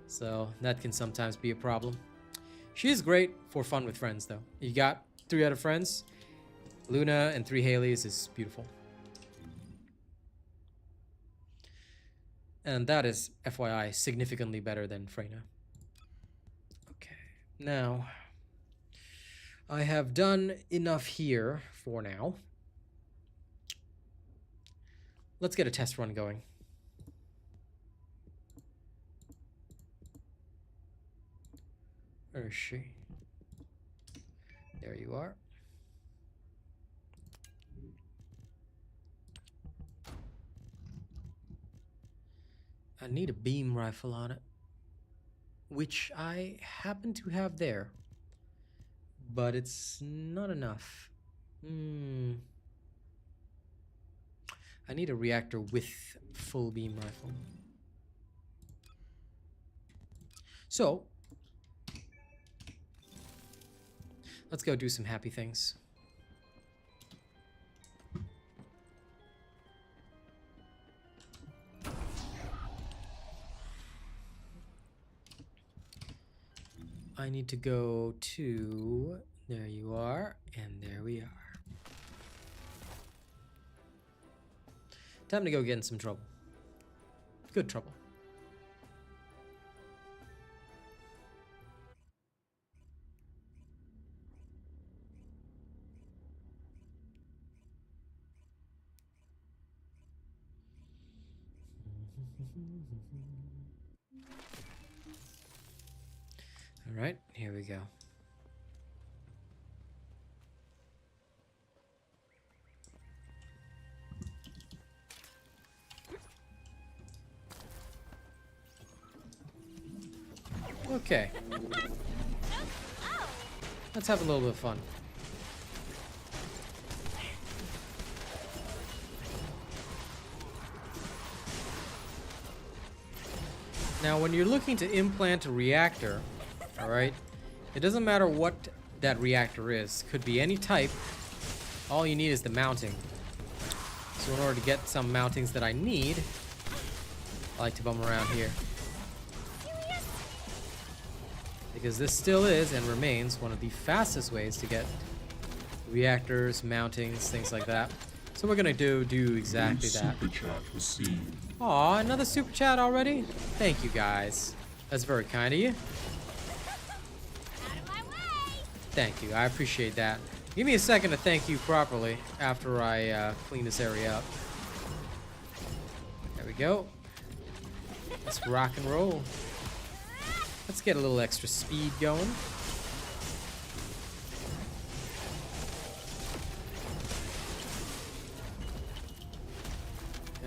Speaker 1: So that can sometimes be a problem. She is great for fun with friends, though. You got 3 other friends, Luna and 3 Haleys is beautiful. And that is, FYI, significantly better than Freyna. Okay, now I have done enough here for now. Let's get a test run going. Where is she? There you are. I need a beam rifle on it, which I happen to have there, but it's not enough. I need a reactor with full beam rifle. So let's go do some happy things. I need to go to, there you are, and there we are. Time to go get in some trouble. Good trouble. All right, here we go. Okay. Let's have a little bit of fun. Now, when you're looking to implant a reactor, all right, it doesn't matter what that reactor is. Could be any type. All you need is the mounting. So in order to get some mountings that I need, I like to bum around here. Because this still is and remains one of the fastest ways to get reactors, mountings, things like that. So we're gonna do exactly that.
Speaker 7: Super chat received.
Speaker 1: Aw, another super chat already? Thank you guys. That's very kind of you.
Speaker 6: Out of my way!
Speaker 1: Thank you, I appreciate that. Give me a second to thank you properly after I clean this area up. There we go. Let's rock and roll. Let's get a little extra speed going.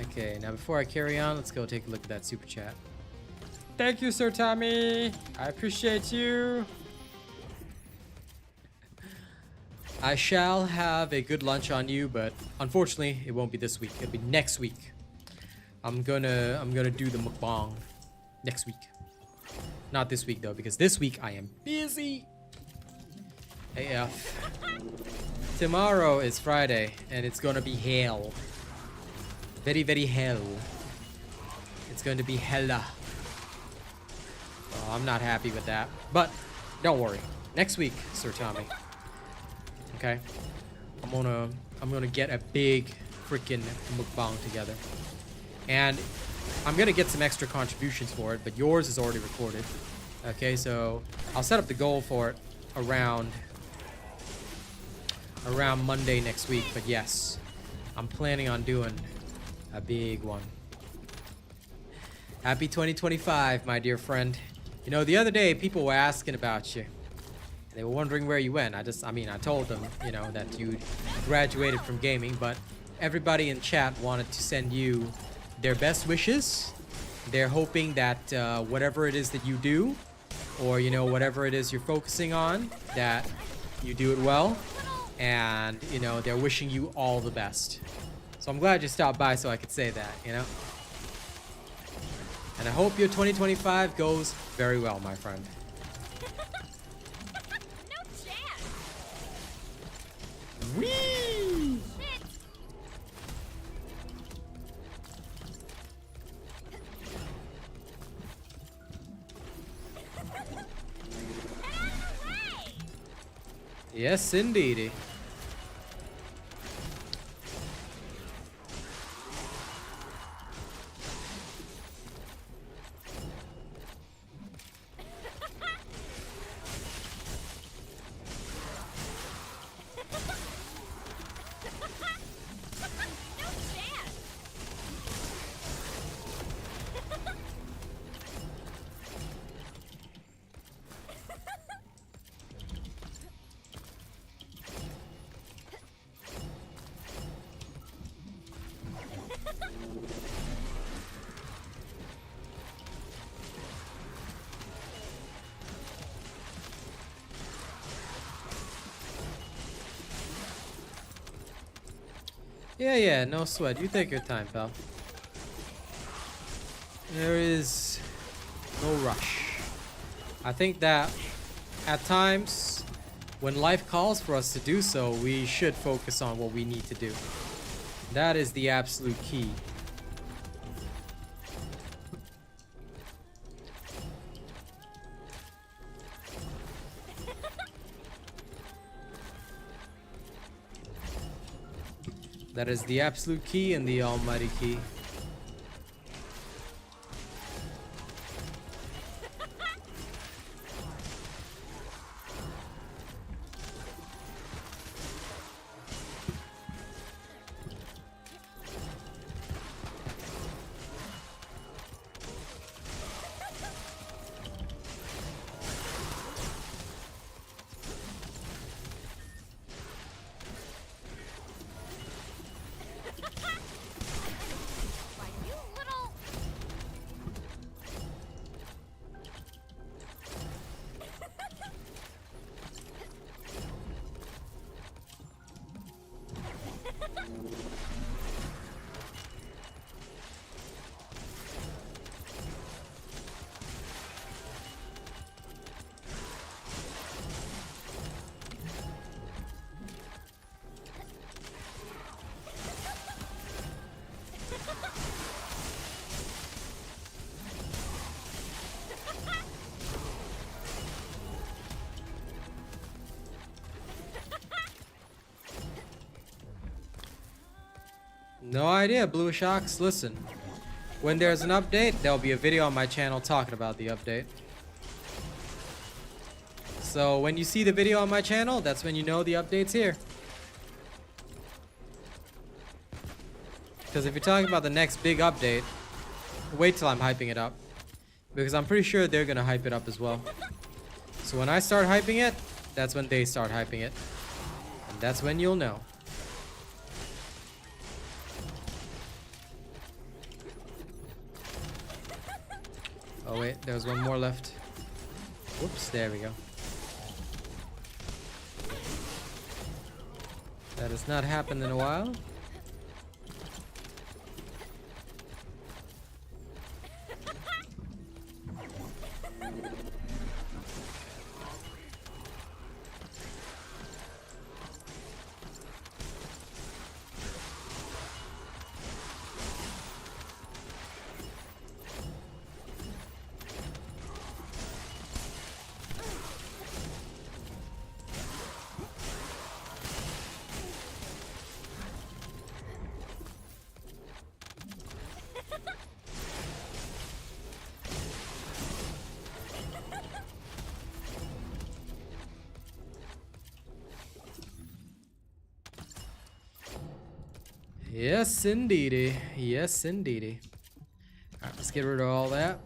Speaker 1: Okay, now before I carry on, let's go take a look at that super chat. Thank you, Sir Tommy. I appreciate you. I shall have a good lunch on you, but unfortunately, it won't be this week. It'll be next week. I'm gonna do the mukbang next week. Not this week though, because this week I am busy AF. Tomorrow is Friday, and it's gonna be hell. Very, very hell. It's going to be hella. Oh, I'm not happy with that. But don't worry. Next week, Sir Tommy. Okay? I'm gonna get a big freaking mukbang together. And I'm gonna get some extra contributions for it, but yours is already recorded. Okay, so I'll set up the goal for it around Monday next week. But yes, I'm planning on doing a big one. Happy 2025, my dear friend. You know, the other day people were asking about you. They were wondering where you went. I told them, you know, that you graduated from gaming, but everybody in chat wanted to send you their best wishes. They're hoping that whatever it is that you do, or, you know, whatever it is you're focusing on, that you do it well. And, you know, they're wishing you all the best. So I'm glad you stopped by so I could say that, you know? And I hope your 2025 goes very well, my friend.
Speaker 6: No chance!
Speaker 1: Whee!
Speaker 6: Shit! Get out of the way!
Speaker 1: Yes, indeedy. Yeah, no sweat. You take your time, pal. There is no rush. I think that at times, when life calls for us to do so, we should focus on what we need to do. That is the absolute key. That is the absolute key and the almighty key.
Speaker 6: Why, you little...
Speaker 1: No idea, Bluish Ox. Listen, when there's an update, there'll be a video on my channel talking about the update. So when you see the video on my channel, that's when you know the update's here. Because if you're talking about the next big update, wait till I'm hyping it up. Because I'm pretty sure they're gonna hype it up as well. So when I start hyping it, that's when they start hyping it. And that's when you'll know. Oh wait, there's one more left. Whoops, there we go. That has not happened in a while. Yes, indeedy. Yes, indeedy. Alright, let's get rid of all that.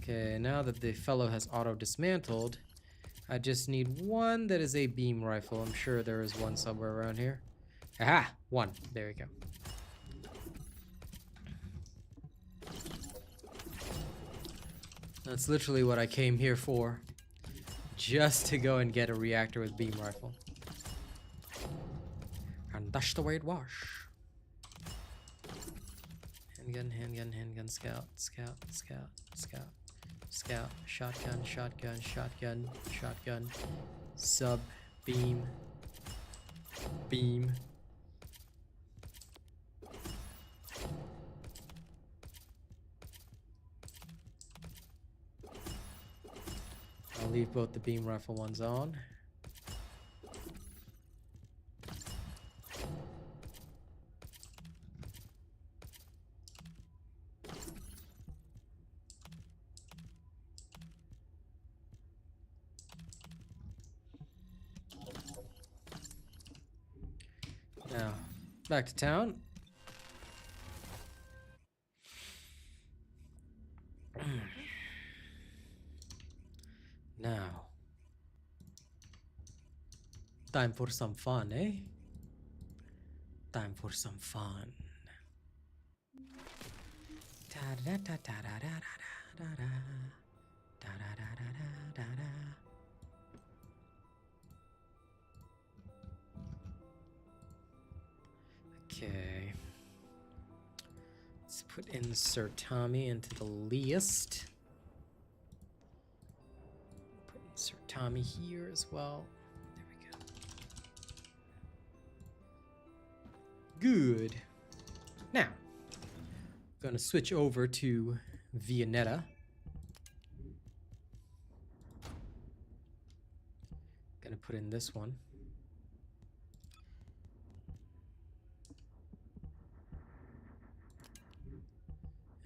Speaker 1: Okay, now that the fellow has auto-dismantled, I just need one that is a beam rifle. I'm sure there is one somewhere around here. Aha! One. There we go. That's literally what I came here for. Just to go and get a reactor with beam rifle. And that's the way it was. Handgun, handgun, handgun, scout, scout, scout, scout, scout, shotgun, shotgun, shotgun, shotgun, sub, beam, beam. I'll leave both the beam rifle ones on. Now, back to town. Now, time for some fun, eh? Time for some fun. Okay. Let's put insert Tommy into the list. Put insert Tommy here as well. There we go. Good. Now, gonna switch over to Vianetta. Gonna put in this one.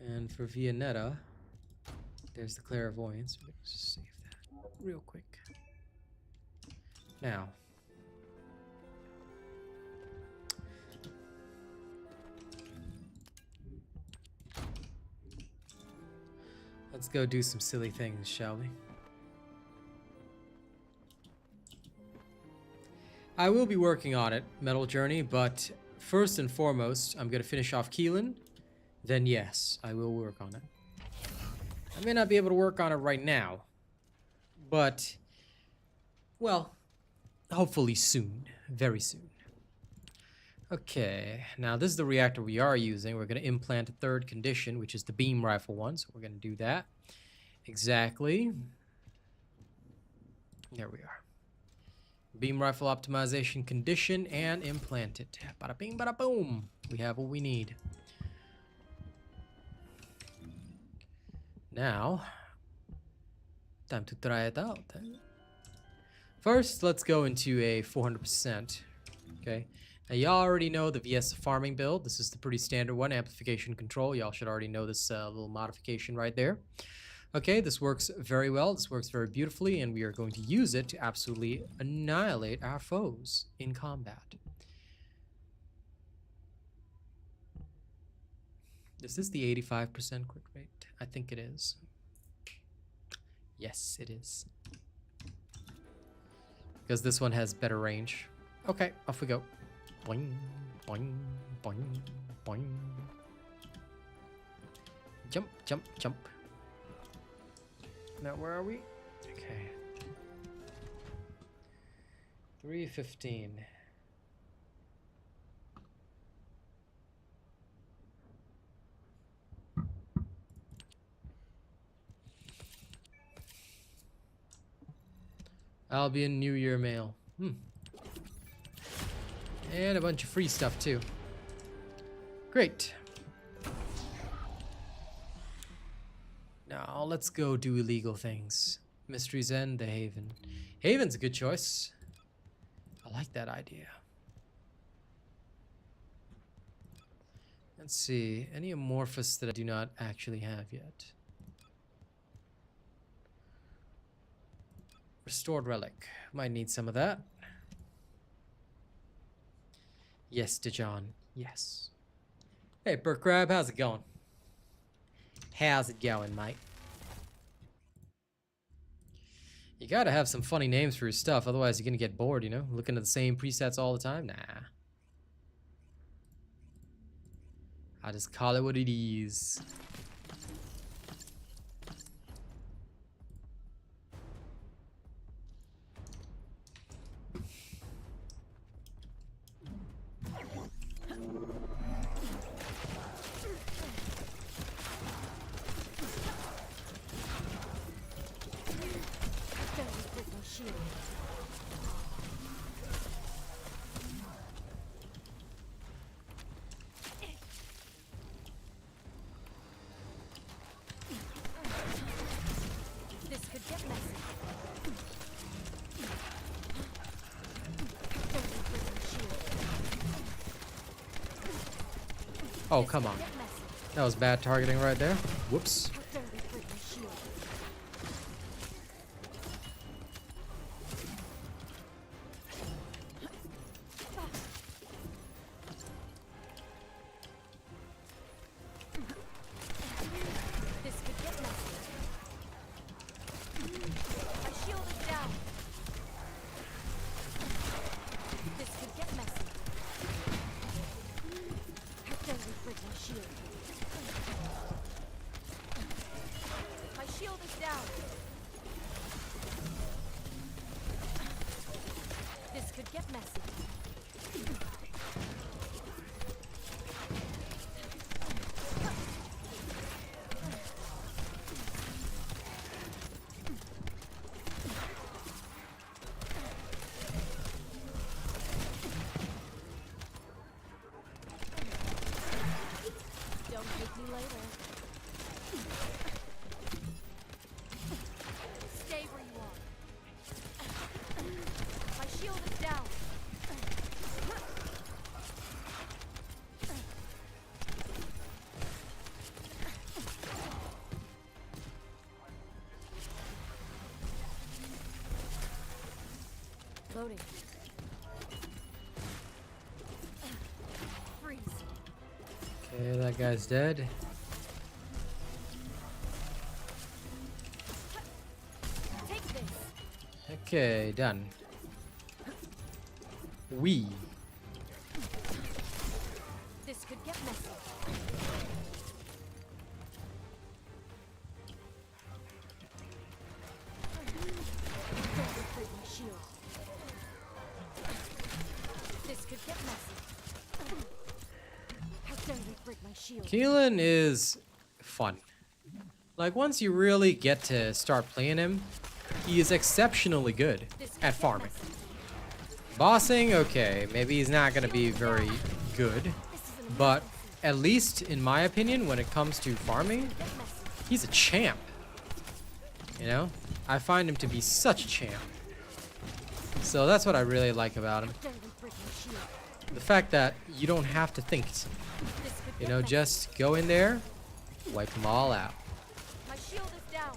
Speaker 1: And for Vianetta, there's the clairvoyance. Let's just save that real quick. Now, let's go do some silly things, shall we? I will be working on it, Metal Journey, but first and foremost, I'm going to finish off Keelan. Then yes, I will work on it. I may not be able to work on it right now, but, well, hopefully soon, very soon. Okay, now this is the reactor we are using. We're going to implant a third condition, which is the beam rifle one, so we're going to do that. Exactly. There we are. Beam rifle optimization condition and implant it. Bada bing, bada boom. We have what we need. Now, time to try it out. First, let's go into a 400%. Okay. Now, y'all already know the VS farming build. This is the pretty standard one, amplification control. Y'all should already know this little modification right there. Okay, this works very well. This works very beautifully, and we are going to use it to absolutely annihilate our foes in combat. Is this the 85% quick rate? I think it is. Yes, it is. Because this one has better range. Okay, off we go. Boing, boing, boing, boing. Jump, jump, jump. Now, where are we? Okay. 3:15. Albion New Year mail. And a bunch of free stuff too. Great. Now let's go do illegal things. Mystery's End, the Haven. Haven's a good choice. I like that idea. Let's see. Any amorphous that I do not actually have yet. Restored relic. Might need some of that. Yes, Dijon. Yes. Hey, Burt Crab, how's it going? How's it going, mate? You gotta have some funny names for your stuff, otherwise you're gonna get bored, you know? Looking at the same presets all the time? Nah. I just call it what it is. Oh, come on. That was bad targeting right there. Whoops.
Speaker 6: Loading. Freeze.
Speaker 1: Okay, that guy's dead.
Speaker 6: Take this.
Speaker 1: Okay, done.
Speaker 6: This could get messy. Don't break my shield. This could get messy. How dare you break my shield?
Speaker 1: Keelan is fun. Like, once you really get to start playing him, he is exceptionally good at farming. Bossing, okay, maybe he's not gonna be very good, but at least in my opinion, when it comes to farming, he's a champ. You know, I find him to be such a champ. So that's what I really like about him. The fact that you don't have to think. You know, just go in there, wipe them all out.
Speaker 6: My shield is down.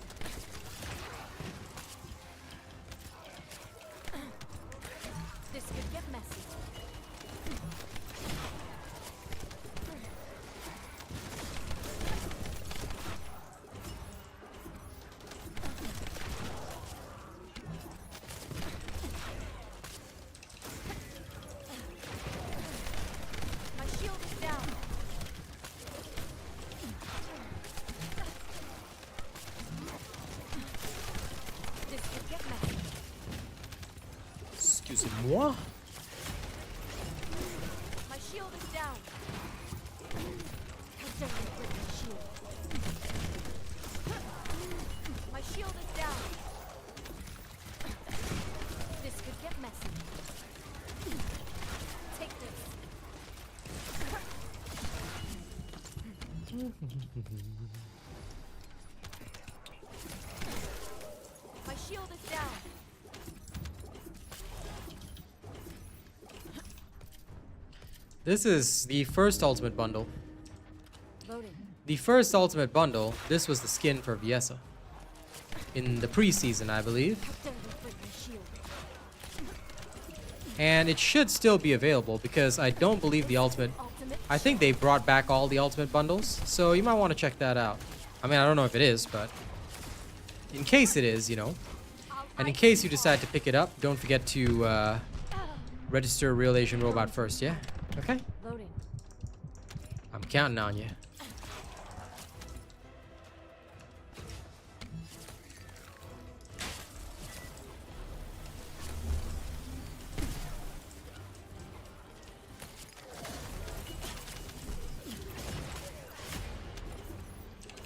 Speaker 6: This could get messy. My shield is down. This could get messy.
Speaker 1: Excusez-moi.
Speaker 6: My shield is down. How dare you break my shield? My shield is down. This could get messy. Take this. My shield is down.
Speaker 1: This is the first ultimate bundle.
Speaker 6: Loading.
Speaker 1: The first ultimate bundle, this was the skin for Viessa. In the preseason, I believe.
Speaker 6: How dare you break my shield?
Speaker 1: And it should still be available because I don't believe the ultimate... I think they brought back all the ultimate bundles, so you might want to check that out. I mean, I don't know if it is, but in case it is, you know. And in case you decide to pick it up, don't forget to register Real Asian Robot first, yeah? Okay?
Speaker 6: Loading.
Speaker 1: I'm counting on you.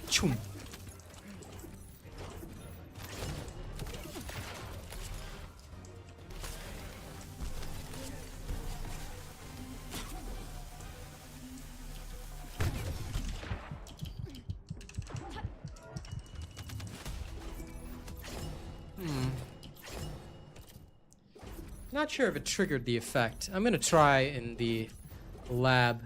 Speaker 1: Choom. Not sure if it triggered the effect. I'm gonna try in the lab.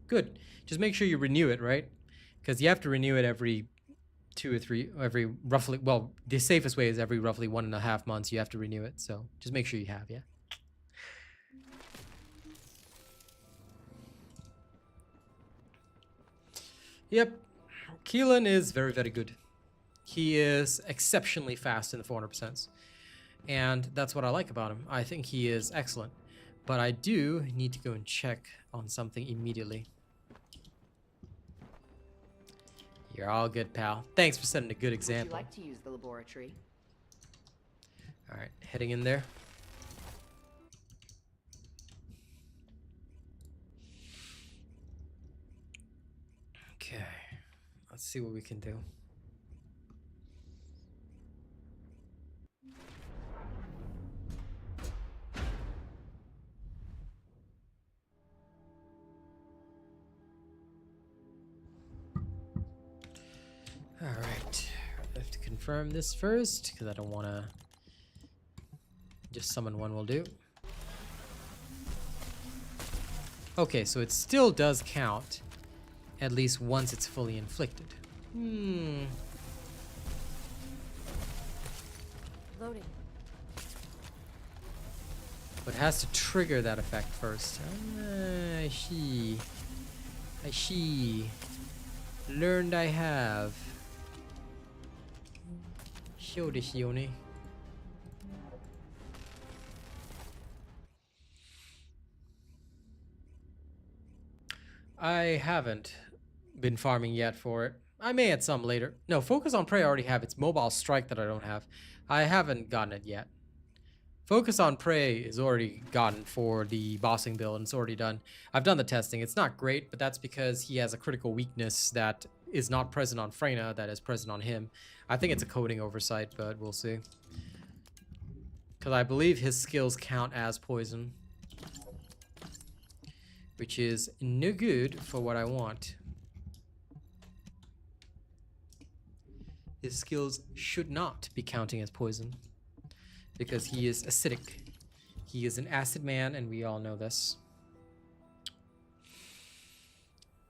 Speaker 1: Good. Just make sure you renew it, right? Because you have to renew it every 2 or 3, every roughly, well, the safest way is every roughly 1.5 months you have to renew it. So just make sure you have, yeah? Yep. Keelan is very, very good. He is exceptionally fast in the 400%. And that's what I like about him. I think he is excellent. But I do need to go and check on something immediately. You're all good, pal. Thanks for setting a good
Speaker 4: Would you
Speaker 1: example.
Speaker 4: like to use the laboratory?
Speaker 1: All right, heading in there. Okay, let's see what we can do. All right, I have to confirm this first because I don't want to just summon one will do. Okay, so it still does count at least once it's fully inflicted.
Speaker 6: Loading.
Speaker 1: But it has to trigger that effect first. I see. I see. Learned I have. Show this Yoni. I haven't been farming yet for it. I may at some later. No, Focus on Prey I already have. It's Mobile Strike that I don't have. I haven't gotten it yet. Focus on Prey is already gotten for the bossing build and it's already done. I've done the testing. It's not great, but that's because he has a critical weakness that is not present on Freyna, that is present on him. I think it's a coding oversight, but we'll see. Because I believe his skills count as poison. Which is no good for what I want. His skills should not be counting as poison. Because he is acidic. He is an acid man, and we all know this.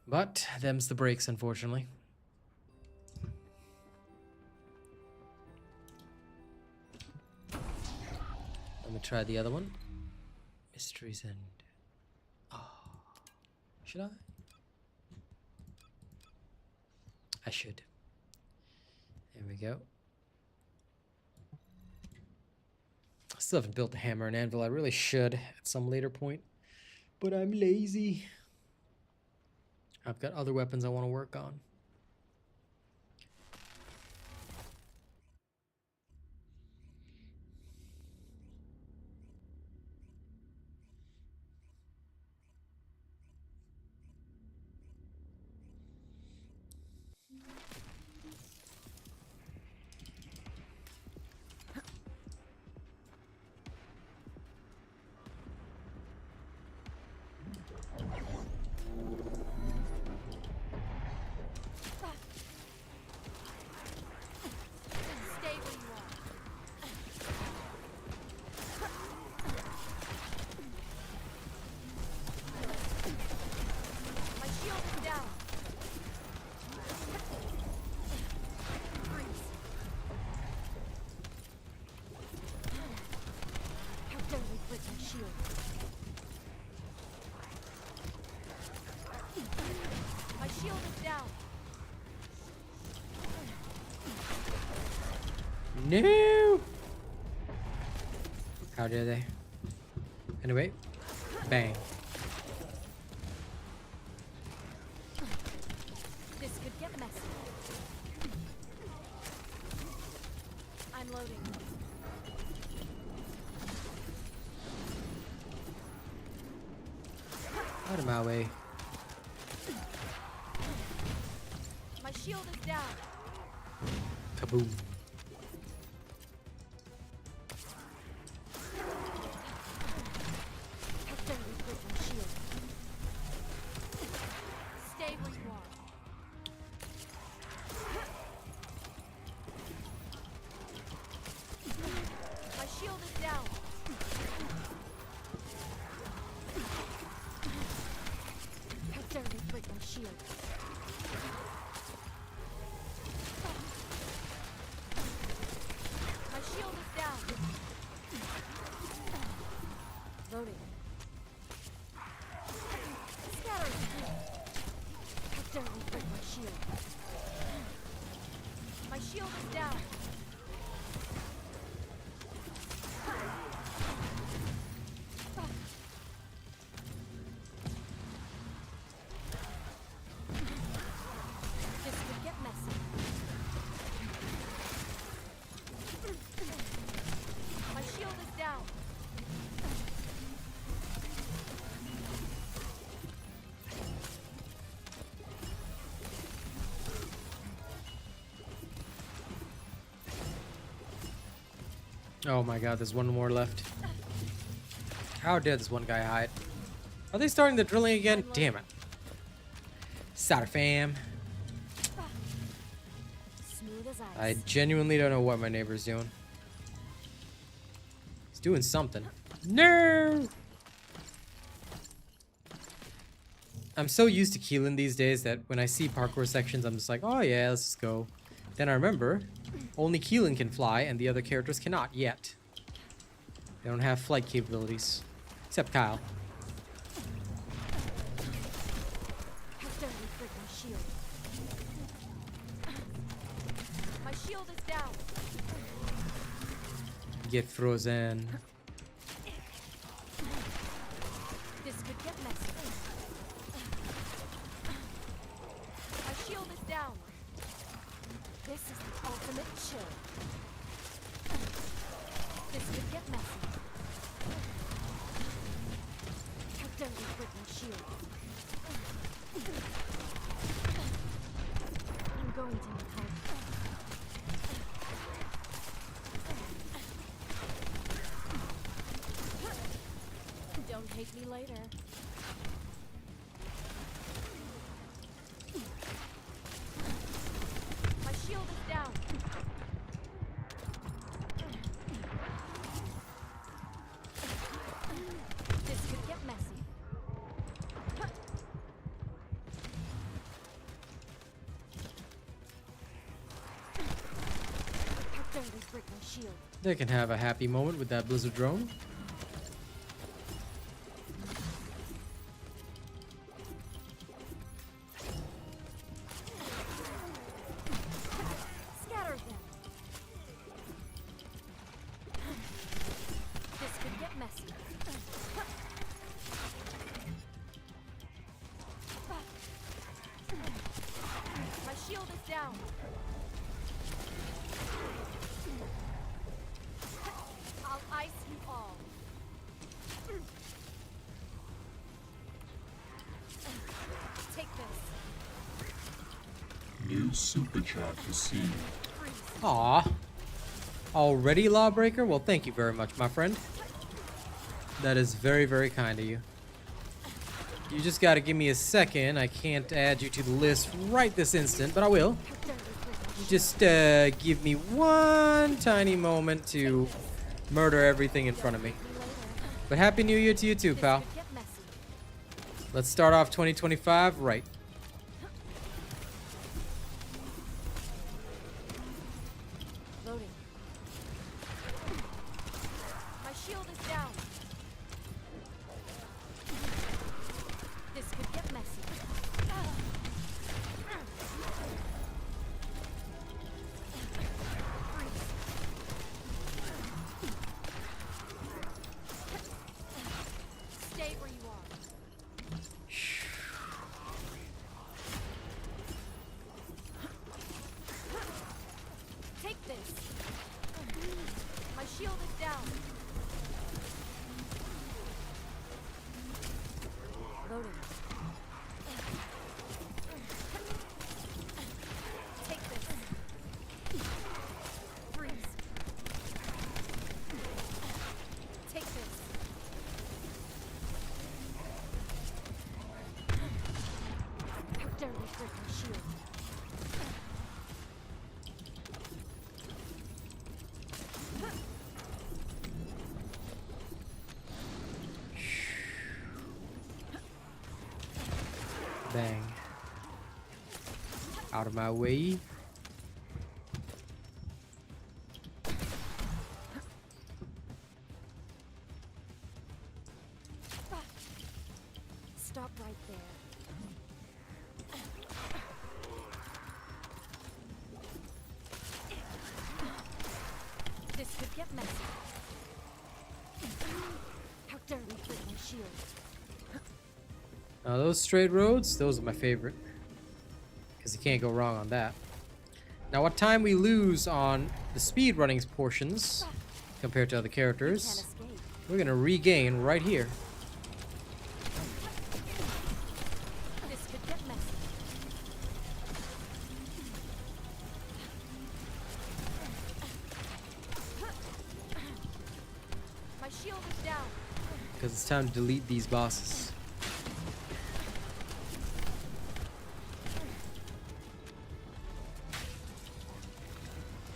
Speaker 1: But them's the breaks, unfortunately. Let me try the other one. Mystery's End. Oh. Should I? I should. There we go. I still haven't built the hammer and anvil. I really should at some later point. But I'm lazy. I've got other weapons I want to work on.
Speaker 6: Stay where you are. My shield is down. Freeze. How dare they break my shield? My shield is down.
Speaker 1: No! How dare they? Anyway, bang.
Speaker 6: This could get messy. I'm loading.
Speaker 1: Out of my way.
Speaker 6: My shield is down.
Speaker 1: Kaboom.
Speaker 6: How dare they break my shield? Stay where you are. My shield is down. How dare they break my shield? My shield is down. Loading. Scattering. How dare they break my shield? My shield is down. This could get messy. My shield is down.
Speaker 1: Oh my god, there's one more left. How dare this one guy hide? Are they starting the drilling again? Damn it. Sorry, fam.
Speaker 6: Smooth as
Speaker 1: I
Speaker 6: ice.
Speaker 1: genuinely don't know what my neighbor's doing. He's doing something. No! I'm so used to Keelan these days that when I see parkour sections, I'm just like, oh yeah, let's just go. Then I remember, only Keelan can fly and the other characters cannot yet. They don't have flight capabilities. Except Kyle.
Speaker 6: Dirty freaking shield. My shield is down.
Speaker 1: Get frozen.
Speaker 6: This could get messy. My shield is down. This is the ultimate chill. This could get messy. Dirty freaking shield. I'm going to need help. Don't hate me later. My shield is down. This could get messy. Dirty freaking shield.
Speaker 1: They can have a happy moment with that blizzard drone.
Speaker 6: Scatter them. This could get messy. My shield is down. I'll ice you all. Take this.
Speaker 7: New super chat received.
Speaker 1: Aw. Already, Lawbreaker? Well, thank you very much, my friend. That is very, very kind of you. You just gotta give me a second. I can't add you to the list right this instant, but I will. Just give me one tiny moment to murder everything in front of me. But Happy New Year to you too, pal. Let's start off 2025 right.
Speaker 6: Loading. My shield is down. This could get messy. Stay where you are. Take this. My shield is down. Loading. Take this. Freeze. Take this. Dirty freaking shield.
Speaker 1: Bang. Out of my way.
Speaker 6: Stop right there. This could get messy. How dirty freaking shield.
Speaker 1: Now those straight roads, those are my favorite. Because you can't go wrong on that. Now what time we lose on the speedrunning portions compared to other
Speaker 6: Can't
Speaker 1: characters,
Speaker 6: escape.
Speaker 1: we're gonna regain right here.
Speaker 6: This could get messy. My shield is down.
Speaker 1: Because it's time to delete these bosses.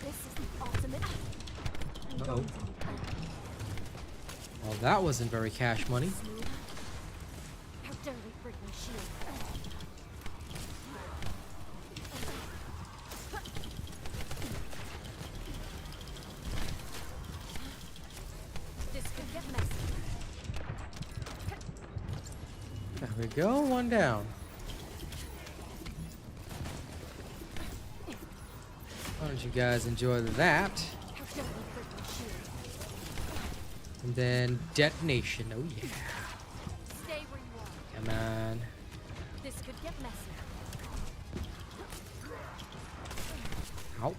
Speaker 6: This is the ultimate. I'm
Speaker 1: Uh-oh.
Speaker 6: going to need help.
Speaker 1: Well, that wasn't very cash money.
Speaker 6: Smooth. How dirty freaking shield.
Speaker 1: we go, one down. Why don't you guys enjoy that? And then detonation. Oh yeah.
Speaker 6: Stay where you are.
Speaker 1: Come on.
Speaker 6: This could get messy.
Speaker 1: Ow.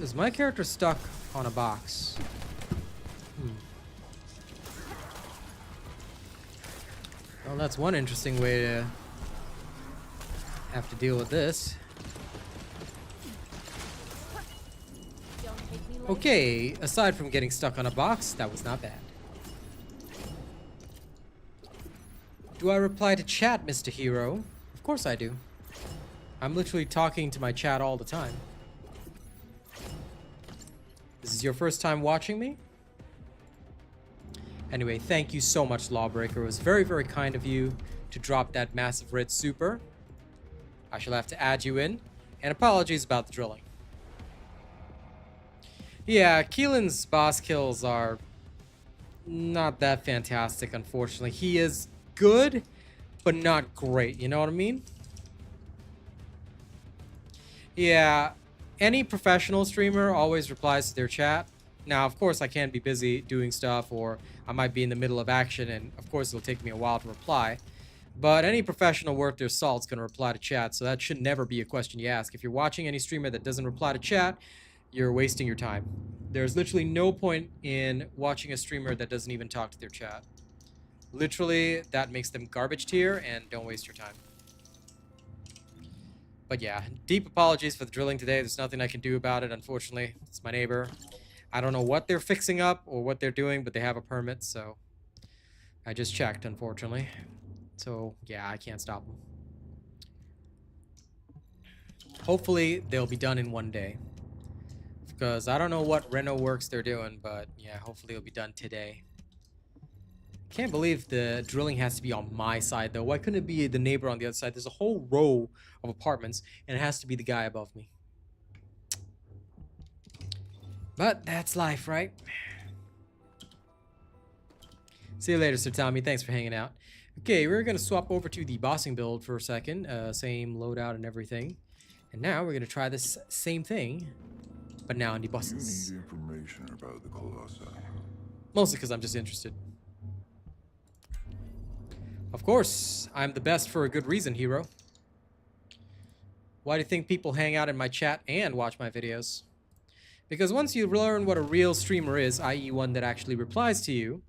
Speaker 1: Is my character stuck on a box? Well, that's one interesting way to have to deal with this.
Speaker 6: Don't take me like
Speaker 1: Okay, aside from getting stuck on a box, that was not bad. Do I reply to chat, Mr. Hero? Of course I do. I'm literally talking to my chat all the time. This is your first time watching me? Anyway, thank you so much, Lawbreaker. It was very, very kind of you to drop that massive red super. I shall have to add you in. And apologies about the drilling. Yeah, Keelan's boss kills are not that fantastic, unfortunately. He is good, but not great. You know what I mean? Yeah, any professional streamer always replies to their chat. Now, of course, I can be busy doing stuff, or I might be in the middle of action, and of course, it'll take me a while to reply. But any professional worth their salt is going to reply to chat, so that should never be a question you ask. If you're watching any streamer that doesn't reply to chat, you're wasting your time. There's literally no point in watching a streamer that doesn't even talk to their chat. Literally, that makes them garbage tier, and don't waste your time. But yeah, deep apologies for the drilling today. There's nothing I can do about it, unfortunately. It's my neighbor. I don't know what they're fixing up or what they're doing, but they have a permit, so I just checked, unfortunately. So, yeah, I can't stop them. Hopefully, they'll be done in one day. Because I don't know what reno works they're doing, but yeah, hopefully it'll be done today. Can't believe the drilling has to be on my side, though. Why couldn't it be the neighbor on the other side? There's a whole row of apartments, and it has to be the guy above me. But that's life, right? See you later, Sir Tommy. Thanks for hanging out. Okay, we're going to swap over to the bossing build for a second. Same loadout and everything. And now we're going to try this same thing, but now on the bosses.
Speaker 3: You need information about the Colossi.
Speaker 1: Mostly because I'm just interested. Of course, I'm the best for a good reason, hero. Why do you think people hang out in my chat and watch my videos? Because once you learn what a real streamer is, i.e. one that actually replies to you,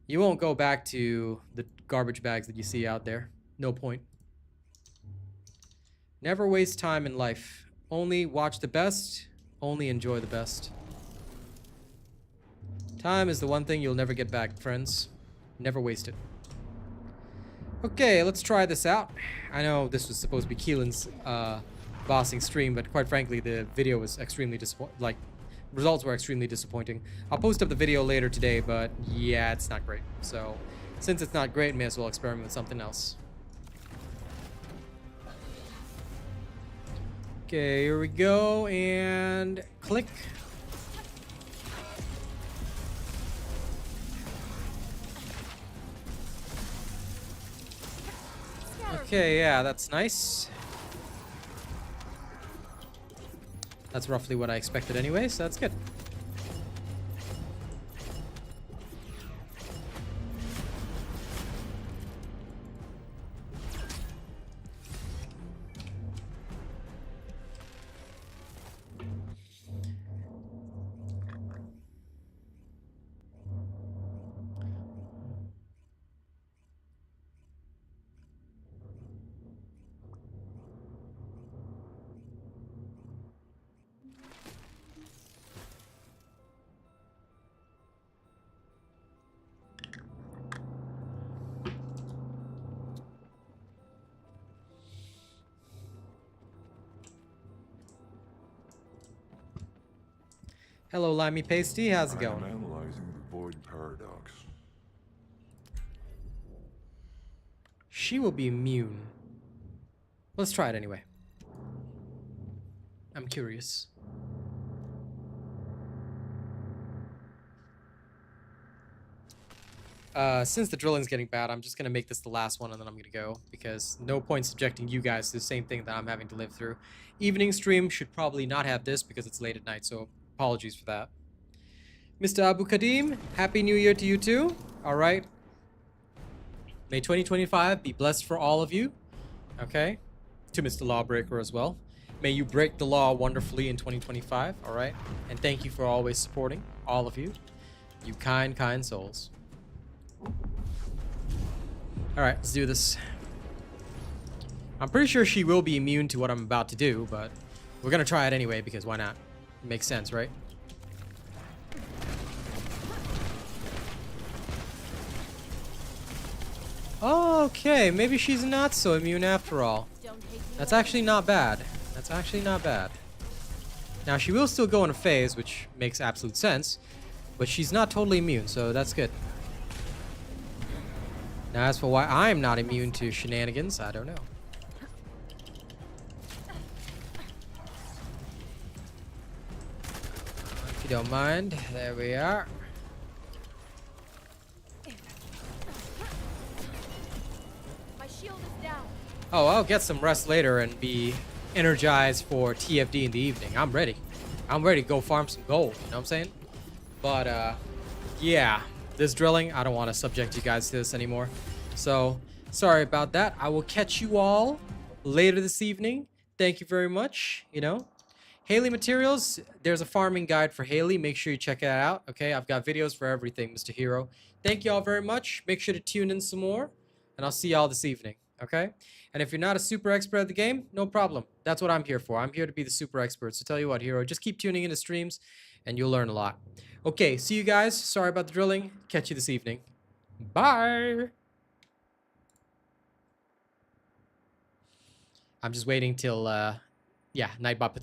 Speaker 1: you won't go back to the garbage bags that you see out there. No point. Never waste time in life. Only watch the best, only enjoy the best. Time is the one thing you'll never get back, friends. Never waste it. Okay, let's try this out. I know this was supposed to be Keelan's bossing stream, but quite frankly, the video was extremely disappointing. Results were extremely disappointing. I'll post up the video later today, but yeah, it's not great. So, since it's not great, may as well experiment with something else. Okay, here we go, and click. Okay, yeah, that's nice. That's roughly what I expected anyway, so that's good. Hello, Limey Pasty. How's it going?
Speaker 3: I'm analyzing the void paradox.
Speaker 1: She will be immune. Let's try it anyway. I'm curious. Since the drilling's getting bad, I'm just gonna make this the last one and then I'm gonna go, because no point subjecting you guys to the same thing that I'm having to live through. Evening stream should probably not have this because it's late at night, so apologies for that. Mr. Abu Kadim, Happy New Year to you too. Alright. May 2025 be blessed for all of you. Okay? To Mr. Lawbreaker as well. May you break the law wonderfully in 2025, alright? And thank you for always supporting, all of you. You kind, kind souls. Alright, let's do this. I'm pretty sure she will be immune to what I'm about to do, but we're gonna try it anyway, because why not? It makes sense, right? Okay, maybe she's not so immune after all. That's actually not bad. That's actually not bad. Now, she will still go in a phase, which makes absolute sense, but she's not totally immune, so that's good. Now, as for why I'm not immune to shenanigans, I don't know. If you don't mind, there we are.
Speaker 6: My shield is down.
Speaker 1: Oh, I'll get some rest later and be energized for TFD in the evening. I'm ready. I'm ready to go farm some gold, you know what I'm saying? But, yeah. This drilling, I don't want to subject you guys to this anymore. So, sorry about that. I will catch you all later this evening. Thank you very much, you know. Haley Materials, there's a farming guide for Haley. Make sure you check it out, okay? I've got videos for everything, Mr. Hero. Thank you all very much. Make sure to tune in some more, and I'll see y'all this evening, okay? And if you're not a super expert at the game, no problem. That's what I'm here for. I'm here to be the super expert. So tell you what, Hero, just keep tuning into streams, and you'll learn a lot. Okay, see you guys. Sorry about the drilling. Catch you this evening. Bye. I'm just waiting till, yeah, Nightbot puts up